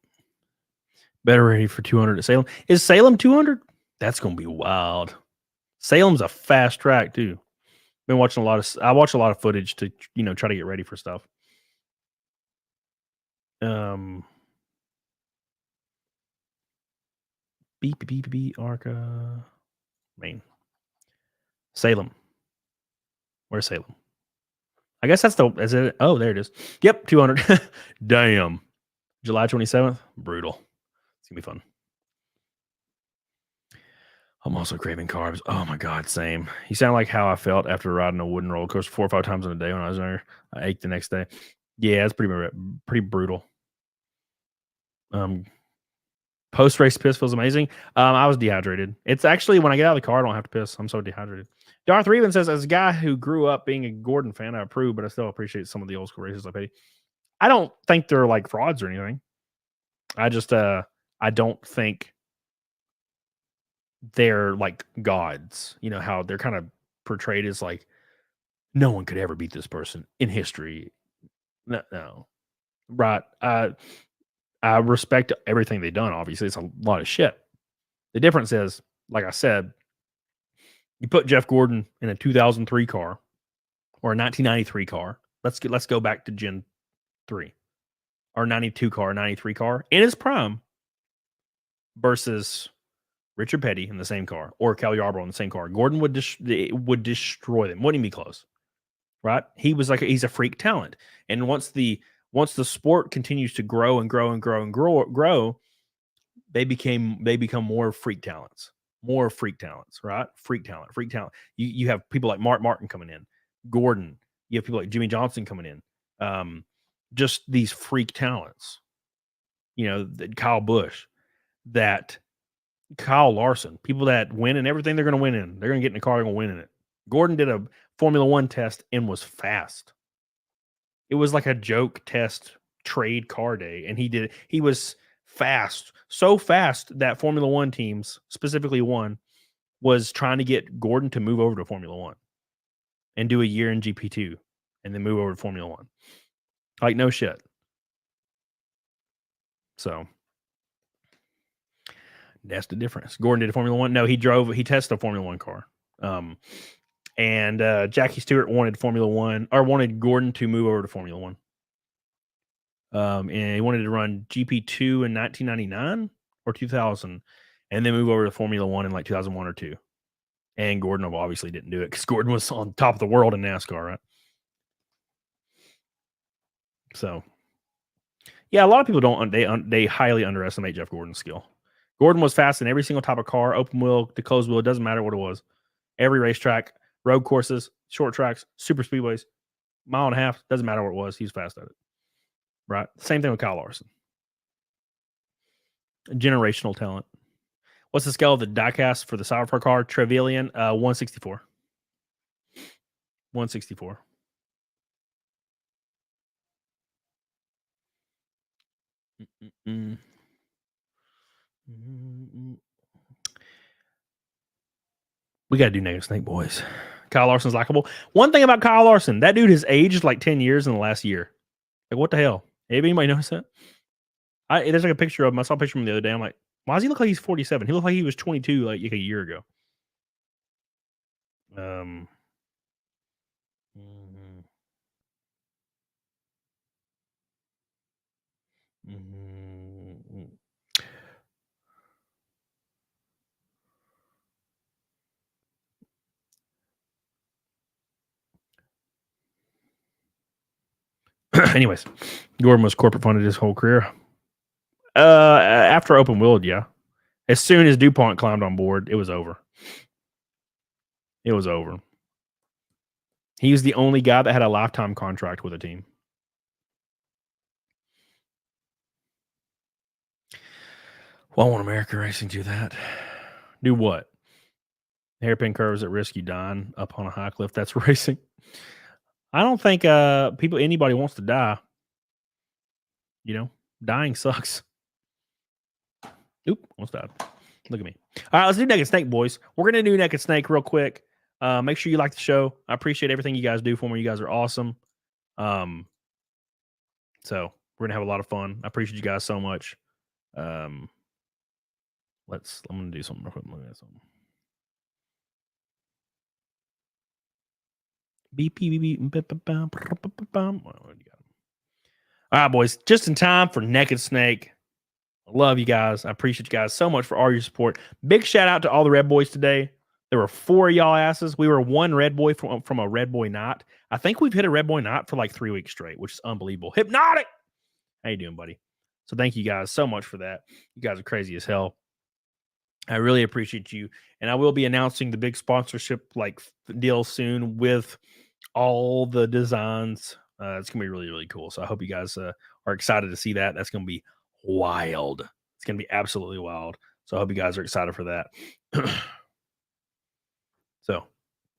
Better ready for 200 at Salem. Is Salem 200? That's gonna be wild. Salem's a fast track too. Been watching I watch a lot of footage to try to get ready for stuff. Beep beep beep beep Arca Maine. Salem. Where's Salem? I guess that's is it? Oh, there it is. Yep, 200. Damn. July 27th. Brutal. It's gonna be fun. I'm also craving carbs. Oh my God, same. You sound like how I felt after riding a wooden roller coaster 4 or 5 times in a day when I was there. I ached the next day. Yeah, it's pretty brutal. Post race piss feels amazing. I was dehydrated. It's actually when I get out of the car, I don't have to piss. I'm so dehydrated. Darth Reven says, as a guy who grew up being a Gordon fan, I approve, but I still appreciate some of the old school races like Petty. I don't think they're like frauds or anything. I just I don't think they're like gods. You know how they're kind of portrayed as like no one could ever beat this person in history. No. Right. I respect everything they've done. Obviously, it's a lot of shit. The difference is, like I said, you put Jeff Gordon in a 2003 car or a 1993 car. Let's go back to Gen 3 or 92 car, 93 car in his prime versus Richard Petty in the same car or Cal Yarborough in the same car. Gordon would destroy them. Wouldn't even be close. right? He's a freak talent. And once the sport continues to grow and grow and grow and grow, they become more freak talents, right? Freak talent. You have people like Mark Martin coming in, Gordon. You have people like Jimmy Johnson coming in. Just these freak talents. Kyle Busch, that Kyle Larson, people that win in everything they're going to win in. They're going to get in the car, they're going to win in it. Gordon did a Formula One test and was fast. It was like a joke test trade car day, and he was fast, so fast that Formula One teams, specifically one, was trying to get Gordon to move over to Formula One and do a year in GP2 and then move over to Formula One. Like, no shit. So that's the difference. Gordon did a Formula One. No, he tested a Formula One car. And Jackie Stewart wanted Formula One, or wanted Gordon to move over to Formula One. And he wanted to run GP2 in 1999 or 2000, and then move over to Formula One in like 2001 or 2. And Gordon obviously didn't do it because Gordon was on top of the world in NASCAR, right? So, yeah, a lot of people they highly underestimate Jeff Gordon's skill. Gordon was fast in every single type of car, open wheel to closed wheel. It doesn't matter what it was. Every racetrack, road courses, short tracks, super speedways, mile and a half, doesn't matter what it was. He's fast at it. Right? Same thing with Kyle Larson. Generational talent. What's the scale of the diecast for the Cyberpunk car? Trevelyan, 164. 164. We got to do Negative Snake, boys. Kyle Larson's likable. One thing about Kyle Larson, that dude has aged like 10 years in the last year. Like, what the hell? Anybody notice that? There's like a picture of him. I saw a picture of him the other day. I'm like, why does he look like he's 47? He looked like he was 22 like a year ago. Anyways, Gordon was corporate funded his whole career. After open wheeled, yeah. As soon as DuPont climbed on board, it was over. It was over. He was the only guy that had a lifetime contract with a team. Well, I want American Racing to do that. Do what? Hairpin curves at risk, you dying up on a high cliff. That's racing. I don't think anybody wants to die. Dying sucks. Oop, almost died. Look at me. All right, let's do Naked Snake, boys. We're going to do Naked Snake real quick. Make sure you like the show. I appreciate everything you guys do for me. You guys are awesome. So we're going to have a lot of fun. I appreciate you guys so much. I'm going to do something real quick. Look at something. Beep, beep, beep, beep, beep, all right, boys. Just in time for Naked Snake. I love you guys. I appreciate you guys so much for all your support. Big shout out to all the Red Boys today. There were 4 of y'all asses. We were 1 Red Boy from a Red Boy knot. I think we've hit a Red Boy knot for like 3 weeks straight, which is unbelievable. Hypnotic. How you doing, buddy? So thank you guys so much for that. You guys are crazy as hell. I really appreciate you. And I will be announcing the big sponsorship deal soon with all the designs. It's going to be really, really cool. So I hope you guys are excited to see that. That's going to be wild. It's going to be absolutely wild. So I hope you guys are excited for that. So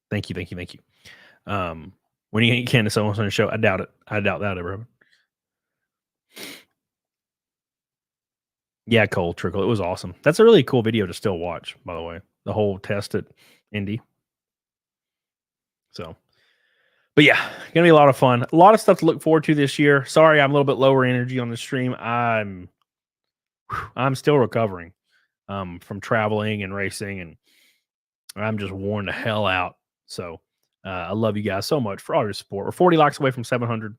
thank you. When you get Candace Owens on the show, I doubt it. I doubt that ever happened. Yeah, Cole Trickle. It was awesome. That's a really cool video to still watch, by the way. The whole test at Indy. So, but yeah, gonna be a lot of fun. A lot of stuff to look forward to this year. Sorry, I'm a little bit lower energy on the stream. I'm still recovering from traveling and racing, and I'm just worn the hell out. So I love you guys so much for all your support. We're 40 likes away from 700.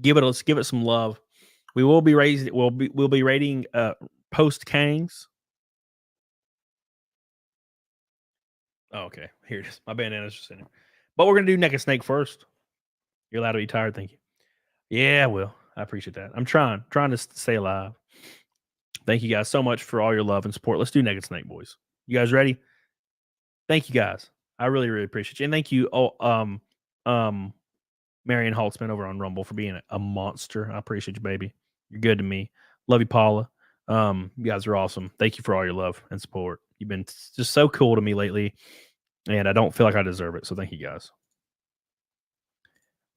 Let's give it some love. We will be raising. We'll be rating post Kangs. Oh, okay. Here it is. My bandana's just in there. But we're gonna do Naked Snake first. You're allowed to be tired. Thank you. Yeah, well, I appreciate that. I'm trying to stay alive. Thank you guys so much for all your love and support. Let's do Naked Snake, boys. You guys ready? Thank you guys. I really, really appreciate you. And thank you, Marion Holtzman over on Rumble for being a monster. I appreciate you, baby. You're good to me. Love you, Paula. You guys are awesome. Thank you for all your love and support. You've been just so cool to me lately, and I don't feel like I deserve it. So thank you guys.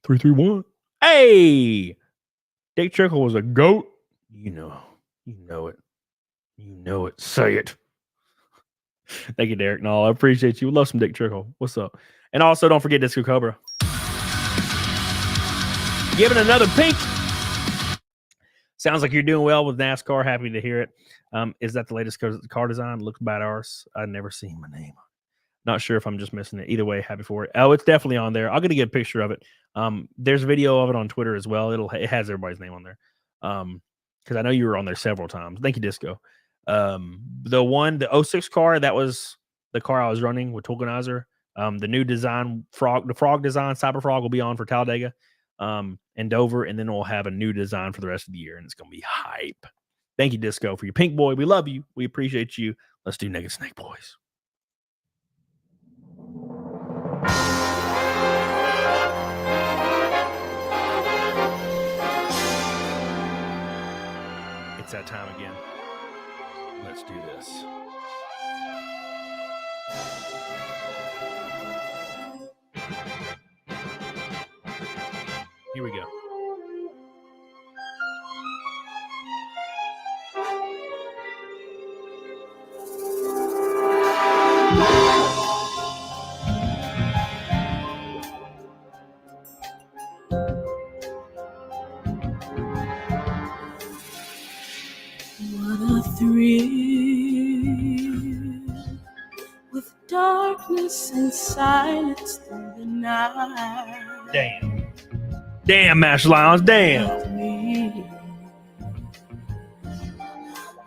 331. Hey, Dick Trickle was a goat. You know it. You know it. Say it. Thank you, Derek. No, I appreciate you. Love some Dick Trickle. What's up? And also, don't forget Disco Cobra. Giving another pink. Sounds like you're doing well with NASCAR. Happy to hear it. Is that the latest car design? Looks badass. I've never seen my name. Not sure if I'm just missing it. Either way, happy for it. Oh, it's definitely on there. I'm gonna get a picture of it. There's a video of it on Twitter as well. It has everybody's name on there. Because I know you were on there several times. Thank you, Disco. The 06 car, that was the car I was running with Toolganizer. The new design, the frog design, Cyber Frog will be on for Talladega, and Dover, and then we'll have a new design for the rest of the year, and it's gonna be hype. Thank you, Disco, for your pink boy. We love you. We appreciate you. Let's do Naked Snake, boys. It's that time again. Let's do this. Here we go. What a thrill with darkness and silence through the night. Damn, Master Lions, damn.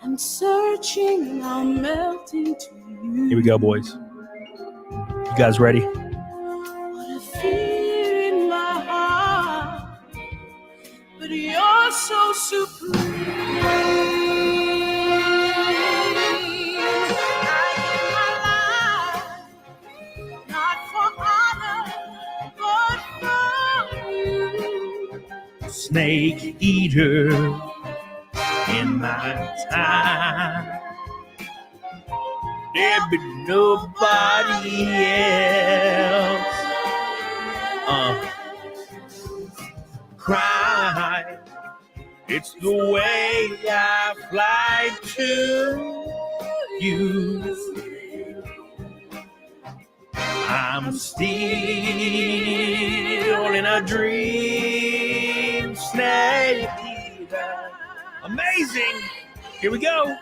I'm searching, now melting to you. Here we go, boys. You guys ready? What a fear in my heart, but you're so supreme. Snake eater in my time. There be nobody else. Cry. It's the way I fly to you. I'm still in a dream, snake eater. Amazing. Here we go.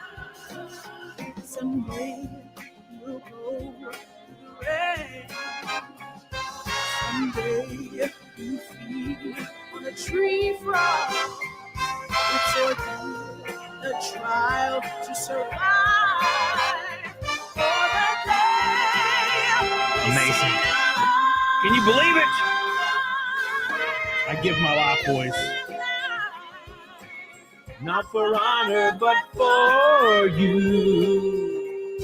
Someday we'll go the rain. Someday you feed on a tree frog. It's a trial to survive. For the day. Amazing. Can you believe it? I give my life, boys. Not for honor, but for you.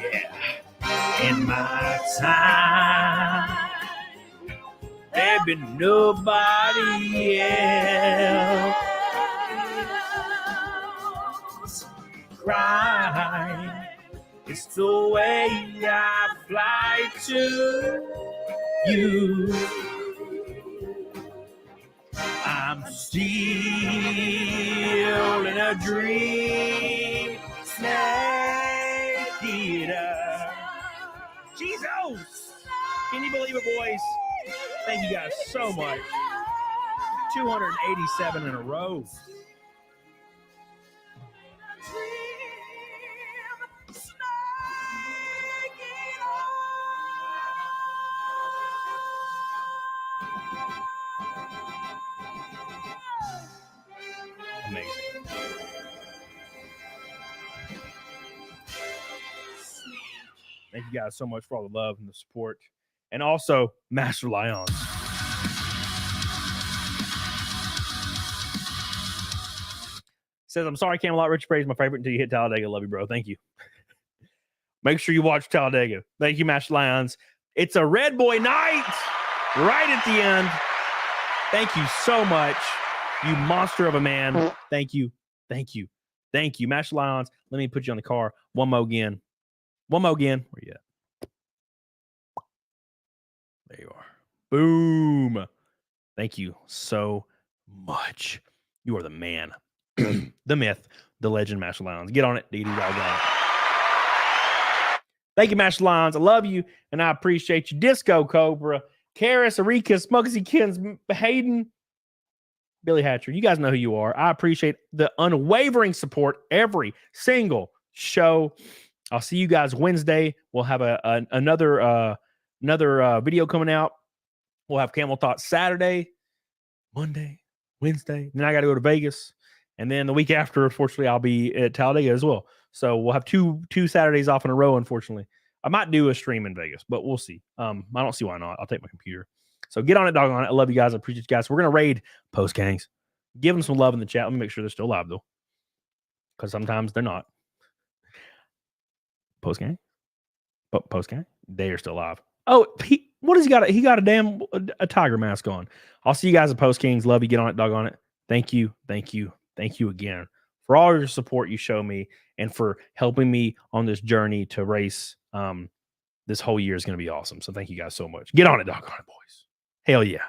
Yeah. In my time, there been nobody else. Cry. It's the way I fly to you. I'm still in a dream, snake eater. Jesus! Can you believe it, boys? Thank you guys so much. 287 in a row. Amazing. Thank you guys so much for all the love and the support. And also, Master Lions. Says, I'm sorry, Camelot. Richard Perry's my favorite until you hit Talladega. Love you, bro. Thank you. Make sure you watch Talladega. Thank you, Mash Lions. It's a Red Boy night right at the end. Thank you so much, you monster of a man. Thank you. Thank you. Thank you. Mash Lions, let me put you on the car. One more again. One more again. Where you at? There you are. Boom. Thank you so much. You are the man. The myth, the legend, Mash Lions. Get on it. Dee doggone. Thank you, Mash Lions. I love you, and I appreciate you. Disco Cobra, Karis, Arika, Smugsy Kins, Hayden, Billy Hatcher. You guys know who you are. I appreciate the unwavering support every single show. I'll see you guys Wednesday. We'll have another video coming out. We'll have Camel Thoughts Saturday, Monday, Wednesday. Then I got to go to Vegas. And then the week after, unfortunately, I'll be at Talladega as well. So we'll have two Saturdays off in a row, unfortunately. I might do a stream in Vegas, but we'll see. I don't see why not. I'll take my computer. So get on it, doggone it. I love you guys. I appreciate you guys. We're going to raid Post Gangs. Give them some love in the chat. Let me make sure they're still alive, though. Because sometimes they're not. Post Gang? Post Gang? They are still alive. Oh, what has he got? He got a damn tiger mask on. I'll see you guys at Post Kings. Love you. Get on it, doggone it. Thank you. Thank you. Thank you again for all your support you show me and for helping me on this journey to race. This whole year is going to be awesome. So thank you guys so much. Get on it, doggone it, boys. Hell yeah.